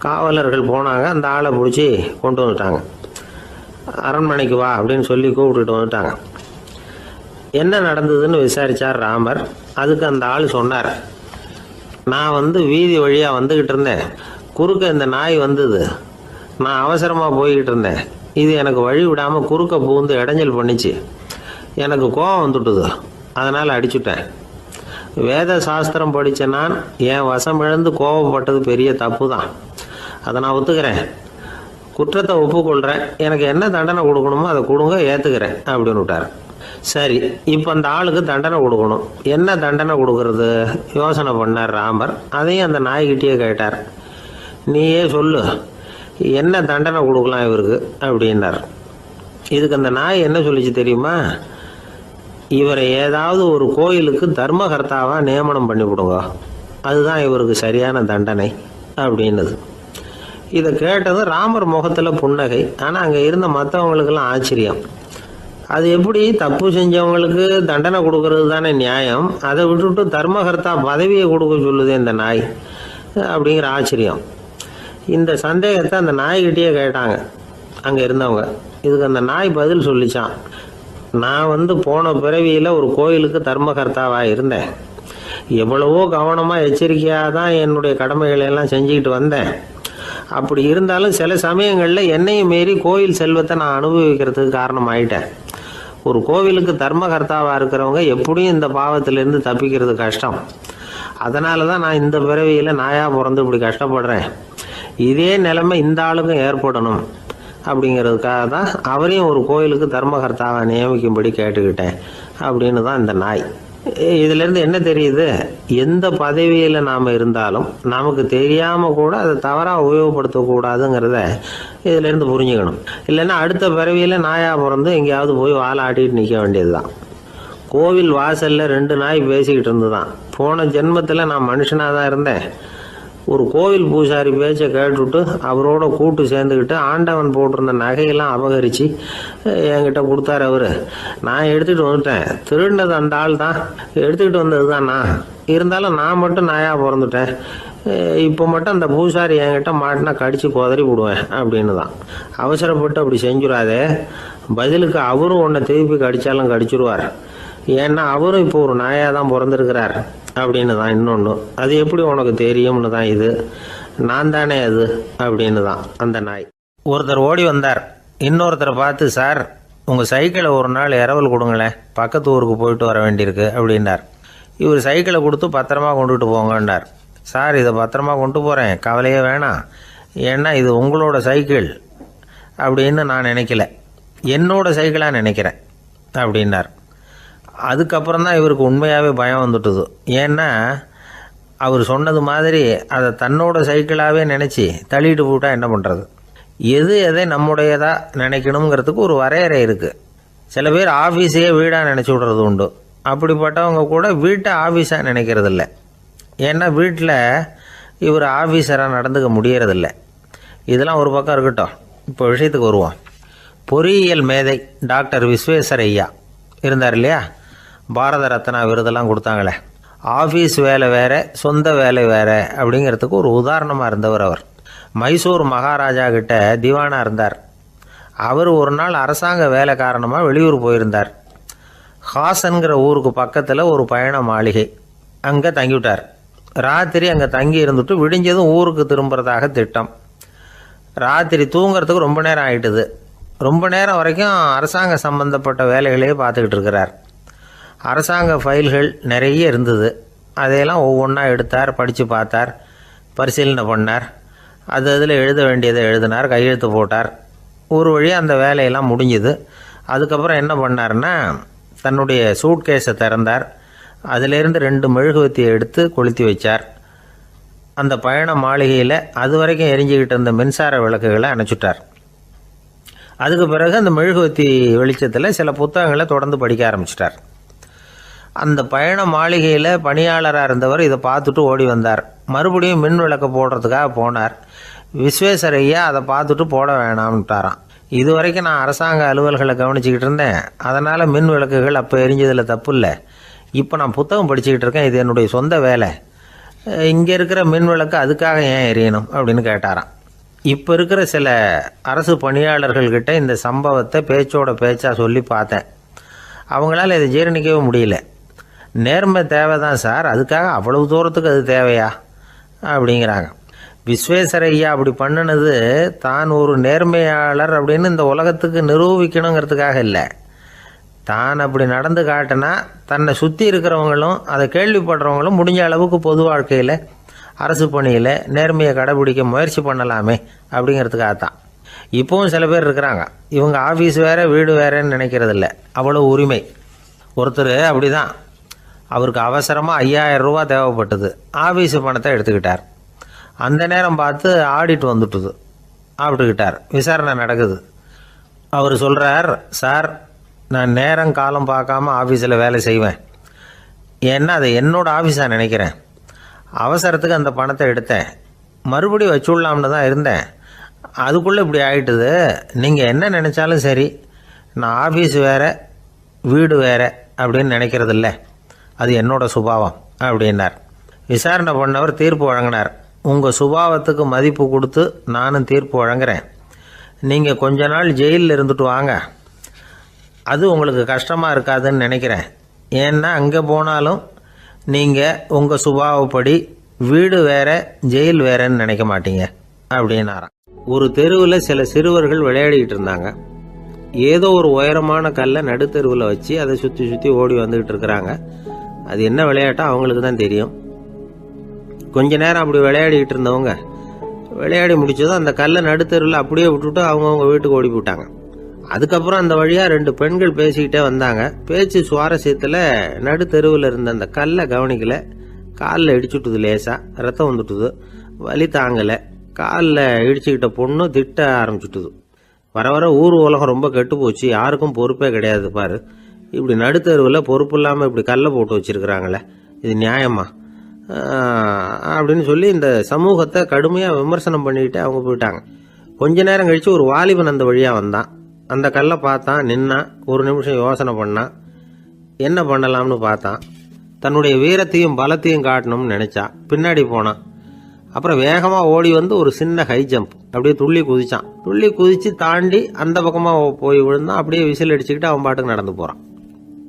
காவலர்கள் போனாங்க. அந்த ஆளை பிடிச்சி கொண்டு வந்துட்டாங்க. அரண்மனைக்கு வா அப்படின்னு சொல்லி கூப்பிட்டுட்டு வந்துட்டாங்க. என்ன நடந்ததுன்னு விசாரித்தார் ராமர். அதுக்கு அந்த ஆள் சொன்னார், நான் வீதி வழியாக வந்துக்கிட்டு இருந்தேன். குறுக்க இந்த நாய் வந்தது. நான் அவசரமாக போய்கிட்டு இருந்தேன். இது எனக்கு வழி விடாமல் குறுக்க பூந்து இடைஞ்சல் பண்ணிச்சு. எனக்கு கோபம் வந்துட்டுது. அதனால் அடிச்சுட்டேன். வேத சாஸ்திரம் படித்த நான் என் வசம் இழந்து கோபப்பட்டது பெரிய தப்பு தான். அதை நான் ஒத்துக்கிறேன். குற்றத்தை ஒப்புக்கொள்கிறேன். எனக்கு என்ன தண்டனை கொடுக்கணுமோ அதை கொடுங்க, ஏற்றுக்கிறேன் அப்படின்னு விட்டார். சரி, இப்போ அந்த ஆளுக்கு தண்டனை கொடுக்கணும். என்ன தண்டனை கொடுக்கறது யோசனை பண்ணார் ராமர். அதையும் அந்த நாய்கிட்டே கேட்டார். நீயே சொல்லு, என்ன தண்டனை கொடுக்கலாம் இவருக்கு அப்படின்னார். இதுக்கு அந்த நாய் என்ன சொல்லிச்சு தெரியுமா? இவரை ஏதாவது ஒரு கோயிலுக்கு தர்மகர்த்தாவாக நியமனம் பண்ணி விடுங்க, அதுதான் இவருக்கு சரியான தண்டனை அப்படின்னது. இதை கேட்டதும் ராமர் முகத்தில் புன்னகை. ஆனால் அங்கே இருந்த மற்றவங்களுக்கெல்லாம் ஆச்சரியம். அது எப்படி, தப்பு செஞ்சவங்களுக்கு தண்டனை கொடுக்கறது தானே நியாயம், அதை விட்டுவிட்டு தர்மகர்த்தா பதவியை கொடுக்க சொல்லுது இந்த நாய் அப்படிங்கிற ஆச்சரியம். இந்த சந்தேகத்தை அந்த நாய்கிட்டே கேட்டாங்க அங்கே இருந்தவங்க. இதுக்கு அந்த நாய் பதில் சொல்லிச்சான். நான் போன பிறவியில் ஒரு கோயிலுக்கு தர்மகர்த்தாவாக இருந்தேன். எவ்வளவோ கவனமாக எச்சரிக்கையாக தான் என்னுடைய கடமைகளை எல்லாம் செஞ்சுக்கிட்டு வந்தேன். அப்படி இருந்தாலும் சில சமயங்களில் என்னையும் மீறி கோயில் செல்வத்தை நான் அனுபவிக்கிறதுக்கு காரணமாயிட்டேன். ஒரு கோவிலுக்கு தர்மகர்த்தாவாக இருக்கிறவங்க எப்படியும் இந்த பாவத்திலேருந்து தப்பிக்கிறது கஷ்டம். அதனால தான் நான் இந்த பிறவியில் நாயாக பிறந்து இப்படி கஷ்டப்படுறேன். இதே நிலைமை இந்த ஆளுக்கும் ஏற்படணும் அப்படிங்கிறதுக்காக தான் அவரையும் ஒரு கோயிலுக்கு தர்மகர்த்தாவை நியமிக்கும்படி கேட்டுக்கிட்டேன் அப்படின்னு தான் இந்த நாய். இதிலேருந்து என்ன தெரியுது? எந்த பதவியில் நாம் இருந்தாலும் நமக்கு தெரியாமல் கூட அதை தவறாக உபயோகப்படுத்தக்கூடாதுங்கிறத இதிலேருந்து புரிஞ்சுக்கணும். இல்லைன்னா அடுத்த பிறவியில் நாயாக பிறந்து எங்கேயாவது போய் வாழை ஆட்டிட்டு நிற்க வேண்டியது தான். கோவில் வாசலில் 2 நாய் பேசிக்கிட்டு இருந்துதான். போன ஜென்மத்தில் நான் மனுஷனாக தான் இருந்தேன். ஒரு கோவில் பூசாரி பேச்சை கேட்டுவிட்டு அவரோட கூட்டு சேர்ந்துக்கிட்டு ஆண்டவன் போட்டிருந்த நகையெல்லாம் அபகரித்து என்கிட்ட கொடுத்தாரு அவர். நான் எடுத்துகிட்டு வந்துட்டேன். திருடினது அந்த ஆள் தான், எடுத்துக்கிட்டு வந்தது தான் நான். இருந்தாலும் நான் மட்டும் நாயாக பிறந்துட்டேன். இப்போ மட்டும் அந்த பூசாரி என்கிட்ட மாட்டினா கடித்து குதறி விடுவேன் அப்படின்னு தான். அவசரப்பட்டு அப்படி செஞ்சுடாதே. பதிலுக்கு அவரும் உன்னை திருப்பி கடித்தாலும் கடிச்சிருவார். ஏன்னா அவரும் இப்போ ஒரு நாயாக தான் பிறந்திருக்கிறார் அப்படின்னு தான் இன்னொன்று. அது எப்படி உனக்கு தெரியும்னு தான் இது. நான் தானே அது அப்படின்னு தான் அந்த நாய். ஒருத்தர் ஓடி வந்தார். இன்னொருத்தரை பார்த்து, சார் உங்கள் சைக்கிளை ஒரு நாள் இரவல் கொடுங்களேன், பக்கத்து ஊருக்கு போயிட்டு வர வேண்டியிருக்கு அப்படின்னார். இவர் சைக்கிளை கொடுத்து பத்திரமா கொண்டுட்டு போங்கன்னார். சார் இதை பத்திரமா கொண்டு போகிறேன், கவலையே வேணாம். ஏன்னா இது உங்களோட சைக்கிள், அப்படின்னு நான் நினைக்கல, என்னோட சைக்கிளாக நினைக்கிறேன் அப்படின்னார். அதுக்கப்புறம் தான் இவருக்கு உண்மையாகவே பயம் வந்துட்டுது. ஏன்னா அவர் சொன்னது மாதிரி அதை தன்னோட சைக்கிளாகவே நினச்சி தள்ளிட்டு போட்டா என்ன பண்ணுறது? எது எதை நம்முடையதாக நினைக்கணுங்கிறதுக்கு ஒரு வரையறை இருக்குது. சில பேர் ஆஃபீஸையே வீடாக நினச்சி விடுறது உண்டு. அப்படிப்பட்டவங்க கூட வீட்டை ஆஃபீஸாக நினைக்கிறது இல்லை. ஏன்னா வீட்டில் இவர் ஆஃபீஸராக நடந்துக்க முடியறதில்ல. இதெல்லாம் ஒரு பக்கம் இருக்கட்டும், இப்போ விஷயத்துக்கு வருவோம். பொறியியல் மேதை டாக்டர் விஸ்வேஸ்வரய்யா இருந்தார் இல்லையா, பாரத ரத்னா விருதெல்லாம் கொடுத்தாங்களே. ஆஃபீஸ் வேலை வேறு, சொந்த வேலை வேறு அப்படிங்கிறதுக்கு ஒரு உதாரணமாக இருந்தவர் அவர். மைசூர் மகாராஜா கிட்ட திவானாக இருந்தார். அவர் ஒரு நாள் அரசாங்க வேலை காரணமாக வெளியூர் போயிருந்தார். ஹாசன்கிற ஊருக்கு பக்கத்தில் ஒரு பயண மாளிகை, அங்கே தங்கிவிட்டார். ராத்திரி அங்கே தங்கி இருந்துட்டு விடிஞ்சதும் ஊருக்கு திரும்புறதாக திட்டம். ராத்திரி தூங்கிறதுக்கு ரொம்ப நேரம் ஆகிட்டுது. ரொம்ப நேரம் வரைக்கும் அரசாங்க சம்பந்தப்பட்ட வேலைகளையே பார்த்துக்கிட்டு இருக்கிறார். அரசாங்க ஃபைல்கள் நிறைய இருந்தது. அதையெல்லாம் ஒவ்வொன்றா எடுத்தார், படித்து பார்த்தார், பரிசீலனை பண்ணார். அதில் எழுத வேண்டியதை எழுதினார், கையெழுத்து போட்டார். ஒரு வழியாக அந்த வேலையெல்லாம் முடிஞ்சுது. அதுக்கப்புறம் என்ன பண்ணார்னா, தன்னுடைய சூட்கேஸை திறந்தார். அதிலேருந்து 2 மெழுகுவத்தியை எடுத்து கொளுத்தி வச்சார். அந்த பயண மாளிகையில் அது வரைக்கும் எரிஞ்சிக்கிட்டு இருந்த மின்சார விளக்குகளை அணைச்சுட்டார். அதுக்கு பிறகு அந்த மெழுகுவத்தி வெளிச்சத்தில் சில புத்தகங்களை தொடர்ந்து படிக்க ஆரம்பிச்சிட்டார். அந்த பயண மாளிகையில் பணியாளராக இருந்தவர் இதை பார்த்துட்டு ஓடி வந்தார். மறுபடியும் மின் விளக்கு போடுறதுக்காக போனார். விஸ்வேஸ்வரய்யா அதை பார்த்துட்டு போட வேணாம்ட்டாராம். இது வரைக்கும் நான் அரசாங்க அலுவல்களை கவனிச்சுக்கிட்டு இருந்தேன், அதனால் மின் விளக்குகள் அப்போ எரிஞ்சதில் தப்பு இல்லை. இப்போ நான் புத்தகம் படிச்சுக்கிட்டு இருக்கேன், இது என்னுடைய சொந்த வேலை. இங்கே இருக்கிற மின் விளக்கு அதுக்காக ஏன் எரியணும் அப்படின்னு கேட்டாராம். இப்போ இருக்கிற சில அரசு பணியாளர்கள்கிட்ட இந்த சம்பவத்தை பேச்சோட பேச்சாக சொல்லி பார்த்தேன். அவங்களால இதை ஜீரணிக்கவே முடியல. நேர்மை தேவை தான் சார், அதுக்காக அவ்வளவு தூரத்துக்கு அது தேவையா அப்படிங்கிறாங்க. விஸ்வேஸ்வரய்யா அப்படி பண்ணினது தான் ஒரு நேர்மையாளர் அப்படின்னு இந்த உலகத்துக்கு நிரூபிக்கணுங்கிறதுக்காக இல்லை. தான் அப்படி நடந்து காட்டினா தன்னை சுற்றி இருக்கிறவங்களும் அதை கேள்விப்படுறவங்களும் முடிஞ்ச அளவுக்கு பொது வாழ்க்கையில் அரசு பணியில் நேர்மையை கடைபிடிக்க முயற்சி பண்ணலாமே அப்படிங்கிறதுக்காகத்தான். இப்போவும் சில பேர் இருக்கிறாங்க, இவங்க ஆஃபீஸ் வேறு வீடு வேறேன்னு நினைக்கிறதில்ல, அவ்வளோ உரிமை. ஒருத்தர் அப்படி தான், அவருக்கு அவசரமாக 5000 ரூபா தேவைப்பட்டது. ஆஃபீஸு பணத்தை எடுத்துக்கிட்டார். அந்த நேரம் பார்த்து ஆடிட் வந்துட்டுது. ஆப்பிட்டுக்கிட்டார். விசாரணை நடக்குது. அவர் சொல்கிறார், சார் நான் நேரம் காலம் பார்க்காம ஆஃபீஸில் வேலை செய்வேன். ஏன்னா அதை என்னோடய ஆஃபீஸாக நினைக்கிறேன். அவசரத்துக்கு அந்த பணத்தை எடுத்தேன், மறுபடியும் வச்சுடலாம்னு தான் இருந்தேன். அதுக்குள்ளே இப்படி ஆகிட்டுது. நீங்கள் என்ன நினச்சாலும் சரி, நான் ஆஃபீஸ் வேறு வீடு வேறு அப்படின்னு நினைக்கிறதில்ல, அது என்னோடய சுபாவம் அப்படின்னார். விசாரணை பண்ணவர் தீர்ப்பு வழங்கினார். உங்கள் சுபாவத்துக்கு மதிப்பு கொடுத்து நானும் தீர்ப்பு வழங்குறேன். நீங்கள் கொஞ்ச நாள் ஜெயிலில் இருந்துட்டு வாங்க, அது உங்களுக்கு கஷ்டமாக இருக்காதுன்னு நினைக்கிறேன். ஏன்னா அங்கே போனாலும் நீங்கள் உங்கள் சுபாவப்படி வீடு வேற ஜெயில் வேறன்னு நினைக்க மாட்டீங்க அப்படின்னாராம். ஒரு தெருவில் சில சிறுவர்கள் விளையாடிக்கிட்டு இருந்தாங்க. ஏதோ ஒரு உயரமான கல்லை நடுத்தெருவில் வச்சு அதை சுற்றி சுற்றி ஓடி வந்துக்கிட்டு இருக்கிறாங்க. அது என்ன விளையாட்டோ அவங்களுக்கு தான் தெரியும். கொஞ்ச நேரம் அப்படி விளையாடிக்கிட்டு இருந்தவங்க விளையாடி முடிச்சதும் அந்த கல்லை நடுத்தெருவில் அப்படியே விட்டுட்டு அவங்கவுங்க வீட்டுக்கு ஓடி போட்டாங்க. அதுக்கப்புறம் அந்த வழியாக 2 பெண்கள் பேசிக்கிட்டே வந்தாங்க. பேச்சு சுவாரஸ்யத்தில் நடுத்தெருவில் இருந்த அந்த கல்லை கவனிக்கலை. காலில் இடிச்சுட்டுது, லேசாக ரத்தம் வந்துட்டுது, வலி தாங்கலை. காலில் இடிச்சுக்கிட்ட பொண்ணு திட்ட ஆரம்பிச்சுட்டுது. வர வர ஊர் உலகம் ரொம்ப கெட்டு போச்சு, யாருக்கும் பொறுப்பே கிடையாது பாரு, இப்படி நடுத்தெருவில் பொறுப்பு இல்லாமல் இப்படி கல்லை போட்டு வச்சுருக்குறாங்களே, இது நியாயமா அப்படின்னு சொல்லி இந்த சமூகத்தை கடுமையாக விமர்சனம் பண்ணிக்கிட்டு அவங்க போயிட்டாங்க. கொஞ்ச நேரம் கழித்து ஒரு வாலிபன் அந்த வழியாக வந்தான். அந்த கல்லை பார்த்தான், நின்னான். ஒரு நிமிஷம் யோசனை பண்ணான், என்ன பண்ணலாம்னு பார்த்தான். தன்னுடைய வீரத்தையும் பலத்தையும் காட்டணும்னு நினச்சான். பின்னாடி போனான். அப்புறம் வேகமாக ஓடி வந்து ஒரு சின்ன ஹை ஜம்ப் அப்படியே துள்ளி குதிச்சான். துள்ளி குதித்து தாண்டி அந்த பக்கமாக போய் விழுந்தான். அப்படியே விசில் அடிச்சுக்கிட்டு அவன் பாட்டுக்கு நடந்து போகிறான்.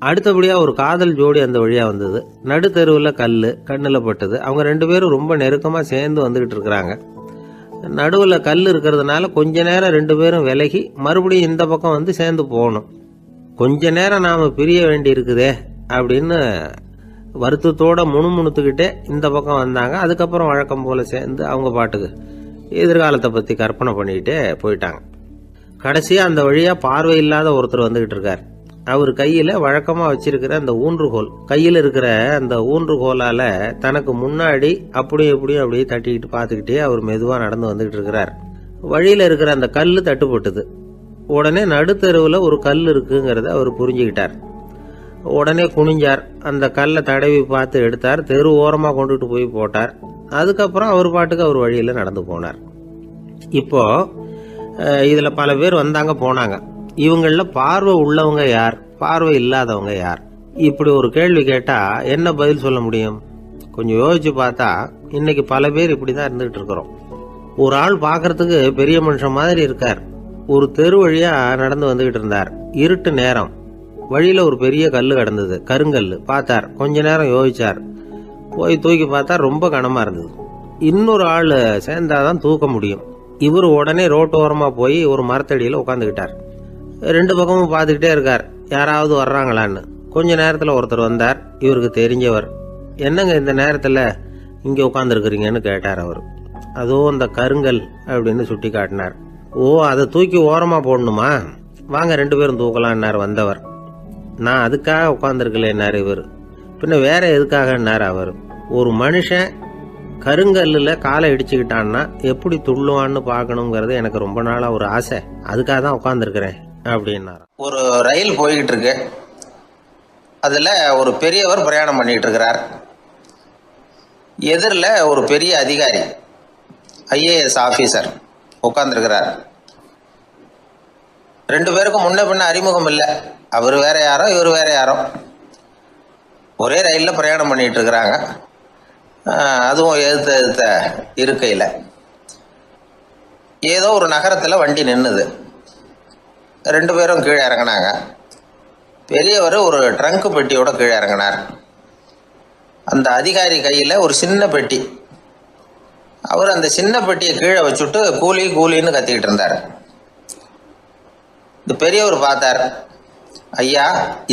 அடுத்தபடியாக ஒரு காதல் ஜோடி அந்த வழியாக வந்தது. நடுத்தெருவில் கல் கண்ணில் பட்டது. அவங்க 2 பேரும் ரொம்ப நெருக்கமாக சேர்ந்து வந்துக்கிட்டு இருக்கிறாங்க. நடுவில் கல் இருக்கிறதுனால கொஞ்ச நேரம் 2 பேரும் விலகி மறுபடியும் இந்த பக்கம் வந்து சேர்ந்து போகணும். கொஞ்ச நேரம் நாம் பிரிய வேண்டி இருக்குதே அப்படின்னு வருத்தத்தோட முணுமுணுத்துக்கிட்டே இந்த பக்கம் வந்தாங்க. அதுக்கப்புறம் வழக்கம் போல் சேர்ந்து அவங்க பாட்டுக்கு எதிர்காலத்தை பற்றி கற்பனை பண்ணிக்கிட்டே போயிட்டாங்க. கடைசியா அந்த வழியா பார்வை இல்லாத ஒருத்தர் வந்துகிட்டு இருக்கார். அவர் கையில வழக்கமா வச்சிருக்கிற அந்த ஊன்றுகோல், கையில் இருக்கிற அந்த ஊன்றுகோலால தனக்கு முன்னாடி அப்படியே தட்டிக்கிட்டு பார்த்துக்கிட்டே அவர் மெதுவா நடந்து வந்துகிட்டு இருக்கிறார். வழியில இருக்கிற அந்த கல்லு தட்டுப்பட்டது. உடனே நடுத்தெருவுல ஒரு கல் இருக்குங்கிறத அவர் புரிஞ்சுக்கிட்டார். உடனே குனிஞ்சார், அந்த கல்லை தடவி பார்த்து எடுத்தார், தெரு ஓரமா கொண்டுட்டு போய் போட்டார். அதுக்கப்புறம் அவர் பாட்டுக்கு அவர் வழியில நடந்து போனார். இப்போ இதுல பல பேர் வந்தாங்க போனாங்க. இவங்கள பார்வை உள்ளவங்க யார், பார்வை இல்லாதவங்க யார்? இப்படி ஒரு கேள்வி கேட்டா என்ன பதில் சொல்ல முடியும்? கொஞ்சம் யோசிச்சு பார்த்தா இன்னைக்கு பல பேர் இப்படிதான் இருந்துகிட்டு இருக்கிறோம். ஒரு ஆள் பாக்குறதுக்கு பெரிய மனுஷன் மாதிரி இருக்கார். ஒரு தெரு வழியா நடந்து வந்துகிட்டு இருந்தார். இருட்டு நேரம். வழியில ஒரு பெரிய கல்லு கிடந்தது, கருங்கல்லு. பார்த்தார், கொஞ்ச நேரம் யோசிச்சார். போய் தூக்கி பார்த்தா ரொம்ப கனமா இருந்தது. இன்னொரு ஆள் சேர்ந்தாதான் தூக்க முடியும். இவர் உடனே ரோட்டோரமா போய் ஒரு மரத்தடியில உட்காந்துக்கிட்டார். ரெண்டு பக்கமும் பார்த்துக்கிட்டே இருக்கார், யாராவது வர்றாங்களான்னு. கொஞ்ச நேரத்துல ஒருத்தர் வந்தார், இவருக்கு தெரிஞ்சவர். என்னங்க இந்த நேரத்துல இங்க உட்காந்துருக்கிறீங்கன்னு கேட்டார் அவர். அதோ அந்த கருங்கல் அப்படின்னு சுட்டி காட்டினார். ஓ, அதை தூக்கி ஓரமா போடணுமா? வாங்க 2 பேரும் தூக்கலான்னார் வந்தவர். நான் அதுக்காக உட்காந்துருக்கலன்னாரு இவர். பின்ன வேற எதுக்காகன்னார் அவர். ஒரு மனுஷன் கருங்கல்லுல காலை இடிச்சுக்கிட்டான்னா எப்படி துள்ளுவான்னு பாக்கணுங்கிறது எனக்கு ரொம்ப நாளா ஒரு ஆசை, அதுக்காக தான் உட்காந்துருக்கிறேன் அப்படின்னாரு. ஒரு ரயில் போய்கிட்டு இருக்கு. அதுல ஒரு பெரியவர் பிரயாணம் பண்ணிட்டு இருக்கிறார். எதிரில் ஒரு பெரிய அதிகாரி, ஐஏஎஸ் ஆபீசர் உட்கார்ந்துருக்கிறார். 2 பேருக்கும் முன்ன பின்ன அறிமுகம் இல்லை. அவர் வேற யாரோ, இவர் வேற யாரோ. ஒரே ரயிலில் பிரயாணம் பண்ணிட்டு இருக்கிறாங்க. அதுவும் எதிர்த்த இருக்கையில். ஏதோ ஒரு நகரத்தில் வண்டி நின்னுது. 2 பேரும் கீழே இறங்கினாங்க. பெரியவர் ஒரு ட்ரங்க் பெட்டியோட கீழே இறங்கினார். அந்த அதிகாரி கையில் ஒரு சின்ன பெட்டி. அவர் அந்த சின்ன பெட்டியை கீழே வச்சுட்டு கூலி கூலின்னு கத்திக்கிட்டு இருந்தார். இந்த பெரியவர் பார்த்தார். ஐயா,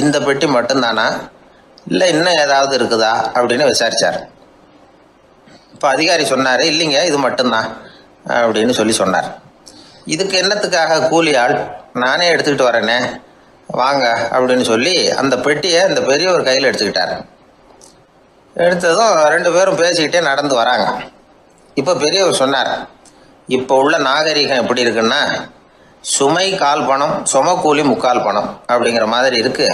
இந்த பெட்டி மட்டும்தானா, இல்லை இன்னும் ஏதாவது இருக்குதா அப்படின்னு விசாரிச்சார். இப்போ அதிகாரி சொன்னார், இல்லைங்க இது மட்டும்தான் அப்படின்னு சொன்னார். இதுக்கு என்னத்துக்காக கூலி ஆள், நானே எடுத்துக்கிட்டு வரேனே, வாங்க அப்படின்னு சொல்லி அந்த பெட்டியை அந்த பெரியவர் கையில் எடுத்துக்கிட்டார். எடுத்ததும் 2 பேரும் பேசிக்கிட்டே நடந்து வராங்க. இப்போ பெரியவர் சொன்னார், இப்போ உள்ள நாகரிகம் எப்படி இருக்குன்னா, சுமை கால் பணம், சுமக்கூலி முக்கால் பணம் அப்படிங்கிற மாதிரி இருக்கு.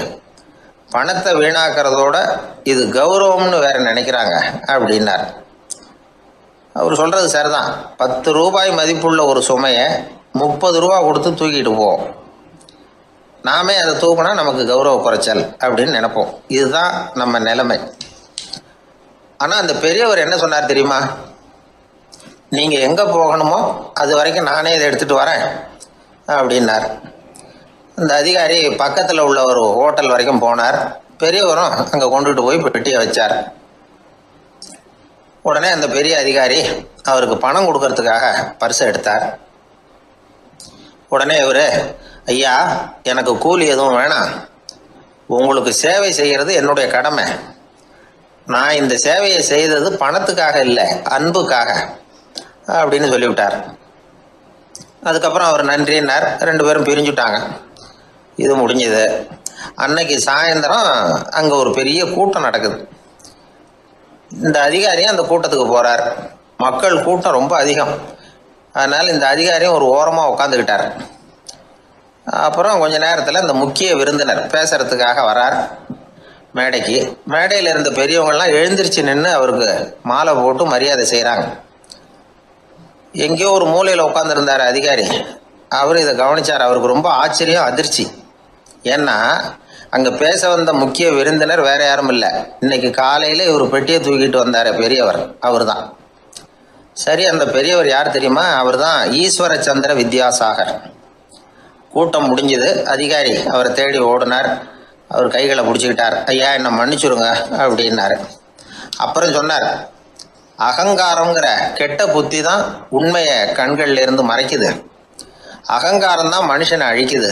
பணத்தை வீணாக்கிறதோட இது கௌரவம்னு வேற நினைக்கிறாங்க அப்படின்னார். அவர் சொல்றது சரிதான். 10 ரூபாய் மதிப்புள்ள ஒரு சுமையை 30 ரூபா கொடுத்து தூக்கிட்டு போவோம். நாமே அதை தூக்கினா நமக்கு கௌரவ குறைச்சல் அப்படின்னு நினைப்போம். இதுதான் நம்ம நிலைமை. ஆனால் அந்த பெரியவர் என்ன சொன்னார் தெரியுமா? நீங்கள் எங்கே போகணுமோ அது வரைக்கும் நானே இதை எடுத்துகிட்டு வரேன் அப்படின்னார். அந்த அதிகாரி பக்கத்தில் உள்ள ஒரு ஹோட்டல் வரைக்கும் போனார். பெரியவரும் அங்கே கொண்டுட்டு போய் பெட்டியை வச்சார். உடனே அந்த பெரிய அதிகாரி அவருக்கு பணம் கொடுக்கறதுக்காக பர்ஸை எடுத்தார். உடனே இவர், ஐயா எனக்கு கூலி எதுவும் வேணாம், உங்களுக்கு சேவை செய்கிறது என்னுடைய கடமை. நான் இந்த சேவையை செய்தது பணத்துக்காக இல்லை, அன்புக்காக அப்படின்னு சொல்லிவிட்டார். அதுக்கப்புறம் அவர் நன்றின்னார். 2 பேரும் பிரிஞ்சுட்டாங்க. இது முடிஞ்சது. அன்னைக்கு சாயந்தரம் அங்கே ஒரு பெரிய கூட்டம் நடக்குது. இந்த அதிகாரியும் அந்த கூட்டத்துக்கு போகிறார். மக்கள் கூட்டம் ரொம்ப அதிகம். அதனால் இந்த அதிகாரியும் ஒரு ஓரமாக உட்காந்துக்கிட்டார். அப்புறம் கொஞ்ச நேரத்தில் இந்த முக்கிய விருந்தினர் பேசுறதுக்காக வரார் மேடைக்கு. மேடையில் இருந்த பெரியவங்கள்லாம் எழுந்திருச்சு நின்று அவருக்கு மாலை போட்டு மரியாதை செய்கிறாங்க. எங்கேயோ ஒரு மூலையில் உட்காந்துருந்தார் அதிகாரி. அவர் இதை கவனிச்சார். அவருக்கு ரொம்ப ஆச்சரியம், அதிர்ச்சி. ஏன்னா அங்கே பேச வந்த முக்கிய விருந்தினர் வேற யாரும் இல்லை, இன்னைக்கு காலையில் இவர் பெட்டியை தூக்கிட்டு வந்தார் பெரியவர், அவர் தான். சரி, அந்த பெரியவர் யார் தெரியுமா? அவர் தான் ஈஸ்வர சந்திர வித்யாசாகர். கூட்டம் முடிஞ்சது. அதிகாரி அவரை தேடி ஓடினார். அவர் கைகளை பிடிச்சிக்கிட்டார். ஐயா என்னை மன்னிச்சுருங்க அப்படின்னாரு. அப்புறம் சொன்னார், அகங்காரங்கிற கெட்ட புத்தி தான் உண்மையை கண்கள்ல இருந்து மறைக்குது. அகங்காரம் தான் மனுஷனை அழிக்குது.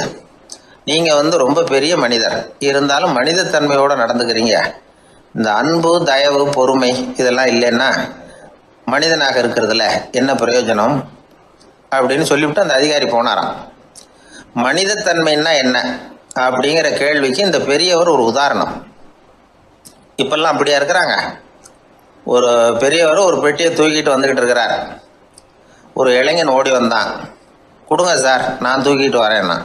நீங்கள் ரொம்ப பெரிய மனிதர், இருந்தாலும் மனிதத்தன்மையோடு நடந்துக்கிறீங்க. இந்த அன்பு, தயவு, பொறுமை இதெல்லாம் இல்லைன்னா மனிதனாக இருக்கிறதுல என்ன பிரயோஜனம் அப்படின்னு சொல்லிவிட்டு அந்த அதிகாரி போனாராம். மனிதத்தன்மைன்னா என்ன அப்படிங்கிற கேள்விக்கு இந்த பெரியவர் ஒரு உதாரணம். இப்பெல்லாம் அப்படியா இருக்கிறாங்க? ஒரு பெரியவர் ஒரு பெட்டியை தூக்கிட்டு வந்துக்கிட்டு இருக்கிறார். ஒரு இளைஞன் ஓடி வந்தான். கொடுங்க சார், நான் தூக்கிட்டு வரேன்னா.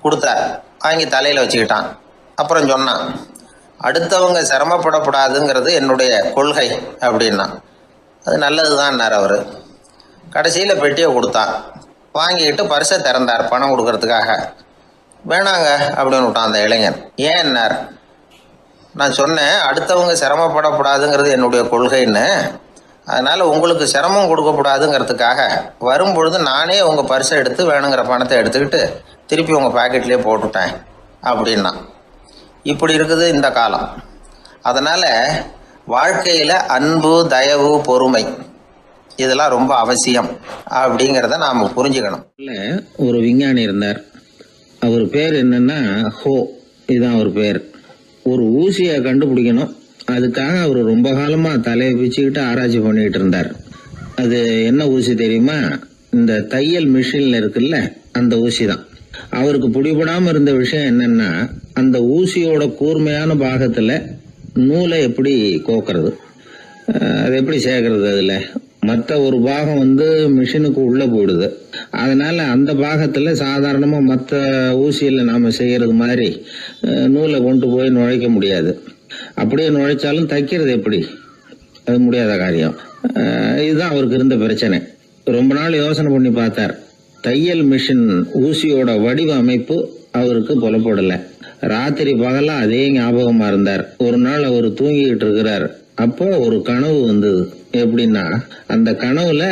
கொடுத்தார். வாங்கி தலையில் வச்சுக்கிட்டான். அப்புறம் சொன்னான், அடுத்தவங்க சிரமப்படக்கூடாதுங்கிறது என்னுடைய கொள்கை அப்படின்னா. அது நல்லது தான்னார் அவர். கடைசியில் பெட்டியை கொடுத்தான். வாங்கிக்கிட்டு பரிசை திறந்தார் பணம் கொடுக்கறதுக்காக. வேணாங்க அப்படின்னு விட்டான் அந்த இளைஞன். ஏன்னார், நான் சொன்னேன் அடுத்தவங்க சிரமப்படக்கூடாதுங்கிறது என்னுடைய கொள்கைன்னு. அதனால் உங்களுக்கு சிரமம் கொடுக்கக்கூடாதுங்கிறதுக்காக வரும்பொழுது நானே உங்கள் பரிசை எடுத்து வேணுங்கிற பணத்தை எடுத்துக்கிட்டு திருப்பி உங்கள் பாக்கெட்லேயே போட்டுட்டேன் அப்படின்னா. இப்படி இருக்குது இந்த காலம். அதனால் வாழ்க்கையில் அன்பு, தயவு, பொறுமை இதெல்லாம் ரொம்ப அவசியம் அப்படிங்கிறத நாம் புரிஞ்சுக்கணும். ஒரு விஞ்ஞானி இருந்தார். அவர் பேர் என்னன்னா ஹோ, இதுதான் அவர் பேர். ஒரு ஊசியை கண்டுபிடிக்கணும். அதுக்காக அவர் ரொம்ப காலமாக தலையை பிச்சுக்கிட்டு ஆராய்ச்சி பண்ணிக்கிட்டு இருந்தார். அது என்ன ஊசி தெரியுமா? இந்த தையல் மிஷினில் இருக்குல்ல, அந்த ஊசி தான். அவருக்கு பிடிபடாமல் இருந்த விஷயம் என்னன்னா, அந்த ஊசியோட கூர்மையான பாகத்தில் நூலை எப்படி கோக்கிறது, அது எப்படி சேர்க்கறது. அதில் மற்ற ஒரு பாகம் மிஷினுக்கு உள்ளே போயிடுது. அதனால் அந்த பாகத்தில் சாதாரணமாக மற்ற ஊசியில் நாம் செய்கிறது மாதிரி நூலை கொண்டு போய் நுழைக்க முடியாது. அப்படியே நுழைச்சாலும் தைக்கிறது எப்படி? அது முடியாத காரியம். இதுதான் அவருக்கு இருந்த பிரச்சனை. ரொம்ப நாள் யோசனை பண்ணி பார்த்தார். தையல் மிஷின் ஊசியோட வடிவ அமைப்பு அவருக்கு புலப்படலை. ராத்திரி பகலா அதே ஞாபகமா இருந்தார். ஒரு நாள் அவர் தூங்கிக்கிட்டு இருக்கிறார். அப்போ ஒரு கனவு வந்தது. எப்படின்னா, அந்த கனவுல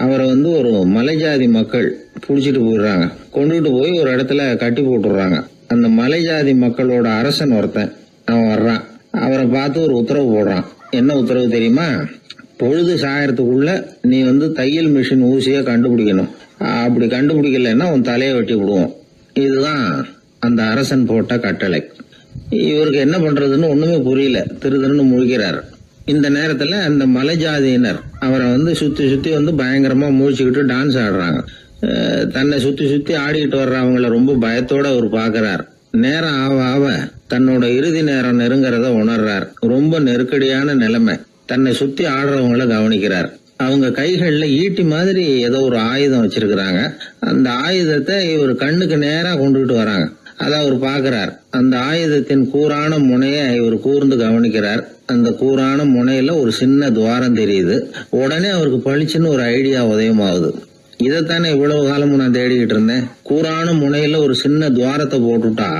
அவரை ஒரு மலைஜாதி மக்கள் புடிச்சிட்டு போயிடுறாங்க. கொண்டுட்டு போய் ஒரு இடத்துல கட்டி போட்டுடுறாங்க. அந்த மலைஜாதி மக்களோட அரசன் ஒருத்தன் அவன் வர்றான். அவரை பார்த்து ஒரு உத்தரவு போடுறான். என்ன உத்தரவு தெரியுமா? பொழுது சாயறதுக்குள்ள நீ தையல் மிஷின் ஊசியை கண்டுபிடிக்கணும். அப்படி கண்டுபிடிக்கலன்னா உன் தலையை வெட்டி விடுவோம். இதுதான் அந்த அரசன் போட்ட கட்டளை. இவருக்கு என்ன பண்றதுன்னு ஒண்ணுமே புரியல. திருன்னு முழிக்கிறார். இந்த நேரத்துல அந்த மலை ஜாதியினர் அவரை சுத்தி சுத்தி பயங்கரமா முழிச்சுக்கிட்டு டான்ஸ் ஆடுறாங்க. தன்னை சுத்தி சுத்தி ஆடிக்கிட்டு வர்றவங்களை ரொம்ப பயத்தோட அவர் பாக்குறார். நேரம் ஆவ ஆவ தன்னோட இறுதி நேரம் நெருங்கிறத உணர்றார். ரொம்ப நெருக்கடியான நிலைமை. தன்னை சுத்தி ஆடுறவங்கள கவனிக்கிறார். அவங்க கைகள்ல ஈட்டி மாதிரி ஏதோ ஒரு ஆயுதம் வச்சிருக்கிறாங்க. அந்த ஆயுதத்தை இவர் கண்ணுக்கு நேரா கொண்டுகிட்டு வராங்க. அதை அவர் பாக்குறார். அந்த ஆயுதத்தின் கூரான முனைய இவர் கூர்ந்து கவனிக்கிறார். அந்த கூரான முனையில ஒரு சின்ன துவாரம் தெரியுது. உடனே அவருக்கு பளிச்சுன்னு ஒரு ஐடியா உதயமாகுது. இதைத்தானே இவ்வளவு காலமும் நான் தேடிக்கிட்டு இருந்தேன். கூரான முனையில ஒரு சின்ன துவாரத்தை போட்டுட்டா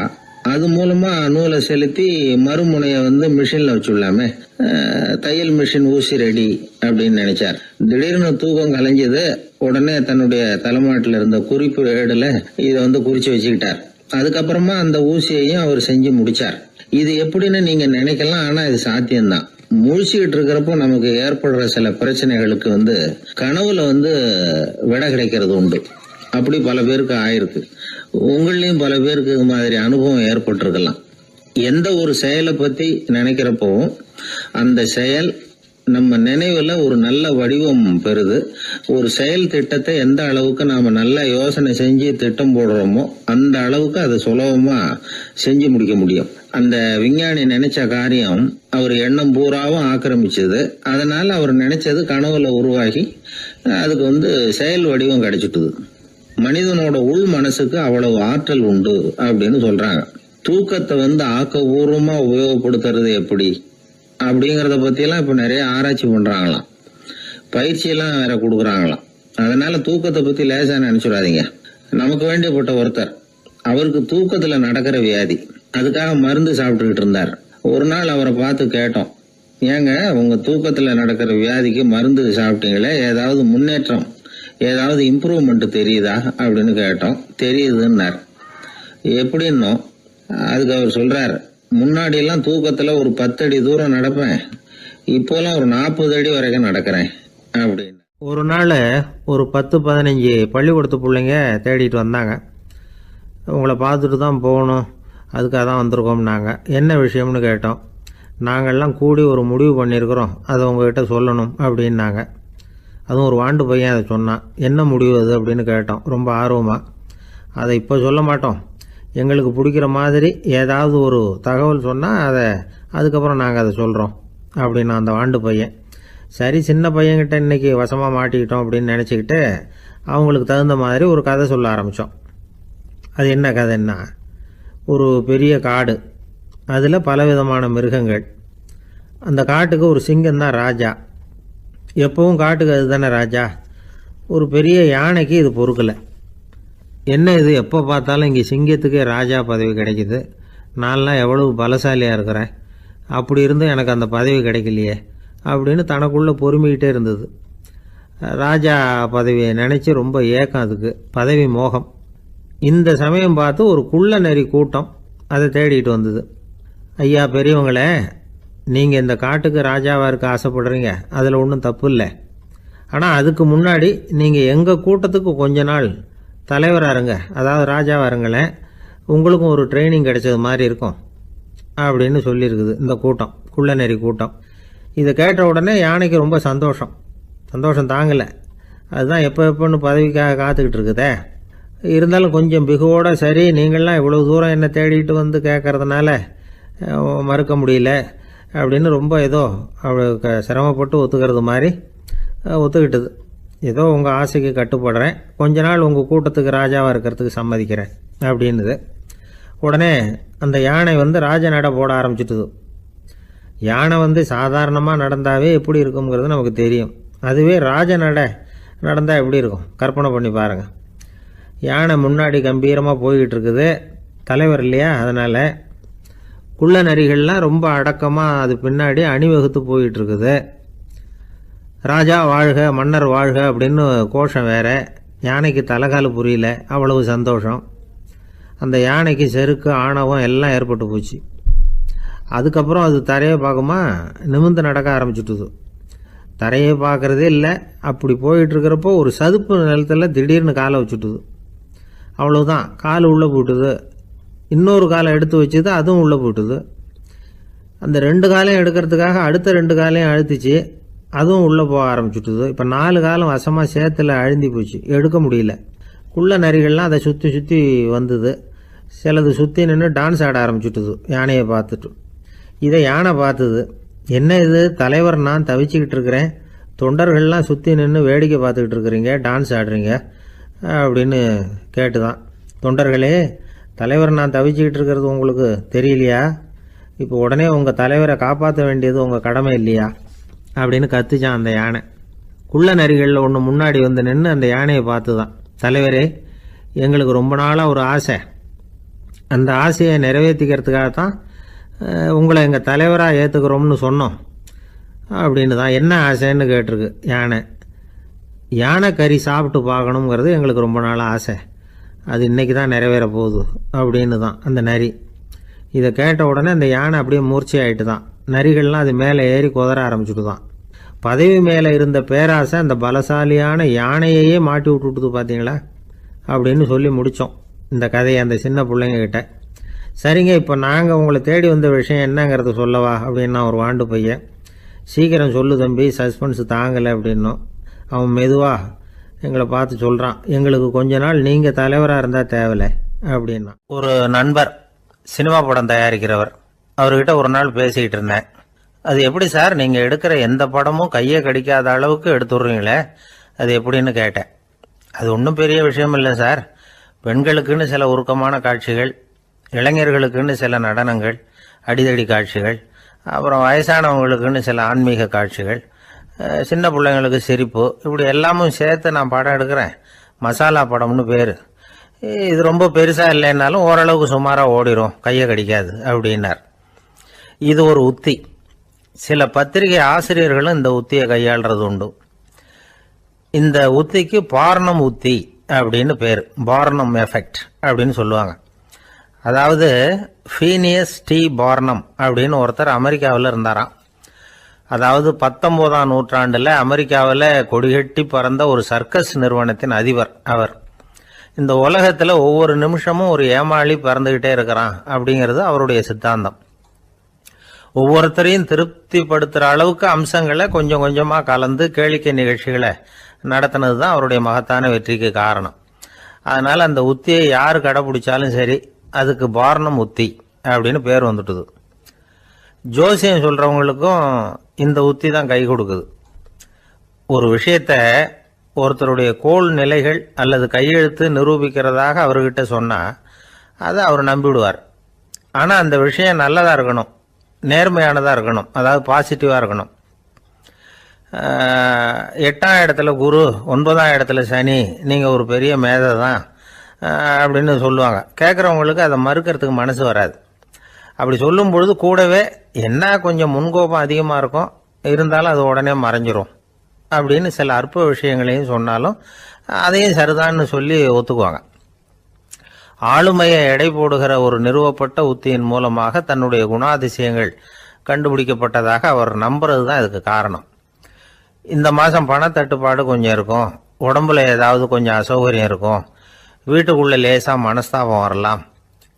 அது மூலமா நூலை செலுத்தி மறுமுனைய மிஷின்ல வச்சுடலாமே. தையல் மிஷின் ஊசி ரெடி அப்படின்னு நினைச்சார். திடீர்னு தூக்கம் கலைஞ்சது. உடனே தன்னுடைய தலைமாட்டில் இருந்த குறிப்பு ஏடுல இதை குறிச்சு வச்சுக்கிட்டார். அதுக்கப்புறமா அந்த ஊசியையும் அவர் செஞ்சு முடிச்சார். இது எப்படின்னு நீங்க நினைக்கலாம், ஆனா இது சாத்தியம்தான். முழிச்சுக்கிட்டு இருக்கிறப்போ நமக்கு ஏற்படுற சில பிரச்சனைகளுக்கு கனவுல விட கிடைக்கிறது உண்டு. அப்படி பல பேருக்கு ஆயிருக்கு. உங்களையும் பல பேருக்கு இது மாதிரி அனுபவம் ஏற்பட்டிருக்கலாம். எந்த ஒரு செயலை பத்தி நினைக்கிறப்போ அந்த செயல் நம்ம நினைவுல ஒரு நல்ல வடிவம் பெறுது. ஒரு செயல் திட்டத்தை எந்த அளவுக்கு நாம நல்ல யோசனை செஞ்சு திட்டம் போடுறோமோ அந்த அளவுக்கு அதை சுலபமா செஞ்சு முடிக்க முடியும். அந்த விஞ்ஞானி நினைச்ச காரியம் அவர் எண்ணம் பூராவும் ஆக்கிரமிச்சது. அதனால அவர் நினைச்சது கனவுல உருவாகி அதுக்கு செயல் வடிவம் கிடைச்சிட்டுது. மனிதனோட உள் மனசுக்கு அவ்வளவு ஆற்றல் உண்டு அப்படின்னு சொல்றாங்க. தூக்கத்தை ஆக்கபூர்வமா உபயோகப்படுத்துறது எப்படி அப்படிங்கறத பத்தி எல்லாம் இப்ப நிறைய ஆராய்ச்சி பண்றாங்களாம். பயிற்சியெல்லாம் வேற கொடுக்குறாங்களாம். அதனால தூக்கத்தை பத்தி லேசா நினைச்சுடாதீங்க. நமக்கு வேண்டியப்பட்ட ஒருத்தர், அவருக்கு தூக்கத்துல நடக்கிற வியாதி, அதுக்காக மருந்து சாப்பிட்டுக்கிட்டு இருந்தார். ஒரு நாள் அவரை பார்த்து கேட்டோம், ஏங்க உங்க தூக்கத்துல நடக்கிற வியாதிக்கு மருந்து சாப்பிட்டீங்களே, ஏதாவது முன்னேற்றம், ஏதாவது இம்ப்ரூவ்மெண்ட் தெரியுதா அப்படின்னு கேட்டோம். தெரியுதுன்னார். எப்படின்னோம். அதுக்கு அவர் சொல்றார், முன்னாடி எல்லாம் தூக்கத்துல ஒரு 10 அடி தூரம் நடப்பேன், இப்போலாம் ஒரு 40 அடி வரைக்கும் நடக்கிறேன் அப்படின்னு. ஒரு நாள் ஒரு 10-15 பள்ளிக்கூடத்து பிள்ளைங்க தேடிட்டு வந்தாங்க. உங்களை பார்த்துட்டு தான் போகணும், அதுக்காக தான் வந்திருக்கோம்னாங்க. என்ன விஷயம்னு கேட்டோம். நாங்கள்லாம் கூடி ஒரு முடிவு பண்ணியிருக்கிறோம், அதை உங்ககிட்ட சொல்லணும் அப்படின்னாங்க. அதுவும் ஒரு வாண்டு பையன் அதை சொன்னான். என்ன முடிவு அது அப்படின்னு கேட்டோம் ரொம்ப ஆர்வமாக. அதை இப்போ சொல்ல மாட்டோம். எங்களுக்கு பிடிக்கிற மாதிரி ஏதாவது ஒரு தகவல் சொன்னால் அதுக்கப்புறம் நாங்கள் அதை சொல்கிறோம் அப்படின்னு அந்த வாண்டு பையன். சரி, சின்ன பையன்கிட்ட இன்றைக்கி வசமாக மாட்டிக்கிட்டோம் அப்படின்னு நினச்சிக்கிட்டு அவங்களுக்கு தகுந்த மாதிரி ஒரு கதை சொல்ல ஆரம்பித்தோம். அது என்ன கதைன்னா, ஒரு பெரிய காடு, அதில் பலவிதமான மிருகங்கள். அந்த காட்டுக்கு ஒரு சிங்கம்தான் ராஜா. எப்பவும் காட்டுக்கு அது தானே ராஜா. ஒரு பெரிய யானைக்கு இது பொறுக்கலை. என்ன இது, எப்போ பார்த்தாலும் இங்கே சிங்கத்துக்கே ராஜா பதவி கிடைக்கிது, நான்லாம் எவ்வளவு பலசாலியாக இருக்கிறேன், அப்படி இருந்தும் எனக்கு அந்த பதவி கிடைக்கலையே அப்படின்னு தனக்குள்ளே பொறுமிக்கிட்டே இருந்தது. ராஜா பதவியை நினச்சி ரொம்ப ஏக்கம், அதுக்கு பதவி மோகம். இந்த சமயம் பார்த்து ஒரு குள்ள நெறி கூட்டம் அதை தேடிட்டு வந்தது. ஐயா பெரியவங்களே, நீங்கள் இந்த காட்டுக்கு ராஜாவாக இருக்க ஆசைப்படுறீங்க, அதில் ஒன்றும் தப்பு இல்லை. ஆனால் அதுக்கு முன்னாடி நீங்கள் எங்கள் கூட்டத்துக்கு கொஞ்ச நாள் தலைவராக இருங்க, அதாவது ராஜாவாக இருங்களேன், உங்களுக்கும் ஒரு ட்ரைனிங் கிடைச்சது மாதிரி இருக்கும் அப்படின்னு சொல்லியிருக்குது இந்த கூட்டம், குள்ளநெறி கூட்டம். இதை கேட்ட உடனே யானைக்கு ரொம்ப சந்தோஷம் தாங்கலை. அதுதான் எப்போன்னு பதவிக்காக காத்துக்கிட்டு இருக்குதே. இருந்தாலும் கொஞ்சம் பிகுவோட, சரி நீங்கள்லாம் இவ்வளோ தூரம் என்னை தேடிட்டு வந்து கேட்கறதுனால மறுக்க முடியல அப்படின்னு ரொம்ப ஏதோ அவளுக்கு சிரமப்பட்டு ஒத்துக்கிறது மாதிரி ஒத்துக்கிட்டது. ஏதோ உங்கள் ஆசைக்கு கட்டுப்படுறேன், கொஞ்ச நாள் உங்கள் கூட்டத்துக்கு ராஜாவாக இருக்கிறதுக்கு சம்மதிக்கிறேன் அப்படின்னுது. உடனே அந்த யானை ராஜ நட போட ஆரம்பிச்சிட்டுது. யானை சாதாரணமாக நடந்தாவே எப்படி இருக்குங்கிறது நமக்கு தெரியும். அதுவே ராஜ நடந்தால் எப்படி இருக்கும் கற்பனை பண்ணி பாருங்கள். யானை முன்னாடி கம்பீரமாக போய்கிட்டு இருக்குது, தலைவர் இல்லையா, அதனால் குள்ள நரிகள்லாம் ரொம்ப அடக்கமாக அது பின்னாடி அணிவகுத்து போயிட்டு இருக்குது. ராஜா வாழ்க, மன்னர் வாழ்க அப்படின்னு கோஷம் வேற. யானைக்கு தலைகால் புரியல, அவ்வளவு சந்தோஷம். அந்த யானைக்கு செருக்கு, ஆணவம் எல்லாம் ஏற்பட்டு போச்சு. அதுக்கப்புறம் அது தரையை பார்க்குமா, நிமிர்ந்து நடக்க ஆரம்பிச்சுட்டுது. தரையை பார்க்குறதே இல்லை. அப்படி போயிட்டுருக்கிறப்போ ஒரு சதுப்பு நிலத்தில் திடீர்னு காலை வச்சுட்டுது. அவ்வளோதான், கால் உள்ளே போட்டுது. இன்னொரு காலை எடுத்து வச்சுது, அதுவும் உள்ளே போட்டுது. அந்த 2 காலையும் எடுக்கிறதுக்காக அடுத்த 2 காலையும் அழுத்திச்சு, அதுவும் உள்ளே போக ஆரம்பிச்சுட்டுது. இப்போ 4 காலம் வசமாக சேத்துல அழுந்தி போச்சு, எடுக்க முடியல. குள்ள நரிகள்லாம் அதை சுற்றி சுற்றி வந்தது. சிலது சுற்றி நின்று டான்ஸ் ஆட ஆரம்பிச்சுட்டுது யானையை பார்த்துட்டு. இதை யானை பார்த்தது. என்ன இது, தலைவர் நான் தவிச்சிக்கிட்டு இருக்கிறேன், தொண்டர்கள்லாம் சுற்றி நின்று வேடிக்கை பார்த்துக்கிட்டு இருக்கிறீங்க, டான்ஸ் ஆடுறீங்க அப்படின்னு கேட்டுதான். தொண்டர்களே, தலைவர் நான் தவிச்சிக்கிட்டு இருக்கிறது உங்களுக்கு தெரியலையா? இப்போ உடனே உங்கள் தலைவரை காப்பாற்ற வேண்டியது உங்கள் கடமை இல்லையா அப்படின்னு கத்துச்சான் அந்த யானை. குள்ள நரிகளில் ஒன்று முன்னாடி நின்று அந்த யானையை பார்த்து தான், தலைவரே எங்களுக்கு ரொம்ப நாளாக ஒரு ஆசை, அந்த ஆசையை நிறைவேற்றிக்கிறதுக்காகத்தான் உங்களை எங்கள் தலைவராக ஏற்றுக்கிறோம்னு சொன்னோம் அப்படின்னு தான். என்ன ஆசைன்னு கேட்டிருக்கு யானை. யானை கறி சாப்பிட்டு பார்க்கணுங்கிறது எங்களுக்கு ரொம்ப நாளாக ஆசை, அது இன்றைக்கி தான் நிறைவேற போகுது அப்படின்னு தான் அந்த நரி. இதை கேட்ட உடனே அந்த யானை அப்படியே மூர்ச்சி ஆகிட்டு தான். நரிகள்லாம் அது மேலே ஏறி குதற ஆரம்பிச்சுட்டு தான். பதவி மேலே இருந்த பேராசை அந்த பலசாலியான யானையையே மாட்டி விட்டுட்டுது பார்த்தீங்களா அப்படின்னு சொல்லி முடித்தோம் இந்த கதையை அந்த சின்ன பிள்ளைங்கக்கிட்ட. சரிங்க, இப்போ நாங்கள் உங்களை தேடி வந்த விஷயம் என்னங்கிறத சொல்லவா அப்படின்னா ஒரு வாண்டு பையன். சீக்கிரம் சொல்லு தம்பி, சஸ்பென்ஸ் தாங்கலை அப்படின்னோம். அவன் மெதுவாக எங்களை பார்த்து சொல்கிறான், எங்களுக்கு கொஞ்ச நாள் நீங்கள் தலைவராக இருந்தால் தேவலை அப்படின்னா. ஒரு நண்பர் சினிமா படம் தயாரிக்கிறவர், அவர்கிட்ட ஒரு நாள் பேசிக்கிட்டு இருந்தேன். அது எப்படி சார், நீங்கள் எடுக்கிற எந்த படமும் கையை கடிக்காத அளவுக்கு எடுத்துடுறீங்களே, அது எப்படின்னு கேட்டேன். அது ஒன்றும் பெரிய விஷயம் இல்லை சார், பெண்களுக்குன்னு சில உருக்கமான காட்சிகள், இளைஞர்களுக்குன்னு சில நடனங்கள், அடிதடி காட்சிகள், அப்புறம் வயசானவங்களுக்குன்னு சில ஆன்மீக காட்சிகள், சின்ன பிள்ளைங்களுக்கு சிரிப்பு, இப்படி எல்லாமும் சேர்த்து நான் படம் எடுக்கிறேன். மசாலா படம்னு பேர். இது ரொம்ப பெருசாக இல்லைன்னாலும் ஓரளவுக்கு சுமாராக ஓடிடும், கையை கடிக்காது அப்படின்னார். இது ஒரு உத்தி. சில பத்திரிகை ஆசிரியர்களும் இந்த உத்தியை கையாளுறது உண்டு. இந்த உத்திக்கு பார்னம் உத்தி அப்படின்னு பேர், பார்னம் எஃபெக்ட் அப்படின்னு சொல்லுவாங்க. அதாவது ஃபீனியஸ் டி பார்னம் அப்படின்னு ஒருத்தர் அமெரிக்காவில் இருந்தாராம். அதாவது 19ஆம் நூற்றாண்டில் அமெரிக்காவில் கொடிகட்டி பறந்த ஒரு சர்க்கஸ் நிறுவனத்தின் அதிபர் அவர். இந்த உலகத்தில் ஒவ்வொரு நிமிஷமும் ஒரு ஏமாளி பறந்துக்கிட்டே இருக்கிறான் அப்படிங்கிறது அவருடைய சித்தாந்தம். ஒவ்வொருத்தரையும் திருப்திப்படுத்துகிற அளவுக்கு அம்சங்களை கொஞ்சம் கொஞ்சமாக கலந்து கேளிக்கை நிகழ்ச்சிகளை நடத்தினது தான் அவருடைய மகத்தான வெற்றிக்கு காரணம். அதனால அந்த உத்தியை யார் கடைபிடிச்சாலும் சரி அதுக்கு பாரணம் உத்தி அப்படின்னு பேர் வந்துட்டுது. ஜோசியம் சொல்றவங்களுக்கும் இந்த உத்தி தான் கை கொடுக்குது. ஒரு விஷயத்த ஒருத்தருடைய கோள் நிலைகள் அல்லது கையெழுத்து நிரூபிக்கிறதாக அவர்கிட்ட சொன்னா அதை அவர் நம்பிவிடுவார். ஆனால் அந்த விஷயம் நல்லதாக இருக்கணும், நேர்மையானதாக இருக்கணும், அதாவது பாசிட்டிவாக இருக்கணும். 8ஆம் இடத்துல குரு, 9ஆம் இடத்துல சனி, நீங்கள் ஒரு பெரிய மேதை தான் அப்படின்னு சொல்லுவாங்க. கேட்குறவங்களுக்கு அதை மறுக்கிறதுக்கு மனசு வராது. அப்படி சொல்லும் பொழுது கூடவே என்ன கொஞ்சம் முன்கோபம் அதிகமாக இருக்கும், இருந்தாலும் அது உடனே மறைஞ்சிரும் அப்படின்னு சில அற்ப விஷயங்களையும் சொன்னாலும் அதையும் சரிதான்னு சொல்லி ஒத்துக்குவாங்க. ஆளுமையை எடை போடுகிற ஒரு நிறுவப்பட்ட உத்தியின் மூலமாக தன்னுடைய குணாதிசயங்கள் கண்டுபிடிக்கப்பட்டதாக அவர் நம்புறது தான் இதுக்கு காரணம். இந்த மாதம் பணத்தட்டுப்பாடு கொஞ்சம் இருக்கும், உடம்புல ஏதாவது கொஞ்சம் அசௌகரியம் இருக்கும், வீட்டுக்குள்ளே லேசாக மனஸ்தாபம் வரலாம்,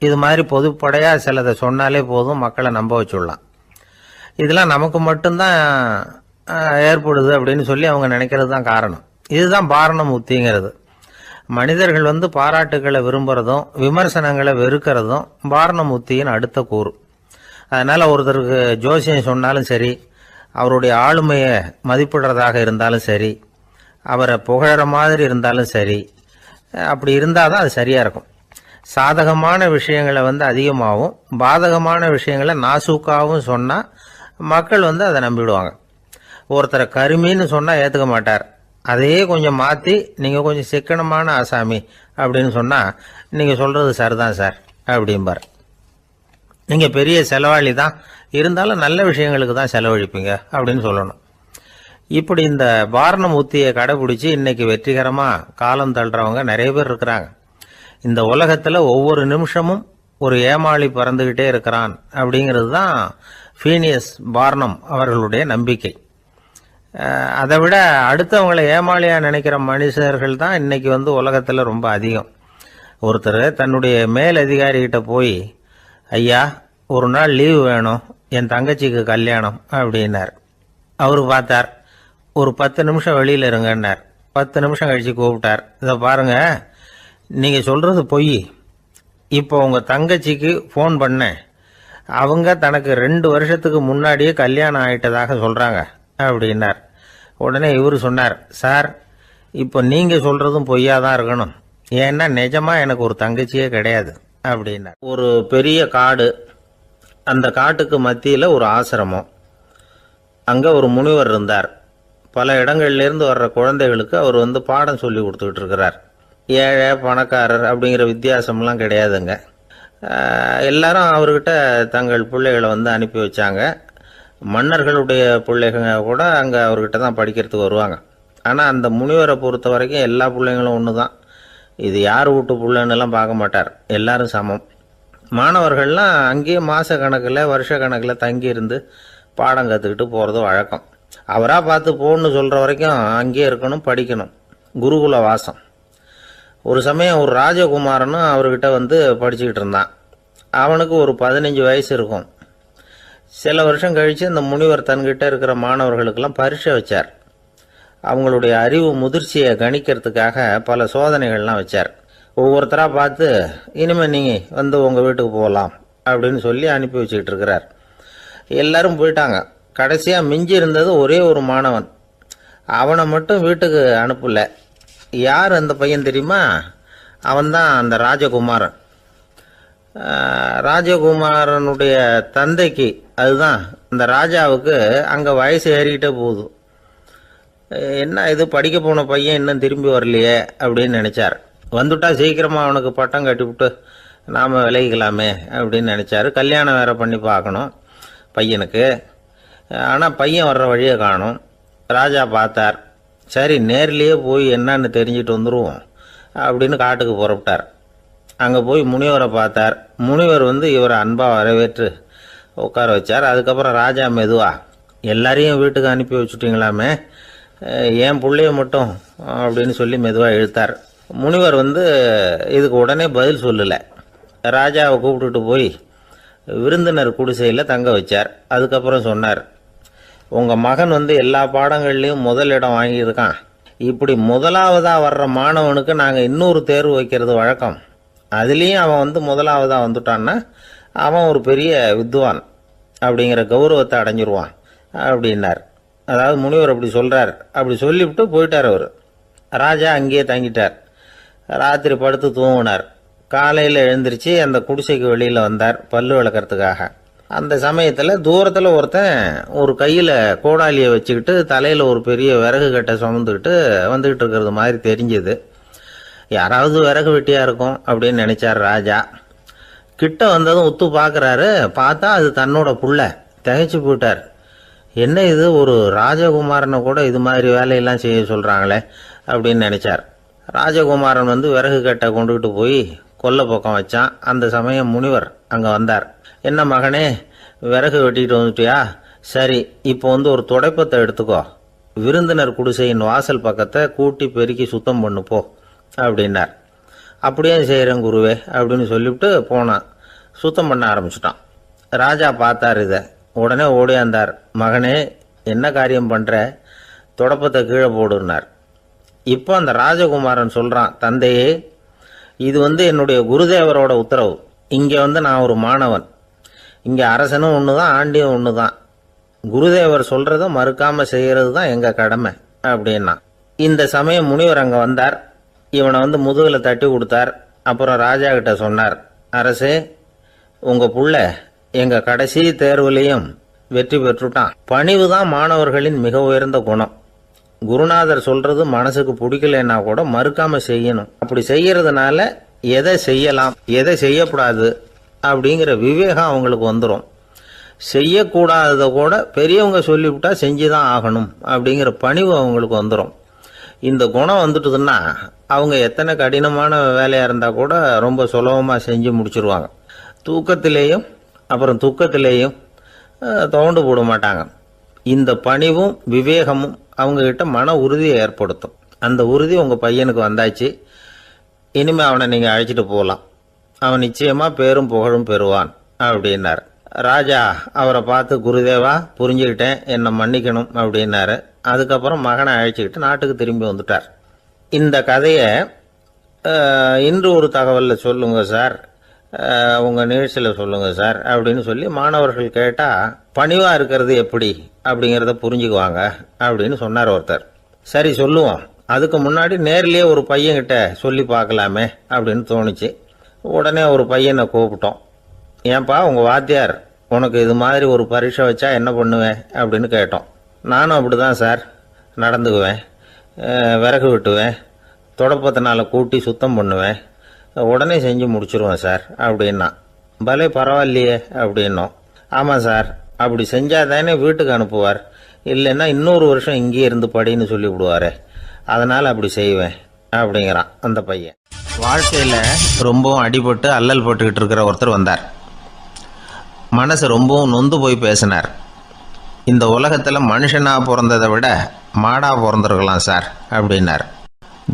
இது மாதிரி பொதுப்படையாக சிலதை சொன்னாலே போதும், மக்களை நம்ப வச்சுடலாம். இதெல்லாம் நமக்கு மட்டும்தான் ஏற்படுது அப்படின்னு சொல்லி அவங்க நினைக்கிறது தான் காரணம். இதுதான் பாரணம் உத்திங்கிறது. மனிதர்கள் பாராட்டுகளை விரும்புறதும் விமர்சனங்களை வெறுக்கிறதும் பாரணம் உத்தியின் அடுத்த கூறு. அதனால ஒருத்தருக்கு ஜோசியம் சொன்னாலும் சரி, அவருடைய ஆளுமையை மதிப்பிடுறதாக இருந்தாலும் சரி, அவரை புகழற மாதிரி இருந்தாலும் சரி, அப்படி இருந்தால் தான் அது சரியாக இருக்கும். சாதகமான விஷயங்களை அதிகமாகவும் பாதகமான விஷயங்களை நாசூக்காகவும் சொன்னால் மக்கள் அதை நம்பிவிடுவாங்க. ஒருத்தரை கருமின்னு சொன்னால் ஏற்றுக்க மாட்டார். அதையே கொஞ்சம் மாற்றி நீங்கள் கொஞ்சம் சிக்கனமான ஆசாமி அப்படின்னு சொன்னால் நீங்கள் சொல்கிறது சரிதான் சார் அப்படிம்பார். நீங்கள் பெரிய செலவாளி தான், இருந்தாலும் நல்ல விஷயங்களுக்கு தான் செலவழிப்பீங்க அப்படின்னு சொல்லணும். இப்படி இந்த பாரணம் உத்தியை கடைபிடிச்சி இன்னைக்கு வெற்றிகரமாக காலம் தள்ளுறவங்க நிறைய பேர் இருக்கிறாங்க. இந்த உலகத்தில் ஒவ்வொரு நிமிஷமும் ஒரு ஏமாளி பறந்துக்கிட்டே இருக்கிறான் அப்படிங்கிறது தான் ஃபீனியஸ் பார்னம் அவர்களுடைய நம்பிக்கை. அதை விட அடுத்தவங்களை ஏமாளியாக நினைக்கிற மனுஷர்கள் தான் இன்னைக்கு உலகத்தில் ரொம்ப அதிகம். ஒருத்தர் தன்னுடைய மேல் அதிகாரிகிட்ட போய், ஐயா ஒரு நாள் லீவு வேணும், என் தங்கச்சிக்கு கல்யாணம் அப்படின்னார். அவரு பார்த்தார், ஒரு 10 நிமிஷம் வெளியில் இருங்கன்னார். 10 நிமிஷம் கழித்து கூப்பிட்டார், இதை பாருங்க நீங்கள் சொல்கிறது பொய், இப்போ உங்கள் தங்கச்சிக்கு ஃபோன் பண்ணேன், அவங்க தனக்கு 2 வருஷத்துக்கு முன்னாடியே கல்யாணம் ஆகிட்டதாக சொல்கிறாங்க அப்படின்னார். உடனே இவர் சொன்னார், சார் இப்போ நீங்கள் சொல்கிறதும் பொய்யா தான் இருக்கணும், ஏன்னா நிஜமாக எனக்கு ஒரு தங்கச்சியே கிடையாது அப்படின்னார். ஒரு பெரிய காடு, அந்த காட்டுக்கு மத்தியில் ஒரு ஆசிரமம், அங்கே ஒரு முனிவர் இருந்தார். பல இடங்கள்லேருந்து வர்ற குழந்தைகளுக்கு அவர் பாடம் சொல்லி கொடுத்துக்கிட்டு இருக்கிறார். ஏழை பணக்காரர் அப்படிங்கிற வித்தியாசம்லாம் கிடையாதுங்க. எல்லாரும் அவர்கிட்ட தங்கள் பிள்ளைகளை அனுப்பி வச்சாங்க. மன்னர்களுடைய பிள்ளைங்க கூட அங்கே அவர்கிட்ட தான் படிக்கிறதுக்கு வருவாங்க. ஆனால் அந்த முனிவரை பொறுத்த வரைக்கும் எல்லா பிள்ளைங்களும் ஒன்று தான். இது யார் வீட்டு பிள்ளைன்னெல்லாம் பார்க்க மாட்டார், எல்லாரும் சமம். மாணவர்கள்லாம் அங்கேயே மாத கணக்கில் வருஷ கணக்கில் தங்கியிருந்து பாடம் கற்றுக்கிட்டு போகிறது வழக்கம். அவராக பார்த்து போன்னு சொல்கிற வரைக்கும் அங்கேயே இருக்கணும், படிக்கணும், குருகுல வாசம். ஒரு சமயம் ஒரு ராஜகுமாரனும் அவர்கிட்ட படிச்சுக்கிட்டு இருந்தான். அவனுக்கு ஒரு 15 வயசு இருக்கும். சில வருஷம் கழித்து அந்த முனிவர் தன்கிட்ட இருக்கிற மாணவர்களுக்கெல்லாம் பரீட்சை வச்சார். அவங்களுடைய அறிவு முதிர்ச்சியை கணிக்கிறதுக்காக பல சோதனைகள்லாம் வச்சார். ஒவ்வொருத்தராக பார்த்து, இனிமேல் நீங்கள் உங்கள் வீட்டுக்கு போகலாம் அப்படின்னு சொல்லி அனுப்பி வச்சுக்கிட்டு இருக்கிறார். எல்லாரும் போயிட்டாங்க. கடைசியாக மிஞ்சி இருந்தது ஒரே ஒரு மாணவன். அவனை மட்டும் வீட்டுக்கு அனுப்பலை. யார் அந்த பையன் தெரியுமா? அவன்தான் அந்த ராஜகுமாரன். ராஜகுமாரனுடைய தந்தைக்கு, அதுதான் அந்த ராஜாவுக்கு, அங்கே வயசு ஏறிக்கிட்டே போகுது. என்ன இது, படிக்க போன பையன் இன்னும் திரும்பி வரலையே அப்படின்னு நினச்சார். வந்துட்டா சீக்கிரமாக அவனுக்கு பட்டம் கட்டிவிட்டு நாம் விலகிக்கலாமே அப்படின்னு நினச்சார். கல்யாணம் வேற பண்ணி பார்க்கணும் பையனுக்கு. ஆனால் பையன் வர்ற வழியை காணும். ராஜா பார்த்தார், சரி நேர்லேயே போய் என்னன்னு தெரிஞ்சுட்டு வந்துடுவோம் அப்படின்னு காட்டுக்கு புறப்பட்டார். அங்கே போய் முனிவரை பார்த்தார். முனிவர் இவரை அன்பாக வரவேற்று உட்கார வச்சார். அதுக்கப்புறம் ராஜா மெதுவா, எல்லாரையும் வீட்டுக்கு அனுப்பி வச்சுட்டிங்களாமே, ஏன் பிள்ளைய மட்டும் அப்படின்னு சொல்லி மெதுவாக இழுத்தார். முனிவர் இதுக்கு உடனே பதில் சொல்லலை. ராஜாவை கூப்பிட்டுட்டு போய் விருந்தினர் குடிசையில் தங்க வச்சார். அதுக்கப்புறம் சொன்னார், உங்கள் மகன் எல்லா பாடங்கள்லேயும் முதல் இடம் வாங்கியிருக்கான், இப்படி முதலாவதாக வர்ற மாணவனுக்கு நாங்கள் இன்னொரு தேர்வு வைக்கிறது வழக்கம். அதுலேயும் அவன் முதலாவதாக வந்துட்டான்னா அவன் ஒரு பெரிய வித்வான் அப்படிங்கிற கௌரவத்தை அடைஞ்சிருவான் அப்படின்னார். அதாவது முனிவர் அப்படி சொல்கிறார். அப்படி சொல்லிவிட்டு போயிட்டார். அவர் ராஜா அங்கேயே தங்கிட்டார். ராத்திரி படுத்து தூங்கினார். காலையில் எழுந்திரிச்சு அந்த குடிசைக்கு வெளியில் வந்தார் பல்லு விளக்கிறதுக்காக. அந்த சமயத்தில் தூரத்தில் ஒருத்தன் ஒரு கையில் கோடாலியை வச்சுக்கிட்டு தலையில் ஒரு பெரிய விறகு கட்டை சுமந்துக்கிட்டு வந்துக்கிட்டு இருக்கிறது மாதிரி தெரிஞ்சுது. யாராவது விறகு வெட்டியாக இருக்கும் அப்படின்னு நினச்சார் ராஜா. கிட்ட வந்ததும் உத்து பார்க்குறாரு. பார்த்தா அது தன்னோட புள்ள. திகைச்சு போயிட்டார். என்ன இது, ஒரு ராஜகுமாரனை கூட இது மாதிரி வேலையெல்லாம் செய்ய சொல்கிறாங்களே அப்படின்னு நினச்சார். ராஜகுமாரன் விறகு கட்டை கொண்டுகிட்டு போய் கொல்லை பக்கம் வச்சான். அந்த சமயம் முனிவர் அங்கே வந்தார். என்ன மகனே, விறகு வெட்டிட்டு வந்துட்டியா? சரி, இப்போ ஒரு துடைப்பத்தை எடுத்துக்கோ, விருந்தினர் குடிசையின் வாசல் பக்கத்தை கூட்டி பெருக்கி சுத்தம் பண்ணு போ அப்படின்னார். அப்படியே செய்கிறேன் குருவே அப்படின்னு சொல்லிவிட்டு போனான். சுத்தம் பண்ண ஆரம்பிச்சிட்டான். ராஜா பார்த்தார் இதை. உடனே ஓடியாந்தார். மகனே, என்ன காரியம் பண்ணுற? துடப்பத்தை கீழே போடுனார். இப்போ அந்த ராஜகுமாரன் சொல்கிறான், தந்தையே, இது என்னுடைய குருதேவரோட உத்தரவு. இங்கே நான் ஒரு மாணவன். இங்கே அரசனும் ஒன்று தான், ஆண்டியும் ஒன்று தான். குருதேவர் சொல்கிறத மறுக்காமல் செய்கிறது தான் எங்கள் கடமை அப்படின்னா. இந்த சமயம் முனிவர் அங்கே வந்தார். இவனை முதுகில் தட்டி கொடுத்தார். அப்புறம் ராஜா கிட்ட சொன்னார், அரசே, உங்கள் புள்ள எங்கள் கடைசி தேர்வுலையும் வெற்றி பெற்றுட்டான். பணிவு தான் மாணவர்களின் மிக உயர்ந்த குணம். குருநாதர் சொல்றது மனசுக்கு பிடிக்கலன்னா கூட மறுக்காம செய்யணும். அப்படி செய்யறதுனால எதை செய்யலாம் எதை செய்யக்கூடாது அப்படிங்கிற விவேகம் அவங்களுக்கு வந்துடும். செய்யக்கூடாததை கூட பெரியவங்க சொல்லிவிட்டா செஞ்சுதான் ஆகணும் அப்படிங்கிற பணிவு அவங்களுக்கு வந்துடும். இந்த குணம் வந்துட்டுதுன்னா அவங்க எத்தனை கடினமான வேலையாக இருந்தால் கூட ரொம்ப சுலபமாக செஞ்சு முடிச்சிருவாங்க. தூக்கத்திலேயும் அப்புறம் துக்கத்திலேயும் தோண்டு போட மாட்டாங்க. இந்த பணிவும் விவேகமும் அவங்கக்கிட்ட மன உறுதியை ஏற்படுத்தும். அந்த உறுதி உங்கள் பையனுக்கு வந்தாச்சு. இனிமேல் அவனை நீங்கள் அழைச்சிட்டு போகலாம். அவன் நிச்சயமாக பேரும் புகழும் பெறுவான் அப்படின்னார். ராஜா அவரை பார்த்து, குருதேவா, புரிஞ்சுக்கிட்டேன், என்னை மன்னிக்கணும் அப்படின்னாரு. அதுக்கப்புறம் மகனை அழைச்சிக்கிட்டு நாட்டுக்கு திரும்பி வந்துட்டார். இந்த கதையை இன்று ஒரு தகவலில் சொல்லுங்க சார், உங்கள் நிகழ்ச்சியில் சொல்லுங்க சார் அப்படின்னு சொல்லி மாணவர்கள் கேட்டால் பணிவாக இருக்கிறது எப்படி அப்படிங்கிறத புரிஞ்சுக்குவாங்க அப்படின்னு சொன்னார் ஒருத்தர். சரி சொல்லுவோம், அதுக்கு முன்னாடி நேர்லேயே ஒரு பையன்கிட்ட சொல்லி பார்க்கலாமே அப்படின்னு தோணுச்சு. உடனே ஒரு பையனை கூப்பிட்டோம். ஏன்பா, உங்கள் வாத்தியார் உனக்கு இது மாதிரி ஒரு பரீட்சை வச்சா என்ன பண்ணுவேன் அப்படின்னு கேட்டோம். நானும் அப்படி தான் சார் நடந்துக்குவேன். விறகு வெட்டுவேன், துடப்பத்தினால கூட்டி சுத்தம் பண்ணுவேன், உடனே செஞ்சு முடிச்சிருவேன் சார் அப்படின்னா. பலே பரவாயில்லையே அப்படின்னோம். ஆமாம் சார், அப்படி செஞ்சால் தானே வீட்டுக்கு அனுப்புவார், இல்லைன்னா இன்னொரு வருஷம் இங்கேயே இருந்து படின்னு சொல்லி விடுவார், அதனால் அப்படி செய்வேன் அப்படிங்கிறான் அந்த பையன். வாழ்க்கையில் ரொம்பவும் அடிபட்டு அல்லல் போட்டுக்கிட்டு இருக்கிற ஒருத்தர் வந்தார். மனசு ரொம்பவும் நொந்து போய் பேசினார். இந்த உலகத்தில் மனுஷனாக பிறந்ததை விட மாடாக பிறந்திருக்கலாம் சார் அப்படின்னார்.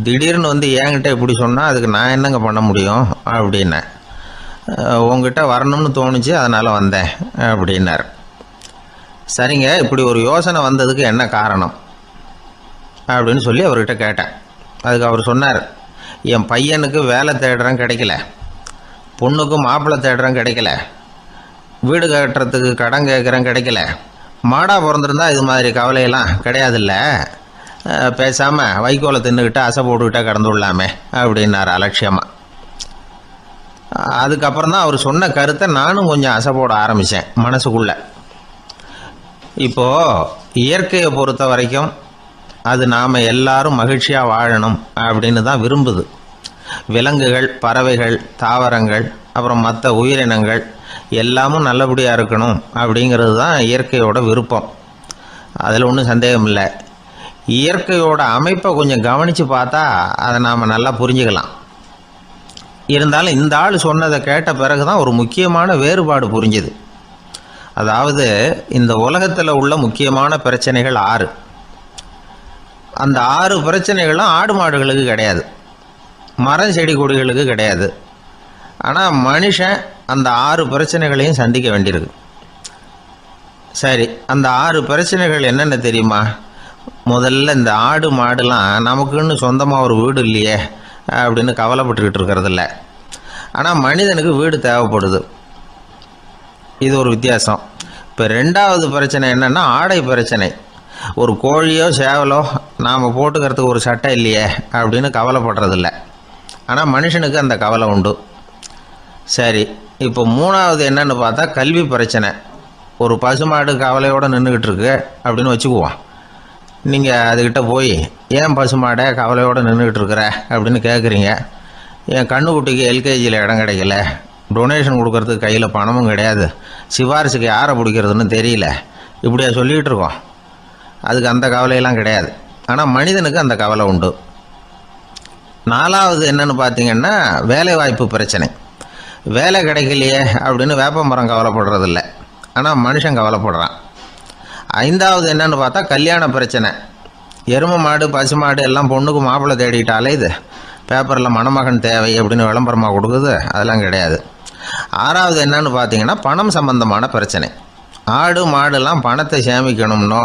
திடீர்னு என்கிட்ட இப்படி சொன்னால் அதுக்கு நான் என்னங்க பண்ண முடியும் அப்படின்னேன். உங்ககிட்ட வரணும்னு தோணுச்சு, அதனால் வந்தேன் அப்படின்னார். சரிங்க, இப்படி ஒரு யோசனை வந்ததுக்கு என்ன காரணம் அப்படின்னு சொல்லி அவர்கிட்ட கேட்டேன். அதுக்கு அவர் சொன்னார், என் பையனுக்கு வேலை தேடுறேன் கிடைக்கல, பொண்ணுக்கு மாப்பிள்ளை தேடுறேன் கிடைக்கல, வீடு கட்டுறதுக்கு கடன் கேட்குறேன் கிடைக்கல, மாடாக பிறந்திருந்தா இது மாதிரி கவலையெல்லாம் கிடையாதுல்ல, பேசாமல் வைக்கோலை தின்னுக்கிட்டு அசை போட்டுக்கிட்டே கடந்து விடலாமே அப்படின்னார் அலட்சியமாக. அதுக்கப்புறம் தான் அவர் சொன்ன கருத்தை நானும் கொஞ்சம் அசை போட ஆரம்பித்தேன் மனசுக்குள்ளே. இப்போது இயற்கையை பொறுத்த வரைக்கும் அது நாம் எல்லாரும் மகிழ்ச்சியாக வாழணும் அப்படின்னு தான் விரும்புது. விலங்குகள், பறவைகள், தாவரங்கள், அப்புறம் மற்ற உயிரினங்கள் எல்லாமும் நல்லபடியாக இருக்கணும் அப்படிங்கிறது தான் இயற்கையோட விருப்பம். அதில் ஒன்றும் சந்தேகம் இல்லை. இயற்கையோட அமைப்பை கொஞ்சம் கவனித்து பார்த்தா அதை நாம் நல்லா புரிஞ்சுக்கலாம். இருந்தாலும் இந்த ஆள் சொன்னதை கேட்ட பிறகு தான் ஒரு முக்கியமான வேறுபாடு புரிஞ்சுது. அதாவது, இந்த உலகத்தில் உள்ள முக்கியமான பிரச்சனைகள் 6. அந்த 6 பிரச்சனைகளும் ஆடு மாடுகளுக்கு கிடையாது, மரம் செடி கொடிகளுக்கு கிடையாது. ஆனால் மனுஷன் அந்த 6 பிரச்சனைகளையும் சந்திக்க வேண்டியிருக்கு. சரி, அந்த 6 பிரச்சனைகள் என்னென்ன தெரியுமா? முதல்ல இந்த ஆடு மாடுலாம் நமக்குன்னு சொந்தமாக ஒரு வீடு இல்லையே அப்படின்னு கவலைப்பட்டுக்கிட்டு இருக்கிறதில்ல. ஆனால் மனிதனுக்கு வீடு தேவைப்படுது. இது ஒரு வித்தியாசம். இப்போ ரெண்டாவது பிரச்சனை என்னென்னா ஆடை பிரச்சனை. ஒரு கோழியோ சேவலோ நாம் போட்டுக்கிறதுக்கு ஒரு சட்டை இல்லையே அப்படின்னு கவலைப்படுறதில்ல. ஆனால் மனுஷனுக்கு அந்த கவலை உண்டு. சரி, இப்போ மூணாவது என்னன்னு பார்த்தா கல்வி பிரச்சனை. ஒரு பசுமாடு கவலையோடு நின்றுக்கிட்டு இருக்கு அப்படின்னு வச்சுக்குவோம். நீங்கள் அதுக்கிட்ட போய் ஏன் பசுமாடை கவலையோடு நின்றுக்கிட்டு இருக்கிற அப்படின்னு கேட்குறீங்க. என் கண்ணுக்குட்டிக்கு எல்கேஜியில் இடம் கிடைக்கல, டொனேஷன் கொடுக்கறதுக்கு கையில் பணமும் கிடையாது, சிபாரிசுக்கு யாரை பிடிக்கிறதுன்னு தெரியல, இப்படியா சொல்லிகிட்டு இருக்கோம். அதுக்கு அந்த கவலையெல்லாம் கிடையாது. ஆனால் மனிதனுக்கு அந்த கவலை உண்டு. நாலாவது என்னன்னு பார்த்தீங்கன்னா வேலை வாய்ப்பு பிரச்சனை. வேலை கிடைக்கலையே அப்படின்னு வேப்ப மரம் கவலைப்படுறதில்ல, ஆனால் மனுஷன் கவலைப்படுறான். ஐந்தாவது என்னன்னு பார்த்தா கல்யாண பிரச்சனை. எருமை மாடு பசு மாடு எல்லாம் பொண்ணுக்கு மாப்பிள்ளை தேடிட்டாலே இது பேப்பரில் மணமகன் தேவை அப்படின்னு விளம்பரமாக கொடுக்குது, அதெல்லாம் கிடையாது. ஆறாவது என்னன்னு பார்த்தீங்கன்னா பணம் சம்பந்தமான பிரச்சனை. ஆடு மாடுலாம் பணத்தை சேமிக்கணும்னோ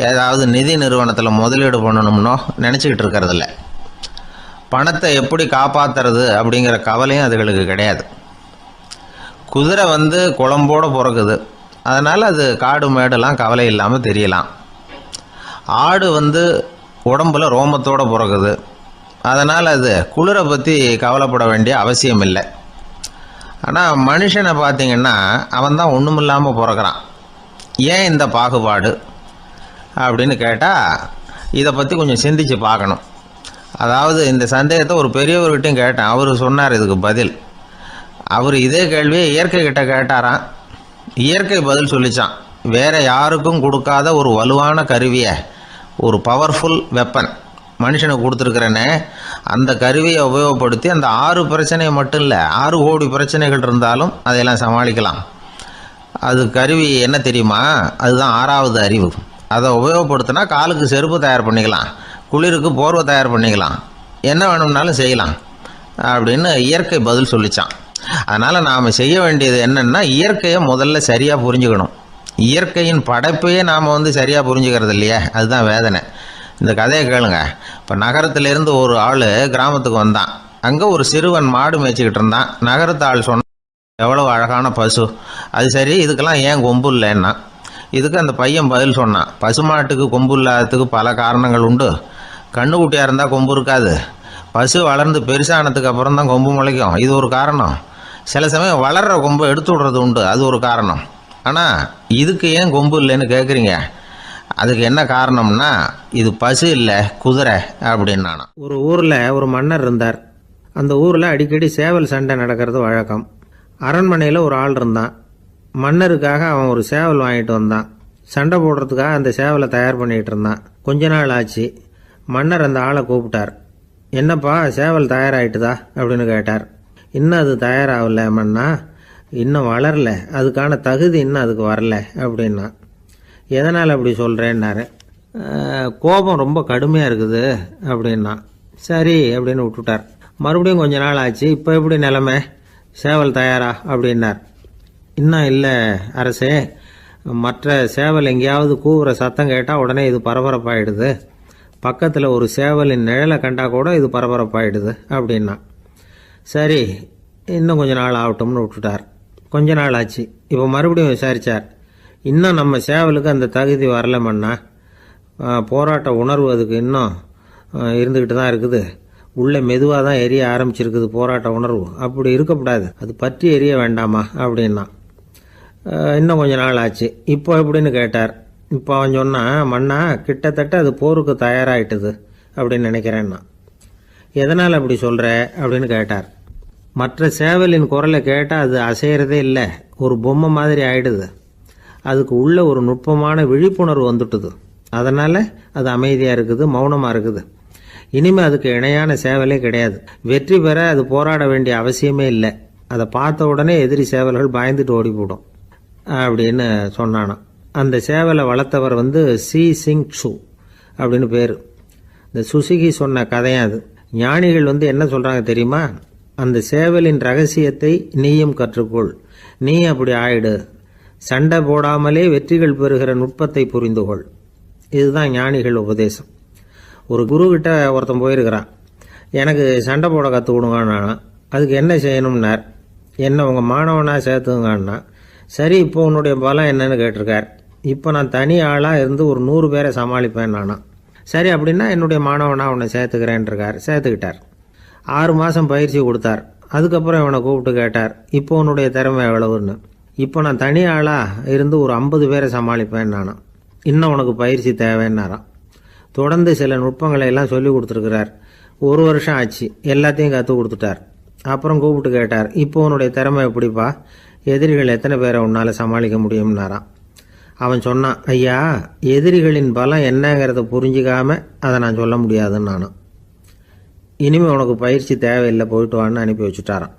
ஏதாவது நிதி நிறுவனத்தில் முதலீடு பண்ணணும்னோ நினச்சிக்கிட்டு இருக்கிறதில்ல. பணத்தை எப்படி காப்பாற்றுறது அப்படிங்கிற கவலையும் அதுகளுக்கு கிடையாது. குதிரை குளம்போடு பிறக்குது, அதனால் அது காடு மேடெல்லாம் கவலை இல்லாமல் தெரியலாம். ஆடு உடம்புல ரோமத்தோடு பிறக்குது, அதனால் அது குளிரை பற்றி கவலைப்பட வேண்டிய அவசியம் இல்லை. ஆனால் மனுஷனை பார்த்திங்கன்னா அவன் தான் ஒன்றும் இல்லாமல் பிறக்கிறான். ஏன் இந்த பாகுபாடு அப்படின்னு கேட்டால் இதை பற்றி கொஞ்சம் சிந்திச்சு பார்க்கணும். அதாவது இந்த சந்தேகத்தை ஒரு பெரியவர்கிட்டையும் கேட்டேன். அவர் சொன்னார் இதுக்கு பதில். அவர் இதே கேள்வியை இயற்கை கிட்ட கேட்டாராம். இயற்கை பதில் சொல்லிச்சான். வேற யாருக்கும் கொடுக்காத ஒரு வலுவான கருவியை, ஒரு பவர்ஃபுல் வெப்பன் மனுஷனுக்கு கொடுத்துருக்கிறேன்னு, அந்த கருவியை உபயோகப்படுத்தி அந்த 6 பிரச்சனையை மட்டும் இல்லை 6 கோடி பிரச்சனைகள் இருந்தாலும் அதையெல்லாம் சமாளிக்கலாம். அது கருவி என்ன தெரியுமா? அதுதான் 6வது அறிவு. அதை உபயோகப்படுத்தினா காலுக்கு செருப்பு தயார் பண்ணிக்கலாம், குளிருக்கு போர்வை தயார் பண்ணிக்கலாம், என்ன வேணும்னாலும் செய்யலாம் அப்படின்னு இயற்கை பதில் சொல்லிச்சான். அதனால் நாம் செய்ய வேண்டியது என்னென்னா இயற்கையை முதல்ல சரியாக புரிஞ்சுக்கணும். இயற்கையின் படைப்பையே நாம் சரியாக புரிஞ்சுக்கிறது இல்லையா, அதுதான் வேதனை. இந்த கதையை கேளுங்க. இப்போ நகரத்திலேருந்து ஒரு ஆள் கிராமத்துக்கு வந்தான். அங்கே ஒரு சிறுவன் மாடு மேய்ச்சிக்கிட்டு இருந்தான். நகரத்து ஆள் சொன்னான், எவ்வளோ அழகான பசு, அது சரி இதுக்கெல்லாம் ஏன் கொம்பு இல்லைன்னா. இதுக்கு அந்த பையன் பதில் சொன்னான், பசுமாட்டுக்கு கொம்பு இல்லாததுக்கு பல காரணங்கள் உண்டு. கண்ணுக்குட்டியாக இருந்தால் கொம்பு இருக்காது, பசு வளர்ந்து பெருசானதுக்கு அப்புறம் தான் கொம்பு முளைக்கும், இது ஒரு காரணம். சில சமயம் வளர்கிற கொம்பை எடுத்து விடுறது உண்டு, அது ஒரு காரணம். ஆனால் இதுக்கு ஏன் கொம்பு இல்லைன்னு கேட்குறீங்க. அதுக்கு என்ன காரணம்னா இது பசு இல்லை குதிரை அப்படின்னானா. ஒரு ஊரில் ஒரு மன்னர் இருந்தார். அந்த ஊரில் அடிக்கடி சேவல் சண்டை நடக்கிறது வழக்கம். அரண்மனையில் ஒரு ஆள் இருந்தான். மன்னருக்காக அவன் ஒரு சேவல் வாங்கிட்டு வந்தான். சண்டை போடுறதுக்காக அந்த சேவலை தயார் பண்ணிகிட்டு இருந்தான். கொஞ்ச நாள் ஆச்சு. மன்னர் அந்த ஆளை கூப்பிட்டார். என்னப்பா சேவல் தயாராகிட்டுதா அப்படின்னு கேட்டார். இன்னும் அது தயாராகல மன்னா, இன்னும் வளரல, அதுக்கான தகுதி இன்னும் அதுக்கு வரல அப்படின்னா. எதனால் அப்படி சொல்கிறேன்னாரு. கோபம் ரொம்ப கடுமையாக இருக்குது அப்படின்னா. சரி அப்படின்னு விட்டுட்டார். மறுபடியும் கொஞ்ச நாள் ஆச்சு. இப்போ எப்படி நிலைமை, சேவல் தயாரா அப்படின்னார். இன்னும் இல்லை அரசே, மற்ற சேவல் எங்கேயாவது கூவுற சத்தம் கேட்டால் உடனே இது பரபரப்பாயிடுது, பக்கத்தில் ஒரு சேவலின் நிழலை கண்டா கூட இது பரபரப்பாயிடுது அப்படின்னா. சரி இன்னும் கொஞ்ச நாள் ஆகட்டும்னு விட்டுட்டார். கொஞ்ச நாள் ஆச்சு. இப்போ மறுபடியும் விசாரித்தார். இன்னும் நம்ம சேவலுக்கு அந்த தகுதி வரலமன்னா, போராட்ட உணர்வு அதுக்கு இன்னும் இருந்துக்கிட்டு தான் இருக்குது, உள்ளே மெதுவாக தான் எரிய ஆரம்பிச்சிருக்குது போராட்ட உணர்வு, அப்படி இருக்கக்கூடாது, அது பற்றி எரிய வேண்டாமா அப்படின்னா. இன்னும் கொஞ்ச நாள் ஆச்சு. இப்போ எப்படின்னு கேட்டார். இப்போ அவன் சொன்னான், மன்னா கிட்டத்தட்ட அது போருக்கு தயாராகிட்டுது அப்படின்னு நினைக்கிறேன்னா. எதனால் அப்படி சொல்கிற அப்படின்னு கேட்டார். மற்ற சேவலின் குரலை கேட்டால் அது அசைகிறதே இல்லை, ஒரு பொம்மை மாதிரி ஆயிடுது, அதுக்கு உள்ள ஒரு நுட்பமான விழிப்புணர்வு வந்துட்டுது, அதனால் அது அமைதியாக இருக்குது, மௌனமாக இருக்குது. இனிமேல் அதுக்கு இணையான சேவலே கிடையாது. வெற்றி பெற அது போராட வேண்டிய அவசியமே இல்லை, அதை பார்த்த உடனே எதிரி சேவல்கள் பயந்துட்டு ஓடி போடும் அப்படின்னு சொன்னானான். அந்த சேவலை வளர்த்தவர் சி சிங் சு அப்படின்னு பேர். இந்த சுசுகி சொன்ன கதையும் அது. ஞானிகள் என்ன சொல்கிறாங்க தெரியுமா? அந்த சேவலின் ரகசியத்தை நீயும் கற்றுக்கொள், நீ அப்படி ஆயிடு, சண்டை போடாமலே வெற்றிகள் பெறுகிற நுட்பத்தை புரிந்துகொள். இதுதான் ஞானிகள் உபதேசம். ஒரு குருக்கிட்ட ஒருத்தன் போயிருக்கிறான். எனக்கு சண்டை போட கற்றுக் கொடுங்கண்ணா. அதுக்கு என்ன செய்யணும்னார். என்ன உங்கள் மாணவனாக சேர்த்துங்கண்ணா. சரி, இப்போ உன்னுடைய பலம் என்னன்னு கேட்டிருக்கார். இப்போ நான் தனி ஆளாக இருந்து ஒரு 100 பேரை சமாளிப்பேன் நானா. சரி, அப்படின்னா என்னுடைய மாணவனாக உன்னை சேர்த்துக்கிறேன்ருக்கார். சேர்த்துக்கிட்டார். 6 மாதம் பயிற்சி கொடுத்தார். அதுக்கப்புறம் இவனை கூப்பிட்டு கேட்டார், இப்போ உன்னுடைய திறமை எவ்வளவுன்னு. இப்போ நான் தனி ஆளாக இருந்து ஒரு 50 பேரை சமாளிப்பேன் நானா. இன்னும் உனக்கு பயிற்சி தேவைன்னாராம். தொடர்ந்து சில நுட்பங்களை எல்லாம் சொல்லி கொடுத்துருக்கிறார். 1 வருஷம் ஆச்சு. எல்லாத்தையும் கற்றுக் கொடுத்துட்டார். அப்புறம் கூப்பிட்டு கேட்டார், இப்போ உன்னுடைய திறமை எப்படிப்பா, எதிரிகள் எத்தனை பேரை உன்னால் சமாளிக்க முடியும்னாராம். அவன் சொன்னான், ஐயா, எதிரிகளின் பலம் என்னங்கிறத புரிஞ்சிக்காம அதை நான் சொல்ல முடியாதுன்னு நானும். இனிமேல் உனக்கு பயிற்சி தேவையில்லை, போயிட்டு வான்னு அனுப்பி வச்சுட்டாரான்.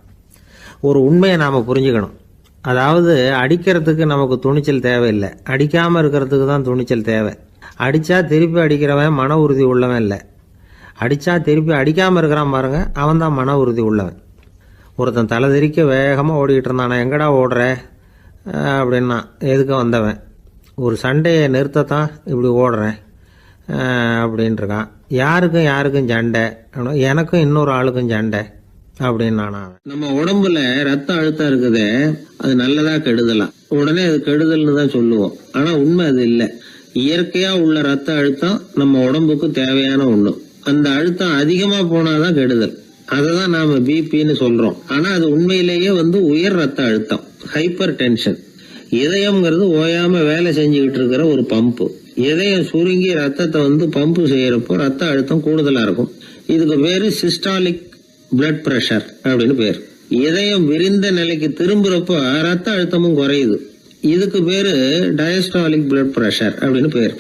ஒரு உண்மையை நாம் புரிஞ்சுக்கணும். அதாவது அடிக்கிறதுக்கு நமக்கு துணிச்சல் தேவையில்லை, அடிக்காமல் இருக்கிறதுக்கு தான் துணிச்சல் தேவை. அடித்தா திருப்பி அடிக்கிறவன் மன உறுதி உள்ளவன் இல்லை. அடித்தா திருப்பி அடிக்காமல் இருக்கிறான் பாருங்க, அவன் தான் மன உறுதி உள்ளவன். ஒருத்தன் தலை தெறிக்க வேகமாக ஓடிக்கிட்டு இருந்தான். எங்கடா ஓடுற அப்படின்னா, எதுக்கு வந்தவன். ஒரு சண்டையை நிறுத்தத்தான் இப்படி ஓடுறேன் அப்படின்ட்டுருக்கான். யாருக்கும் சண்டை, எனக்கும் இன்னொரு ஆளுக்கும் சண்டை அப்படின்னு நானா. நம்ம உடம்புல ரத்த அழுத்தம் இருக்குதே, அது நல்லதா கெடுதலா? உடனே அது கெடுதல்னு தான் சொல்லுவோம். ஆனா உண்மை அது இல்லை. இயற்கையா உள்ள ரத்த அழுத்தம் நம்ம உடம்புக்கு தேவையான ஒண்ணு. அந்த அழுத்தம் அதிகமா போனாதான் கெடுதல். அததான் நாம பிபின்னு சொல்றோம். ஆனா அது உண்மையிலேயே உயர் ரத்த அழுத்தம், ஹைப்பர் டென்ஷன். இதயம்ங்கிறது ஓயாம வேலை செஞ்சுக்கிட்டு இருக்கிற ஒரு பம்பு. இதயம் சுருங்கி ரத்தத்தை பம்பு செய்யறப்போ ரத்த அழுத்தம் கூடுதலா இருக்கும். இதுக்கு பேரு சிஸ்டாலிக் பிளட் பிரஷர் அப்படின்னு பேர். இதயம் விரிந்த நிலைக்கு திரும்புறப்போ ரத்த அழுத்தமும் குறையுது. இதுக்கு பேரு டயஸ்டாலிக் பிளட் பிரஷர் அப்படின்னு பேர்.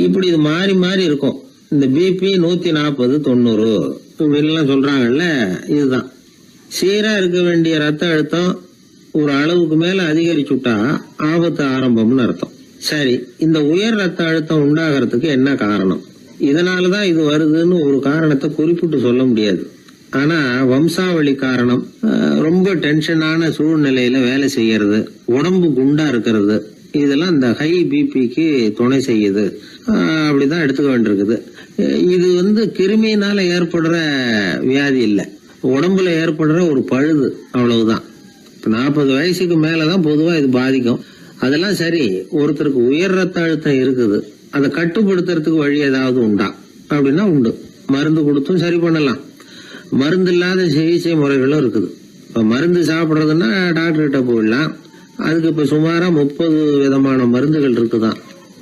இப்படி இது மாறி மாறி இருக்கும். இந்த பிபி 140 90 இப்படின்லாம் சொல்றாங்கல்ல, இதுதான். சீரா இருக்க வேண்டிய ரத்த அழுத்தம் ஒரு அளவுக்கு மேல அதிகரிச்சுட்டா ஆபத்து ஆரம்பம்னு அர்த்தம். சரி, இந்த உயர் ரத்த அழுத்தம் உண்டாகிறதுக்கு என்ன காரணம்? இதனாலதான் இது வருதுன்னு ஒரு காரணத்தை குறிப்பிட்டு சொல்ல முடியாது. ஆனா வம்சாவளி காரணம், ரொம்ப டென்ஷனான சூழ்நிலையில வேலை செய்யறது, உடம்பு குண்டா இருக்கிறது, இதெல்லாம் இந்த ஹை பிபிக்கு துணை செய்யுது. அப்படிதான் எடுத்துக்க வேண்டியிருக்குது. இது கிருமியினால ஏற்படுற வியாதி இல்லை, உடம்புல ஏற்படுற ஒரு பழுது, அவ்வளவுதான். 40 வயசுக்கு மேலதான் பொதுவா இது பாதிக்கும். அதெல்லாம் சரி, ஒருத்தருக்கு உயர் ரத்த அழுத்தம் இருக்குது, அதை கட்டுப்படுத்துறதுக்கு வழி ஏதாவது உண்டா அப்படின்னா உண்டு. மருந்து கொடுத்தும் சரி பண்ணலாம். மருந்து இல்லாத சிகிச்சை முறைகளும் இருக்குது. இப்ப மருந்து சாப்பிடுறதுன்னா டாக்டர் கிட்ட போயிடலாம். அதுக்கு இப்ப சுமாரா 30 விதமான மருந்துகள் இருக்குதான்.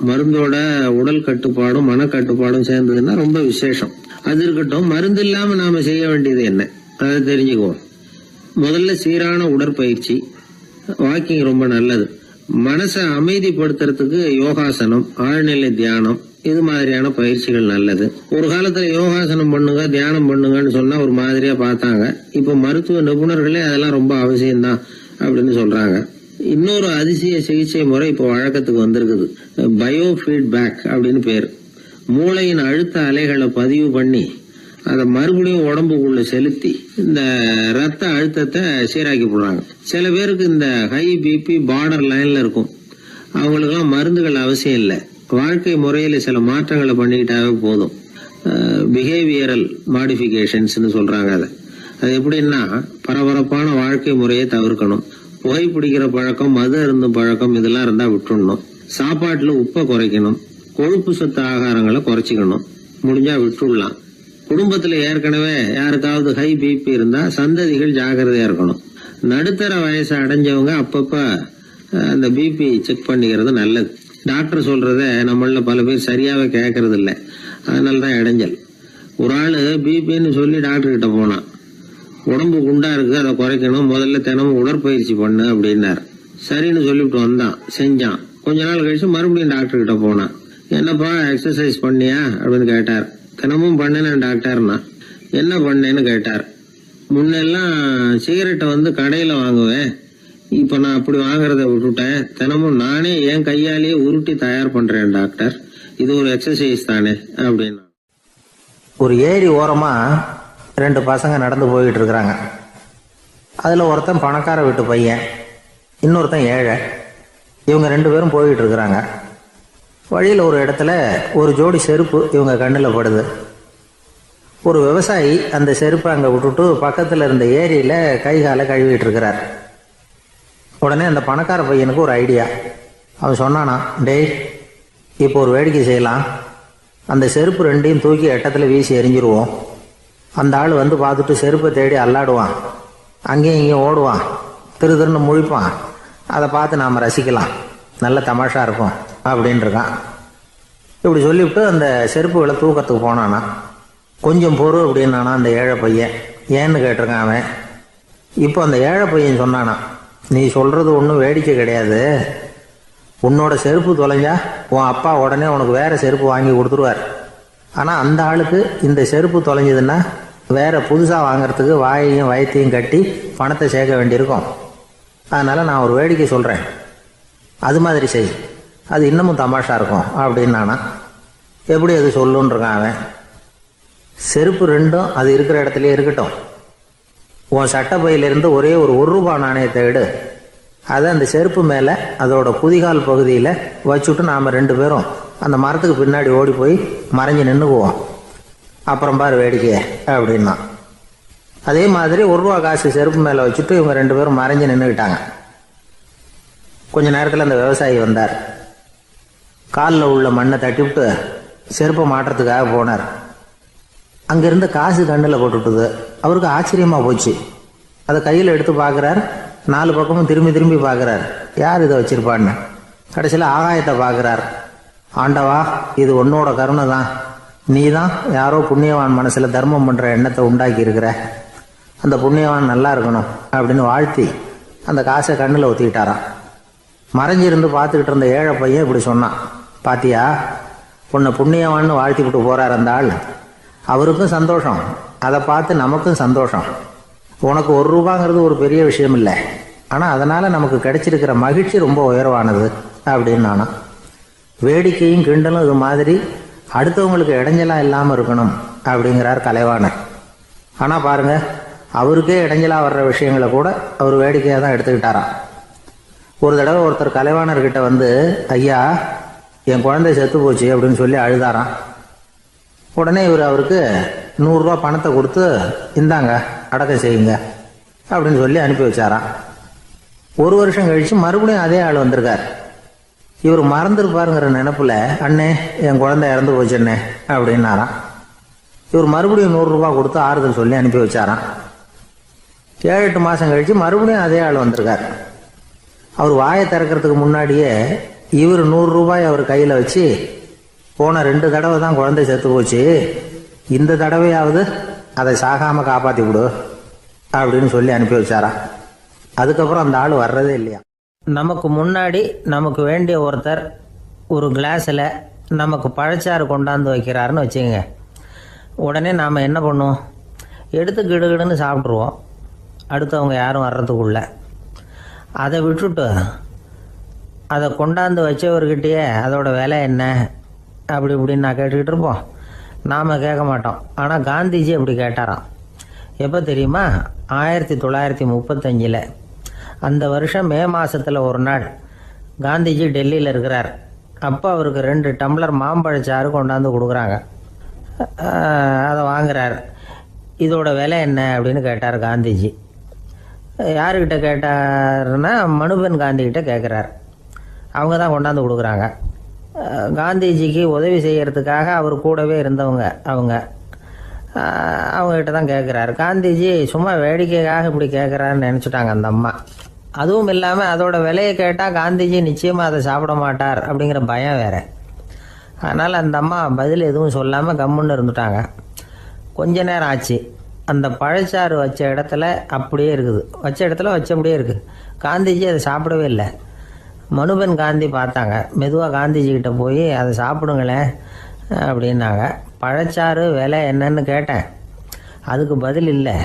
மருந்தோட உடல் கட்டுப்பாடும் மனக்கட்டுப்பாடும் சேர்ந்ததுன்னா ரொம்ப விசேஷம். அது இருக்கட்டும், மருந்து இல்லாம நாம செய்ய வேண்டியது என்ன, அதை தெரிஞ்சுக்குவோம். முதல்ல சீரான உடற்பயிற்சி, வாக்கிங் ரொம்ப நல்லது. மனசை அமைதிப்படுத்துறதுக்கு யோகாசனம், ஆழ்நிலை தியானம், இது மாதிரியான பயிற்சிகள் நல்லது. ஒரு காலத்துல யோகாசனம் பண்ணுங்க, தியானம் பண்ணுங்கன்னு சொன்னா ஒரு மாதிரியா பார்த்தாங்க. இப்ப மருத்துவ நிபுணர்களே அதெல்லாம் ரொம்ப அவசியம்தான் அப்படின்னு சொல்றாங்க. இன்னொரு அதிசய சிகிச்சை முறை இப்போ வழக்கத்துக்கு வந்திருக்குது. பயோ ஃபீட்பேக் அப்படின்னு பேர். மூளையின் அழுத்த அலைகளை பதிவு பண்ணி அதை மறுபடியும் உடம்புக்குள்ள செலுத்தி இந்த ரத்த அழுத்தத்தை சீராக்கி போடுறாங்க. சில பேருக்கு இந்த ஹை பிபி பார்டர் லைன்ல இருக்கும். அவங்களுக்கெல்லாம் மருந்துகள் அவசியம் இல்லை. வாழ்க்கை முறையில சில மாற்றங்களை பண்ணிக்கிட்டாவே போதும். பிஹேவியரல் மாடிஃபிகேஷன்ஸ் சொல்றாங்க. அது எப்படின்னா, பரபரப்பான வாழ்க்கை முறையை தவிர்க்கணும். புகைப்பிடிக்கிற பழக்கம், மது அருந்தும் பழக்கம், இதெல்லாம் இருந்தா விட்டுடணும். சாப்பாட்டுல உப்பை குறைக்கணும். கொழுப்பு சத்து ஆகாரங்களை குறைச்சிக்கணும். முடிஞ்சா விட்டுடலாம். குடும்பத்துல ஏற்கனவே யாருக்காவது ஹை பிபி இருந்தா சந்ததிகள் ஜாகிரதையா இருக்கணும். நடுத்தர வயசு அடைஞ்சவங்க அப்பப்ப அந்த பிபி செக் பண்ணிக்கிறது நல்லது. டாக்டர் சொல்றத நம்மள பல பேர் சரியாவே கேட்கறது இல்லை. அதனாலதான் இடைஞ்சல். ஒரு ஆளு பிபின்னு சொல்லி டாக்டர் கிட்ட போனான். உடம்பு குண்டா இருக்கு, அதை குறைக்கணும், முதல்ல தினமும் உடற்பயிற்சி பண்ணு அப்படின்னாரு. சரின்னு சொல்லிவிட்டு வந்தான், செஞ்சான். கொஞ்ச நாள் கழிச்சு மறுபடியும் டாக்டர் கிட்ட போனான். என்னப்பா எக்ஸசைஸ் பண்ணியா அப்படின்னு கேட்டார். தினமும் பண்ணினேன் டாக்டர்னா. என்ன பண்ணேன்னு கேட்டார். முன்னெல்லாம் சிகரெட்டை கடையில வாங்குவேன், இப்ப நான் அப்படி வாங்குறத விட்டுட்டேன். தினமும் நானே என் கையாலேயே உருட்டி தயார் பண்றேன் டாக்டர். இது ஒரு எக்ஸசைஸ் தானே அப்படின்னா. ஒரு ஏரி ஓரமா 2 பசங்க நடந்து போயிட்டு இருக்கிறாங்க. அதுல ஒருத்தன் பணக்கார வீட்டு பையன், இன்னொருத்தன் ஏழை. இவங்க 2 பேரும் போயிட்டு இருக்கிறாங்க. வழியில் ஒரு இடத்துல ஒரு ஜோடி செருப்பு இவங்க கண்ணில் படுது. ஒரு விவசாயி அந்த செருப்பை அங்கே விட்டுட்டு பக்கத்தில் இருந்த ஏரியில் கை காலை கழுவிட்டு இருக்கிறார். உடனே அந்த பணக்கார பையனுக்கு ஒரு ஐடியா. அவன் சொன்னானா, டேய், இப்போ ஒரு வேடிக்கை செய்யலாம். அந்த செருப்பு ரெண்டையும் தூக்கி எட்டத்தில் வீசி எரிஞ்சிருவோம். அந்த ஆள் வந்து பார்த்துட்டு செருப்பை தேடி அல்லாடுவான், அங்கேயும் இங்கேயும் ஓடுவான், திரு திருன்னு முழிப்பான். அதை பார்த்து நாம் ரசிக்கலாம், நல்ல தமாஷா இருக்கும் அப்படின்னு இருக்கான். இப்படி சொல்லிவிட்டு அந்த செருப்புகளை தூக்கத்துக்கு போனானா. கொஞ்சம் பொறு அப்படின்னானா அந்த ஏழை பையன். ஏன்னு கேட்டிருக்கான் அவன். இப்போ அந்த ஏழை பையன் சொன்னானா, நீ சொல்றது ஒன்றும் வேடிக்கை கிடையாது. உன்னோட செருப்பு தொலைஞ்சா உன் அப்பா உடனே உனக்கு வேற செருப்பு வாங்கி கொடுத்துருவார். ஆனால் அந்த ஆளுக்கு இந்த செருப்பு தொலைஞ்சதுன்னா வேற புதுசாக வாங்கிறதுக்கு வாயையும் வயத்தையும் கட்டி பணத்தை சேர்க்க வேண்டியிருக்கும். அதனால் நான் ஒரு வேடிக்கை சொல்கிறேன், அது மாதிரி செய், அது இன்னமும் தமாஷா இருக்கும் அப்படின்னு நானா. எப்படி அது சொல்லுன்னு இருக்கான் அவன். செருப்பு ரெண்டும் அது இருக்கிற இடத்துலயே இருக்கட்டும். உன் சட்டை பையிலிருந்து ஒரே ஒரு ரூபாய் நாணயத்தை எடு. அதை அந்த செருப்பு மேலே அதோட குதிகால் பகுதியில் வச்சுட்டு நாம் ரெண்டு பேரும் அந்த மரத்துக்கு பின்னாடி ஓடி போய் மறைஞ்சு நின்றுக்குவோம். அப்புறம் பாரு வேடிக்கைய அப்படின்னா. அதே மாதிரி ரூபா காசு செருப்பு மேலே வச்சுட்டு இவங்க ரெண்டு பேரும் மறைஞ்சு நின்றுக்கிட்டாங்க. கொஞ்ச நேரத்தில் அந்த விவசாயி வந்தார். காலில் உள்ள மண்ணை தட்டிவிட்டு செருப்பை மாட்டுறதுக்காக போனார். அங்கிருந்த காசு கண்ணில் போட்டுவிட்டது. அவருக்கு ஆச்சரியமாக போச்சு. அதை கையில் எடுத்து பார்க்குறார். 4 பக்கமும் திரும்பி திரும்பி பார்க்குறார், யார் இதை வச்சிருப்பான்னு. கடைசியில் ஆகாயத்தை பார்க்குறார். ஆண்டவா, இது உன்னோட கருணை தான். நீ தான் யாரோ புண்ணியவான் மனசில் தர்மம் பண்ணுற எண்ணத்தை உண்டாக்கி இருக்கிற. அந்த புண்ணியவான் நல்லா இருக்கணும் அப்படின்னு வாழ்த்தி அந்த காசை கண்ணில் ஒத்திக்கிட்டாராம். மறைஞ்சிருந்து பார்த்துக்கிட்டு இருந்த ஏழை பையன் இப்படி சொன்னான், பாத்தியா, உன்னை புண்ணியவான்னு வாழ்த்தி விட்டு போகிறார் அந்த ஆள். அவருக்கும் சந்தோஷம், அதை பார்த்து நமக்கும் சந்தோஷம். உனக்கு ரூபாங்கிறது ஒரு பெரிய விஷயம் இல்லை, ஆனால் அதனால் நமக்கு கிடைச்சிருக்கிற மகிழ்ச்சி ரொம்ப உயர்வானது அப்படின்னு நானும். வேடிக்கையும் கிண்டலும் இது மாதிரி அடுத்தவங்களுக்கு இடைஞ்சலாக இல்லாமல் இருக்கணும் அப்படிங்கிறார் கலைவாணர். ஆனால் பாருங்க, அவருக்கே இடைஞ்சலாக வர்ற விஷயங்களை கூட அவர் வேடிக்கையாக தான் எடுத்துக்கிட்டாராம். ஒரு தடவை ஒருத்தர் கலைவாணர்கிட்ட வந்து, ஐயா, என் குழந்தை செத்து போச்சு அப்படின்னு சொல்லி அழுதாராம். உடனே இவர் அவருக்கு 100 ரூபா பணத்தை கொடுத்து, இந்தாங்க அடக்கம் செய்யுங்க அப்படின்னு சொல்லி அனுப்பி வச்சாராம். 1 வருஷம் கழிச்சு மறுபடியும் அதே ஆள் வந்திருக்கார். இவர் மறந்துருப்பாருங்கிற நினைப்புல, அண்ணே, என் குழந்தை இறந்து போச்சுண்ணே அப்படின்னாராம். இவர் மறுபடியும் 100 ரூபா கொடுத்து ஆறுதல் சொல்லி அனுப்பி வச்சாராம். 7-8 மாசம் கழிச்சு மறுபடியும் அதே ஆள் வந்திருக்கார். அவர் வாயை திறக்கிறதுக்கு முன்னாடியே இவர் 100 ரூபாய் அவர் கையில வச்சு, போன 2 தடவை தான் குழந்தை செத்து போச்சு, இந்த தடவையாவது அதை சாகாம காப்பாத்தி விடு அப்படின்னு சொல்லி அனுப்பி வச்சாராம். அதுக்கப்புறம் அந்த ஆள் வர்றதே இல்லையா. நமக்கு முன்னாடி நமக்கு வேண்டிய ஒருத்தர் ஒரு கிளாஸில் நமக்கு பழச்சாறு கொண்டாந்து வைக்கிறாருன்னு வச்சுக்கோங்க. உடனே நாம் என்ன பண்ணுவோம், எடுத்து கிடுகிடுன்னு சாப்பிட்ருவோம் அடுத்தவங்க யாரும் வர்றதுக்குள்ள. அதை விட்டுட்டு அதை கொண்டாந்து வச்சவர்கிட்டயே அதோட விலை என்ன அப்படி இப்படின்னு நான் கேட்டுக்கிட்டு இருப்போம். நாம் கேட்க மாட்டோம். ஆனால் காந்திஜி அப்படி கேட்டாராம். எப்போ தெரியுமா, 1935. அந்த வருஷம் மே மாதத்தில் ஒரு நாள் காந்திஜி டெல்லியில் இருக்கிறார். அப்போ அவருக்கு 2 டம்ளர் மாம்பழச்சாறு கொண்டாந்து கொடுக்குறாங்க. அதை வாங்குறார். இதோட விலை என்ன அப்படின்னு கேட்டார் காந்திஜி. யாருக்கிட்ட கேட்டாருன்னா மனுபென் காந்திகிட்ட கேட்குறார். அவங்க தான் கொண்டாந்து கொடுக்குறாங்க. காந்திஜிக்கு உதவி செய்கிறதுக்காக அவர் கூடவே இருந்தவங்க அவங்ககிட்ட தான் கேட்குறாரு. காந்திஜி சும்மா வேடிக்கைக்காக இப்படி கேட்குறாருன்னு நினச்சிட்டாங்க அந்த அம்மா. அதுவும் இல்லாமல் அதோட விலையை கேட்டால் காந்திஜி நிச்சயமாக அதை சாப்பிட மாட்டார் அப்படிங்கிற பயம் வேறு. அதனால் அந்த அம்மா பதில் எதுவும் சொல்லாமல் கம்முன்னு இருந்துட்டாங்க. கொஞ்ச நேரம் ஆச்சு. அந்த பழச்சாறு வச்ச இடத்துல அப்படியே இருக்குது, வச்ச இடத்துல வச்சபடியே இருக்குது. காந்திஜி அதை சாப்பிடவே இல்லை. மனுபென் காந்தி பார்த்தாங்க. மெதுவாக காந்திஜிக்கிட்ட போய் அதை சாப்பிடுங்களேன் அப்படின்னாங்க. பழச்சாறு விலை என்னன்னு கேட்டேன், அதுக்கு பதில் இல்லை.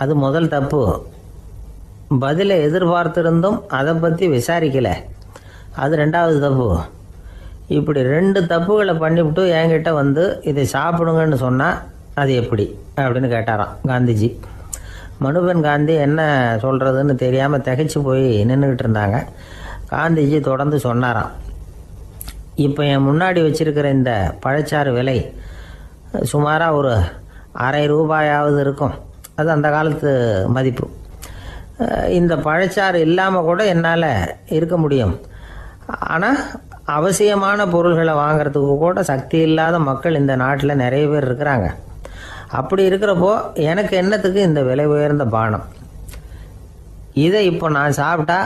அது முதல் தப்பு. பதிலை எதிர்பார்த்திருந்தும் அதை பற்றி விசாரிக்கலை, அது 2வது தப்பு. இப்படி 2 தப்புகளை பண்ணிவிட்டு என்கிட்ட வந்து இதை சாப்பிடுங்கன்னு சொன்னால் அது எப்படி அப்படின்னு கேட்டாராம் காந்திஜி. மனுபென் காந்தி என்ன சொல்கிறதுன்னு தெரியாமல் திகைச்சு போய் நின்றுக்கிட்டு இருந்தாங்க. காந்திஜி தொடர்ந்து சொன்னாராம், இப்போ என் முன்னாடி வச்சிருக்கிற இந்த பழச்சாறு விலை சுமாராக ஒரு ₹1/2 இருக்கும். அது அந்த காலத்து மதிப்பு. இந்த பழச்சாறு இல்லாமல் கூட என்னால் இருக்க முடியும். ஆனால் அவசியமான பொருள்களை வாங்கிறதுக்கு கூட சக்தி இல்லாத மக்கள் இந்த நாட்டில் நிறைய பேர் இருக்கிறாங்க. அப்படி இருக்கிறப்போ எனக்கு என்னத்துக்கு இந்த விலை உயர்ந்த பானம்? இதை இப்போ நான் சாப்பிட்டா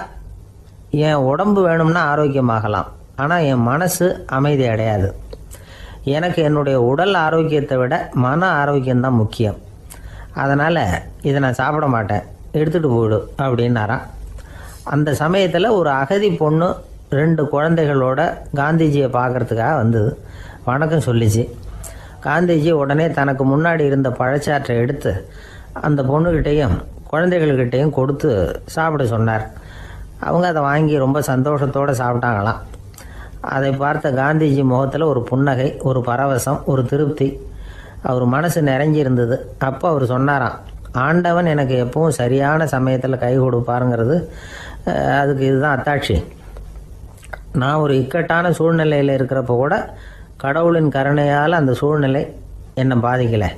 என் உடம்பு வேணும்னா ஆரோக்கியமாகலாம், ஆனால் என் மனசு அமைதி அடையாது. எனக்கு என்னுடைய உடல் ஆரோக்கியத்தை விட மன ஆரோக்கியம்தான் முக்கியம். அதனால் இதை நான் சாப்பிட மாட்டேன், எடுத்துகிட்டு போயிடு அப்படின்னாராம். அந்த சமயத்தில் ஒரு அகதி பொண்ணு 2 குழந்தைகளோட காந்திஜியை பார்க்குறதுக்காக வந்தது. வணக்கம் சொல்லிச்சு. காந்திஜி உடனே தனக்கு முன்னாடி இருந்த பழச்சாற்றை எடுத்து அந்த பொண்ணுக்கிட்டையும் குழந்தைகள்கிட்டையும் கொடுத்து சாப்பிட சொன்னார். அவங்க அதை வாங்கி ரொம்ப சந்தோஷத்தோடு சாப்பிட்டாங்களாம். அதை பார்த்த காந்திஜி முகத்தில் ஒரு புன்னகை, ஒரு பரவசம், ஒரு திருப்தி. அவர் மனசு நிறைஞ்சி இருந்தது. அப்போ அவர் சொன்னாராம், ஆண்டவன் எனக்கு எப்பவும் சரியான சமயத்தில் கை கொடுப்பாருங்கிறது அதுக்கு இதுதான் அத்தாட்சி. நான் ஒரு இக்கட்டான சூழ்நிலையில் இருக்கிறப்ப கூட கடவுளின் கருணையால் அந்த சூழ்நிலை என்னை பாதிக்கலை.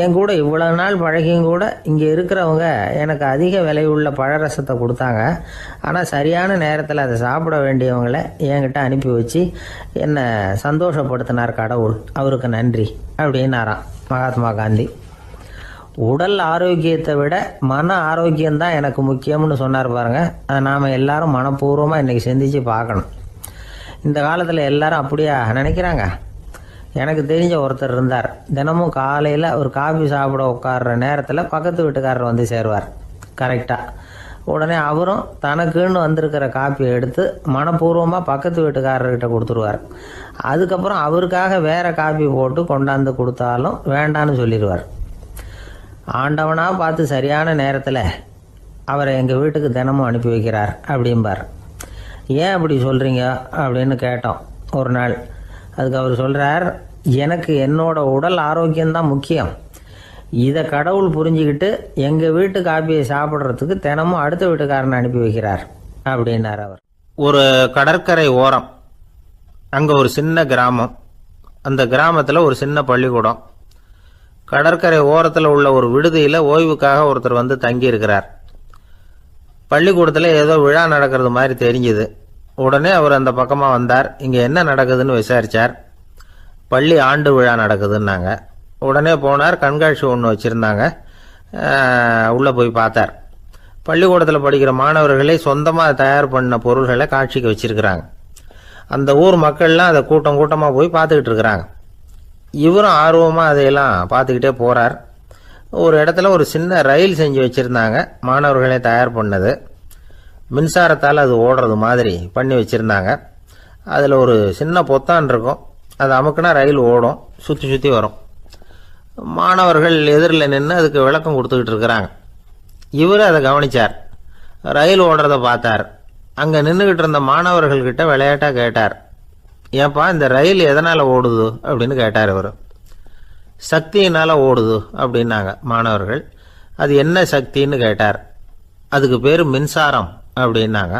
என் கூட இவ்வளோ நாள் பழகியும் கூட இங்கே இருக்கிறவங்க எனக்கு அதிக விலையுள்ள பழரசத்தை கொடுத்தாங்க. ஆனால் சரியான நேரத்தில் அதை சாப்பிட வேண்டியவங்களை என்கிட்ட அனுப்பி வச்சு என்னை சந்தோஷப்படுத்தினார் கடவுள், அவருக்கு நன்றி அப்படின்னாராம் மகாத்மா காந்தி. உடல் ஆரோக்கியத்தை விட மன ஆரோக்கியம்தான் எனக்கு முக்கியம்னு சொன்னார் பாருங்க. அதை நாம் எல்லாரும் மனப்பூர்வமாக இன்றைக்கி சிந்திச்சு பார்க்கணும். இந்த காலத்தில் எல்லாரும் அப்படியா நினைக்கிறாங்க? எனக்கு தெரிஞ்ச ஒருத்தர் இருந்தார். தினமும் காலையில் ஒரு காஃபி சாப்பிட உட்கார்ற நேரத்தில் பக்கத்து வீட்டுக்காரர் வந்து சேருவார் கரெக்டாக. உடனே அவரும் தனக்குன்னு வந்திருக்கிற காப்பியை எடுத்து மனப்பூர்வமாக பக்கத்து வீட்டுக்காரர்கிட்ட கொடுத்துருவார். அதுக்கப்புறம் அவருக்காக வேறு காப்பி போட்டு கொண்டாந்து கொடுத்தாலும் வேண்டான்னு சொல்லிடுவார். ஆண்டவனாக பார்த்து சரியான நேரத்தில் அவரை எங்கள் வீட்டுக்கு தினமும் அனுப்பி வைக்கிறார் அப்படிம்பார். ஏன் அப்படி சொல்கிறீங்க அப்படின்னு கேட்டோம் ஒரு நாள். அதுக்கு அவர் சொல்கிறார், எனக்கு என்னோட உடல் ஆரோக்கியம்தான் முக்கியம். இதை கடவுள் புரிஞ்சுக்கிட்டு எங்கள் வீட்டு காப்பியை சாப்பிட்றதுக்கு தினமும் அடுத்த வீட்டுக்காரனை அனுப்பி வைக்கிறார் அப்படின்னார் அவர். ஒரு கடற்கரை ஓரம், அங்கே ஒரு சின்ன கிராமம். அந்த கிராமத்தில் ஒரு சின்ன பள்ளிக்கூடம். கடற்கரை ஓரத்தில் உள்ள ஒரு விடுதியில் ஓய்வுக்காக ஒருத்தர் வந்து தங்கியிருக்கிறார். பள்ளிக்கூடத்தில் ஏதோ விழா நடக்கிறது மாதிரி தெரிஞ்சுது. உடனே அவர் அந்த பக்கமாக வந்தார். இங்கே என்ன நடக்குதுன்னு விசாரித்தார். பள்ளி ஆண்டு விழா நடக்குதுன்னாங்க. உடனே போனார். கண்காட்சி ஒன்று வச்சுருந்தாங்க. உள்ளே போய் பார்த்தார். பள்ளிக்கூடத்தில் படிக்கிற மாணவர்களே சொந்தமாக தயார் பண்ண பொருள்களை காட்சிக்கு வச்சுருக்கிறாங்க. அந்த ஊர் மக்கள்லாம் அதை கூட்டம் கூட்டமாக போய் பார்த்துக்கிட்டு இருக்கிறாங்க. இவரும் ஆர்வமாக அதையெல்லாம் பார்த்துக்கிட்டே போகிறார். ஒரு இடத்துல ஒரு சின்ன ரயில் செஞ்சு வச்சுருந்தாங்க, மாணவர்களே தயார் பண்ணது. மின்சாரத்தால் அது ஓடுறது மாதிரி பண்ணி வச்சுருந்தாங்க. அதில் ஒரு சின்ன பொத்தான் இருக்கும், அது அமுக்குனா ரயில் ஓடும், சுற்றி சுற்றி வரும். மாணவர்கள் எதிரில் நின்று அதுக்கு விளக்கம் கொடுத்துக்கிட்டு இருக்கிறாங்க. இவர் அதை கவனித்தார். ரயில் ஓடுறத பார்த்தார். அங்கே நின்றுக்கிட்டு இருந்த மாணவர்கள்கிட்ட விளையாட்டாக கேட்டார், ஏன்பா இந்த ரயில் எதனால் ஓடுது அப்படின்னு கேட்டார் இவர். சக்தியினால் ஓடுது அப்படின்னாங்க மாணவர்கள். அது என்ன சக்தின்னு கேட்டார். அதுக்கு பேர் மின்சாரம் அப்படின்னாங்க.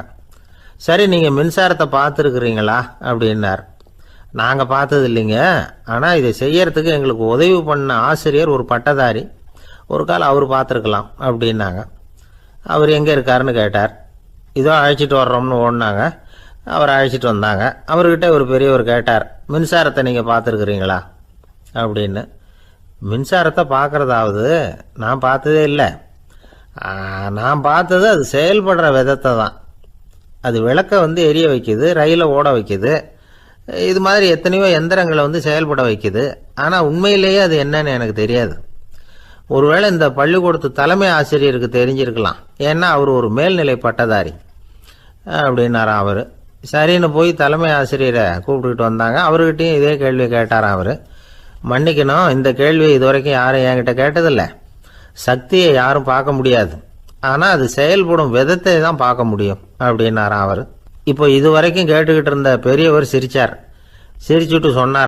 சரி, நீங்கள் மின்சாரத்தை பார்த்துருக்குறீங்களா அப்படின்னார். நாங்கள் பார்த்தது இல்லைங்க, ஆனால் இதை செய்யறதுக்கு எங்களுக்கு உதவி பண்ண ஆசிரியர் ஒரு பட்டதாரி, ஒரு கால் அவர் பார்த்துருக்கலாம் அப்படின்னாங்க. அவர் எங்கே இருக்காருன்னு கேட்டார். இதோ அழைச்சிட்டு வர்றோம்னு ஓடினாங்க. அவர் அழைச்சிட்டு வந்தாங்க. அவர்கிட்ட ஒரு பெரியவர் கேட்டார், மின்சாரத்தை நீங்கள் பார்த்துருக்குறீங்களா அப்படின்னு. மின்சாரத்தை பார்க்குறதாவது நான் பார்த்ததே இல்லை. நான் பார்த்தது அது செயல்படுற விதத்தை தான். அது விளக்கை வந்து எரிய வைக்குது, ரயிலை ஓட வைக்குது, இது மாதிரி எத்தனையோ எந்திரங்களை வந்து செயல்பட வைக்குது. ஆனால் உண்மையிலேயே அது என்னன்னு எனக்கு தெரியாது. ஒருவேளை இந்த பள்ளிக்கூடத்து தலைமை ஆசிரியருக்கு தெரிஞ்சிருக்கலாம், ஏன்னா அவர் ஒரு மேல்நிலை பட்டதாரி அப்படின்னாராம் அவர். சரின்னு போய் தலைமை ஆசிரியரை கூப்பிட்டுக்கிட்டு வந்தாங்க. அவர்கிட்டையும் இதே கேள்வி கேட்டாராம் அவர். மன்னிக்கணும், இந்த கேள்வியை இதுவரைக்கும் யாரும் என்கிட்ட கேட்டதில்லை. சக்தியை யாரும் பார்க்க முடியாது, ஆனால் அது செயல்படும் விதத்தை தான் பார்க்க முடியும் அப்படின்னாராம் அவர். இப்போ இதுவரைக்கும் கேட்டுக்கிட்டு இருந்த பெரியவர் சிரிச்சார். சிரிச்சுட்டு சொன்னார்,